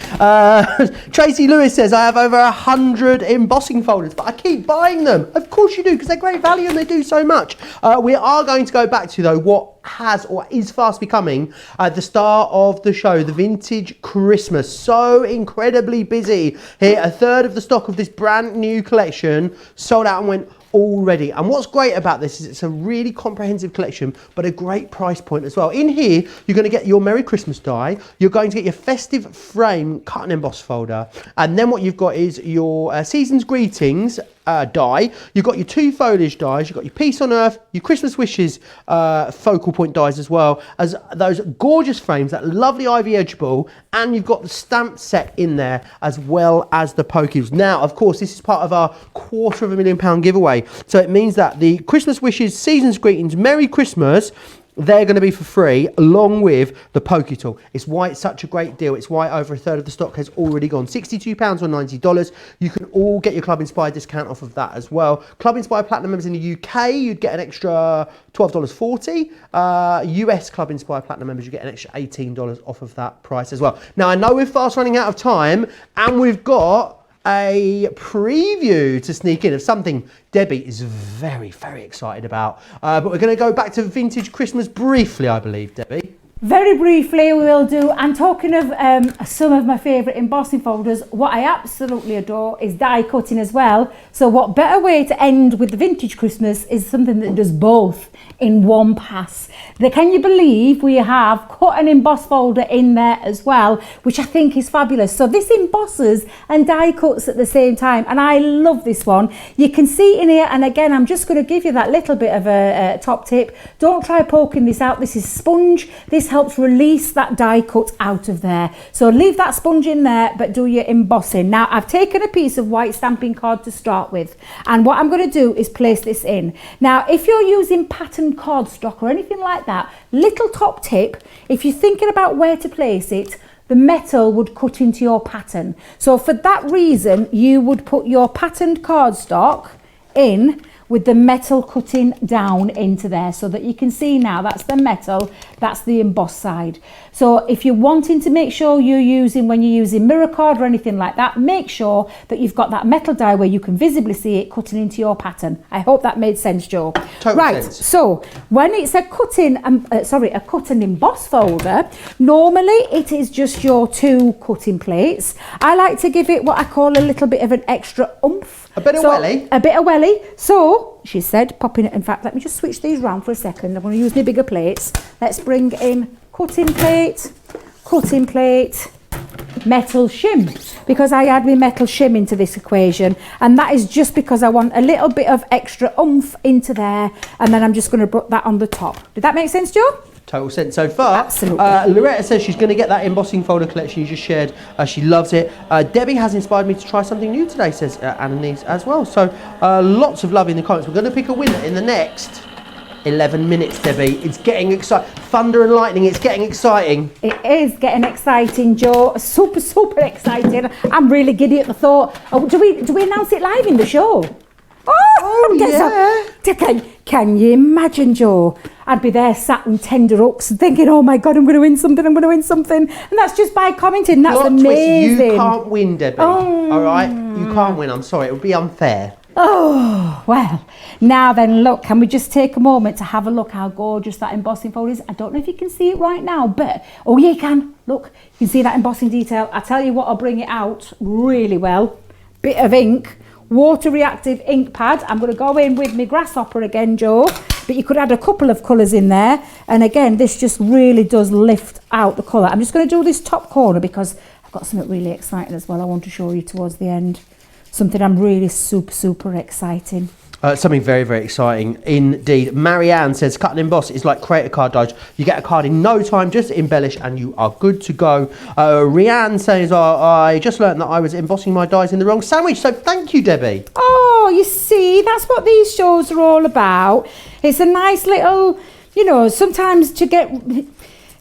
Speaker 1: Tracy Lewis says, I have over 100 embossing folders, but I keep buying them. Of course you do, because they're great value and they do so much. We are going to go back to, though, what has or is fast becoming the star of the show, the Vintage Christmas. So incredibly busy here. A third of the stock of this brand new collection sold out and went already. And what's great about this is it's a really comprehensive collection, but a great price point as well. In here, you're going to get your Merry Christmas die, you're going to get your festive frame cut and emboss folder, and then what you've got is your Season's Greetings die, you've got your 2 foliage dies, you've got your Peace on Earth, your Christmas Wishes focal point dies, as well as those gorgeous frames, that lovely ivy edge ball, and you've got the stamp set in there, as well as the pokies. Now, of course, this is part of our £250,000 giveaway, so it means that the Christmas Wishes, Season's Greetings, Merry Christmas, they're going to be for free, along with the Poke Tool. It's why it's such a great deal. It's why over a third of the stock has already gone. £62 or $90. You can all get your Club Inspired discount off of that as well. Club Inspired Platinum members in the UK, you'd get an extra $12.40. US Club Inspired Platinum members, you get an extra $18 off of that price as well. Now, I know we're fast running out of time, and we've got a preview to sneak in of something Debbie is very, very excited about. But we're going to go back to Vintage Christmas briefly, I believe, Debbie.
Speaker 2: Very briefly we will do, and talking of some of my favourite embossing folders, what I absolutely adore is die cutting as well. So what better way to end with the Vintage Christmas is something that does both in one pass. Can you believe we have cut and emboss folder in there as well, which I think is fabulous. So this embosses and die cuts at the same time, and I love this one. You can see in here, and again I'm just going to give you that little bit of a top tip. Don't try poking this out. This is sponge. This helps release that die cut out of there. So leave that sponge in there, but do your embossing. Now I've taken a piece of white stamping card to start with, and what I'm going to do is place this in. Now if you're using patterned cardstock or anything like that, little top tip, if you're thinking about where to place it, the metal would cut into your pattern. So for that reason, you would put your patterned cardstock in with the metal cutting down into there, so that you can see now that's the metal, that's the embossed side. So if you're wanting to make sure you're using, when you're using mirror card or anything like that, make sure that you've got that metal die where you can visibly see it cutting into your pattern. I hope that made sense, Joe. Right, so when it's a cut and emboss folder, normally it is just your 2 cutting plates. I like to give it what I call a little bit of an extra oomph.
Speaker 1: A bit of welly.
Speaker 2: A bit of welly. So, she said, popping it. In fact, let me just switch these round for a second. I'm going to use my bigger plates. Let's bring in cutting plate, metal shim, because I add my metal shim into this equation, and that is just because I want a little bit of extra oomph into there, and then I'm just going to put that on the top. Did that make sense, Joe?
Speaker 1: Total sense so far.
Speaker 2: Absolutely.
Speaker 1: Loretta says she's going to get that embossing folder collection you just shared. She loves it. Debbie has inspired me to try something new today, says Annalise as well. So lots of love in the comments. We're going to pick a winner in the next 11 minutes, Debbie. It's getting exciting. Thunder and lightning, it's getting exciting.
Speaker 2: It is getting exciting, Joe. Super, super exciting. I'm really giddy at the thought. Oh, do we announce it live in the show? Oh
Speaker 1: yeah.
Speaker 2: Can you imagine, Joe? I'd be there sat on tender hooks thinking, oh my God, I'm going to win something. And that's just by commenting. That's
Speaker 1: Plot
Speaker 2: amazing.
Speaker 1: twist, you can't win, Debbie. All right? You can't win. I'm sorry. It would be unfair.
Speaker 2: Oh, well, now then, look, can we just take a moment to have a look how gorgeous that embossing fold is? I don't know if you can see it right now, but, oh yeah, you can. Look, you can see that embossing detail. I tell you what, I'll bring it out really well. Bit of ink, water reactive ink pad. I'm going to go in with my grasshopper again, Joe, but you could add a couple of colours in there. And again, this just really does lift out the colour. I'm just going to do this top corner because I've got something really exciting as well I want to show you towards the end. Something I'm really super exciting.
Speaker 1: Something very, very exciting indeed. Marianne says, cut and emboss is like create a card, Dodge. You get a card in no time, just embellish and you are good to go. Rianne says, I just learned that I was embossing my dies in the wrong sandwich. So thank you, Debbie.
Speaker 2: Oh, you see, that's what these shows are all about. It's a nice little, you know, sometimes to get...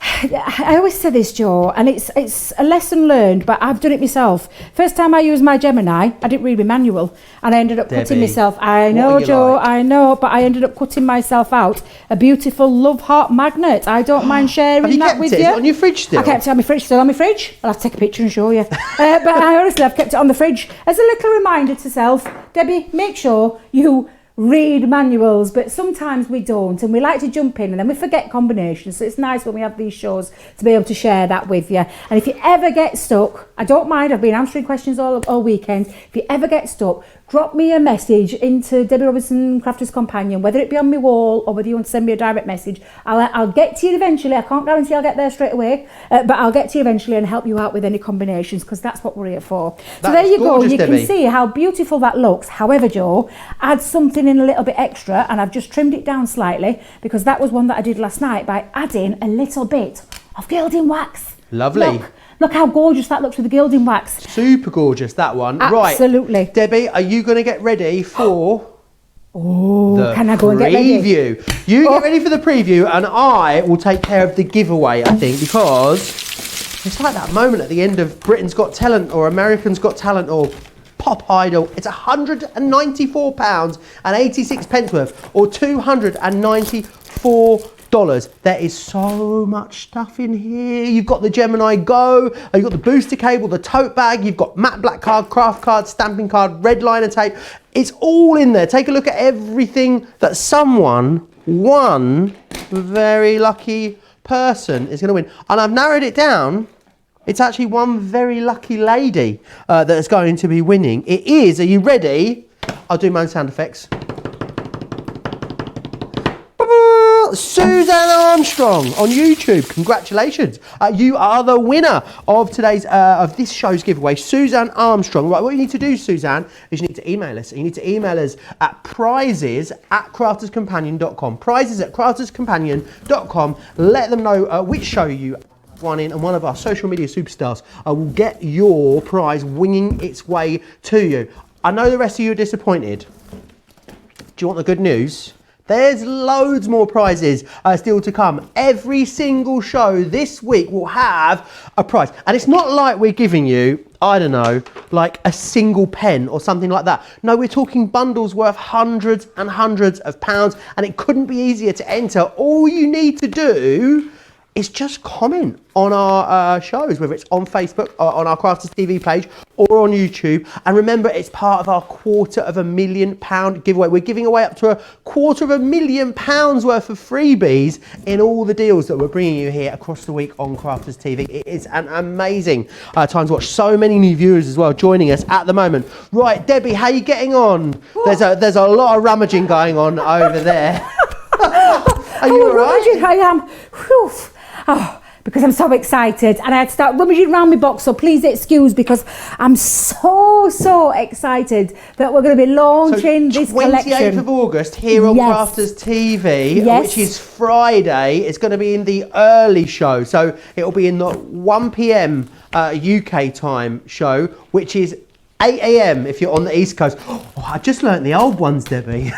Speaker 2: I always say this, Joe, and it's a lesson learned, but I've done it myself. First time I used my Gemini, I didn't read my manual, and I ended up cutting myself. I know, Joe, like? I know, but I ended up cutting myself out a beautiful love heart magnet. I don't mind sharing that with you.
Speaker 1: Is it on your fridge still?
Speaker 2: I kept it on my fridge, still on my fridge. I'll have to take a picture and show you. But I honestly, I've kept it on the fridge as a little reminder to self. Debbie, make sure you read manuals, but sometimes we don't, and we like to jump in and then we forget combinations, so it's nice when we have these shows to be able to share that with you. And if you ever get stuck, I don't mind, I've been answering questions all weekend. If you ever get stuck, drop me a message into Debbie Robinson Crafters Companion, whether it be on my wall or whether you want to send me a direct message. I'll get to you eventually. I can't guarantee I'll get there straight away, but I'll get to you eventually and help you out with any combinations, because that's what we're here for. So there you go. You can see how beautiful that looks. However, Joe, add something in a little bit extra, and I've just trimmed it down slightly because that was one that I did last night by adding a little bit of gilding wax.
Speaker 1: Lovely.
Speaker 2: Look how gorgeous that looks with the gilding wax.
Speaker 1: Super gorgeous, that one.
Speaker 2: Absolutely.
Speaker 1: Right, Debbie, are you going to get ready for
Speaker 2: the can I go and get ready?
Speaker 1: Preview? You get ready for the preview, and I will take care of the giveaway, I think, because it's like that moment at the end of Britain's Got Talent or American's Got Talent or Pop Idol. It's £194.86 worth, or $294. There is so much stuff in here. You've got the Gemini Go, you've got the booster cable, the tote bag, you've got matte black card, craft card, stamping card, red liner tape. It's all in there. Take a look at everything that one very lucky person is going to win. And I've narrowed it down. It's actually one very lucky lady that is going to be winning. It is, are you ready? I'll do my own sound effects. Suzanne Armstrong on YouTube. Congratulations. You are the winner of today's of this show's giveaway, Suzanne Armstrong. Right, what you need to do, Suzanne, is you need to email us. You need to email us at prizes@crafterscompanion.com. Prizes@crafterscompanion.com. Let them know which show you won in, and one of our social media superstars will get your prize winging its way to you. I know the rest of you are disappointed. Do you want the good news? There's loads more prizes still to come. Every single show this week will have a prize. And it's not like we're giving you, I don't know, like a single pen or something like that. No, we're talking bundles worth hundreds and hundreds of pounds, and it couldn't be easier to enter. All you need to do is just comment on our shows, whether it's on Facebook or on our Crafters TV page or on YouTube. And remember, it's part of our £250,000 giveaway. We're giving away up to £250,000 worth of freebies in all the deals that we're bringing you here across the week on Crafters TV. It is an amazing time to watch. So many new viewers as well joining us at the moment. Right, Debbie, how are you getting on? There's a lot of rummaging going on over there. Are you all right?
Speaker 2: I am. Whew. Oh, because I'm so excited, and I had to start rummaging around my box, so please excuse, because I'm so excited that we're going to be launching this
Speaker 1: 28th
Speaker 2: collection.
Speaker 1: of August here on
Speaker 2: Yes.
Speaker 1: Crafters TV,
Speaker 2: Yes.
Speaker 1: which is Friday. It's going to be in the early show, so it'll be in the 1 p.m. UK time show, which is 8 a.m. if you're on the East Coast. Oh, I just learnt the old ones, Debbie.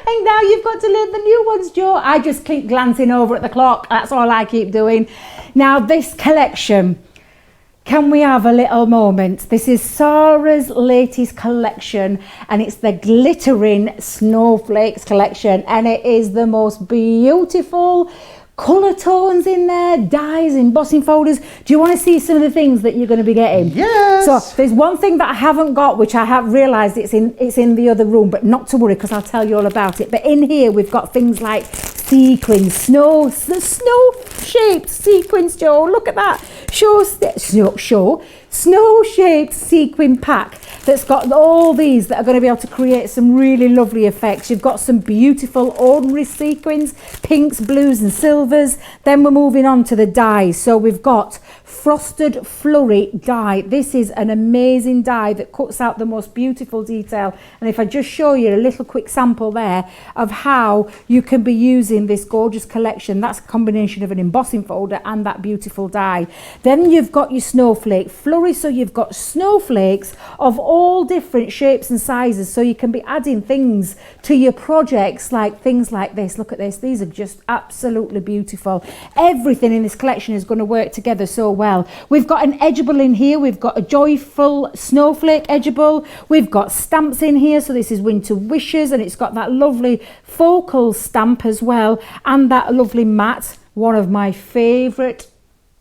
Speaker 2: And now you've got to learn the new ones, Joe. I just keep glancing over at the clock. That's all I keep doing. Now, this collection, can we have a little moment? This is Sarah's latest collection, and it's the Glittering Snowflakes collection, and it is the most beautiful colour tones in there, dyes, embossing folders. Do you want to see some of the things that you're going to be getting?
Speaker 1: Yes.
Speaker 2: So there's one thing that I haven't got, which I have realised it's in the other room, but not to worry, because I'll tell you all about it. But in here we've got things like sequins, snow-shaped sequins, Joe. Look at that. Snow-shaped sequin pack that's got all these that are going to be able to create some really lovely effects. You've got some beautiful ordinary sequins, pinks, blues and silvers. Then we're moving on to the dyes. So we've got Frosted Flurry dye. This is an amazing dye that cuts out the most beautiful detail. And if I just show you a little quick sample there of how you can be using this gorgeous collection, that's a combination of an embossing folder and that beautiful dye. Then you've got your snowflake flurry, so you've got snowflakes of all different shapes and sizes, so you can be adding things to your projects, like things like this. Look at this, these are just absolutely beautiful. Everything in this collection is going to work together so well. We've got an edgeable in here, we've got a joyful snowflake edgeable, we've got stamps in here, so this is Winter Wishes, and it's got that lovely focal stamp as well, and that lovely matte. One of my favourite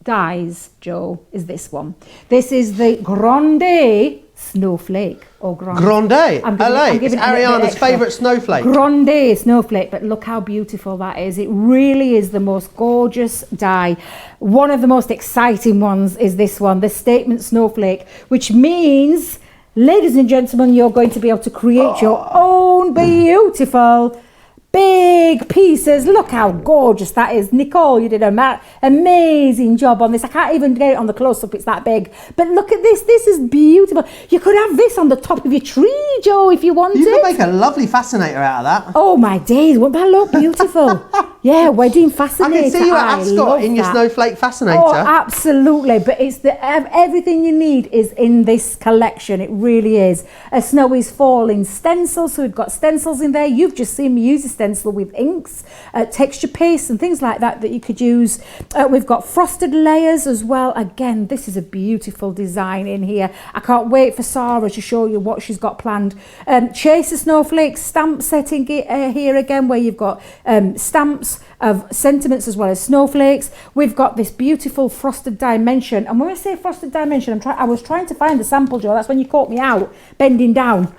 Speaker 2: dyes, Joe, is this one. This is the Grande Snowflake, or Grande.
Speaker 1: It's Ariana's favourite snowflake.
Speaker 2: Grande Snowflake, but look how beautiful that is. It really is the most gorgeous dye. One of the most exciting ones is this one, the Statement Snowflake, which means, ladies and gentlemen, you're going to be able to create your own beautiful big pieces. Look how gorgeous that is. Nicole, you did an amazing job on this. I can't even get it on the close-up, it's that big. But look at this, this is beautiful. You could have this on the top of your tree, Joe, if you wanted.
Speaker 1: You could make a lovely fascinator out of that.
Speaker 2: Oh my days, wouldn't that look beautiful? Yeah, wedding fascinator.
Speaker 1: I can see you at Ascot in your snowflake fascinator.
Speaker 2: Oh, absolutely. But it's everything you need is in this collection. It really is. A Snow is Falling stencil. So we've got stencils in there. You've just seen me use a stencil with inks, texture paste and things like that you could use. We've got frosted layers as well. Again, this is a beautiful design in here. I can't wait for Sarah to show you what she's got planned. Chaser Snowflake stamp setting here again, where you've got stamps of sentiments as well as snowflakes. We've got this beautiful frosted dimension, and when I say frosted dimension, I was trying to find the sample, Joe. That's when you caught me out bending down,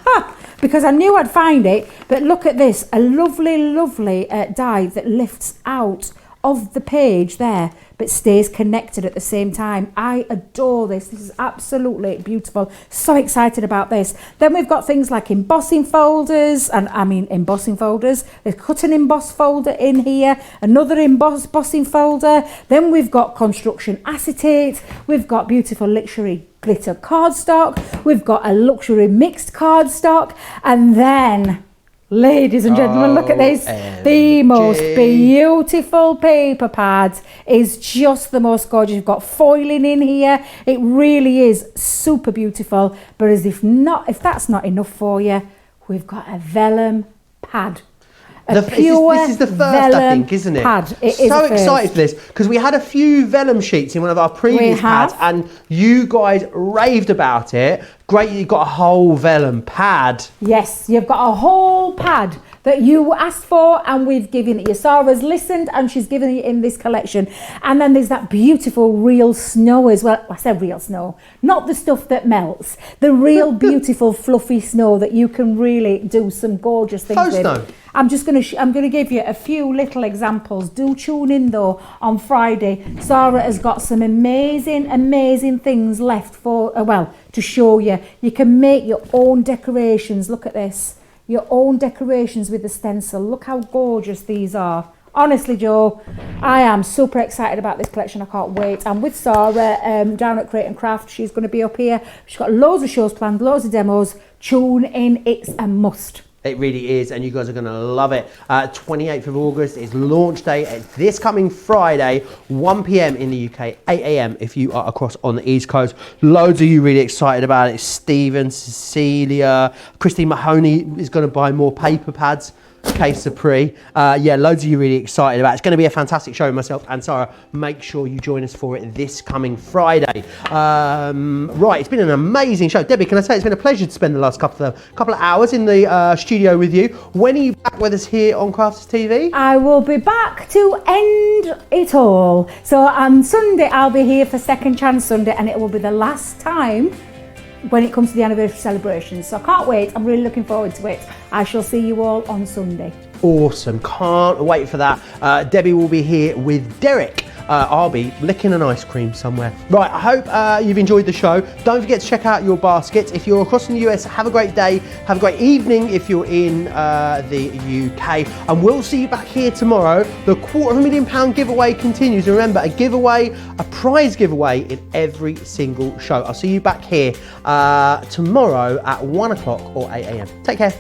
Speaker 2: because I knew I'd find it. But look at this, a lovely die that lifts out of the page there but stays connected at the same time. I adore this. This is absolutely beautiful. So excited about this. Then we've got things like embossing folders, and I mean embossing folders. There's cut and emboss folder in here, another embossing folder. Then we've got construction acetate. We've got beautiful luxury glitter cardstock. We've got a luxury mixed cardstock, and then, ladies and gentlemen, look at this. The most beautiful paper pad is just the most gorgeous. You've got foiling in here. It really is super beautiful. But as if that's not enough for you, we've got a vellum pad.
Speaker 1: This is the first, I think, isn't it?
Speaker 2: Pad.
Speaker 1: So excited for this, because we had a few vellum sheets in one of our previous pads, and you guys raved about it. Great, you've got a whole vellum pad.
Speaker 2: Yes, you've got a whole pad that you asked for, and we've given it you. Sarah's listened and she's given it in this collection. And then there's that beautiful real snow as well. I said real snow, not the stuff that melts. The real beautiful fluffy snow that you can really do some gorgeous things
Speaker 1: Faux
Speaker 2: with.
Speaker 1: snow.
Speaker 2: I'm going to give you a few little examples. Do tune in though on Friday. Sarah has got some amazing things left for to show you. You can make your own decorations. Look at this. Your own decorations with the stencil. Look how gorgeous these are. Honestly, Joe, I am super excited about this collection. I can't wait. I'm with Sarah down at Create and Craft. She's going to be up here. She's got loads of shows planned, loads of demos. Tune in, it's a must.
Speaker 1: It really is, and you guys are going to love it. 28th of August is launch day. It's this coming Friday, 1 p.m. in the UK, 8 a.m. if you are across on the East Coast. Loads of you really excited about it. Stephen, Cecilia, Christine Mahoney is going to buy more paper pads. Case Supri. Yeah, loads of you really excited about it. It's going to be a fantastic show. Myself and Sarah, make sure you join us for it this coming Friday. Right, it's been an amazing show. Debbie, can I say it's been a pleasure to spend the last couple of hours in the studio with you. When are you back with us here on Crafters TV?
Speaker 2: I will be back to end it all. So on Sunday, I'll be here for Second Chance Sunday, and it will be the last time when it comes to the anniversary celebrations. So I can't wait. I'm really looking forward to it. I shall see you all on Sunday.
Speaker 1: Awesome, can't wait for that. Debbie will be here with Derek. I'll be licking an ice cream somewhere. Right, I hope you've enjoyed the show. Don't forget to check out your baskets. If you're across in the US, have a great day. Have a great evening if you're in the UK. And we'll see you back here tomorrow. The £250,000 giveaway continues. And remember, a prize giveaway in every single show. I'll see you back here tomorrow at 1 o'clock or 8 a.m. Take care.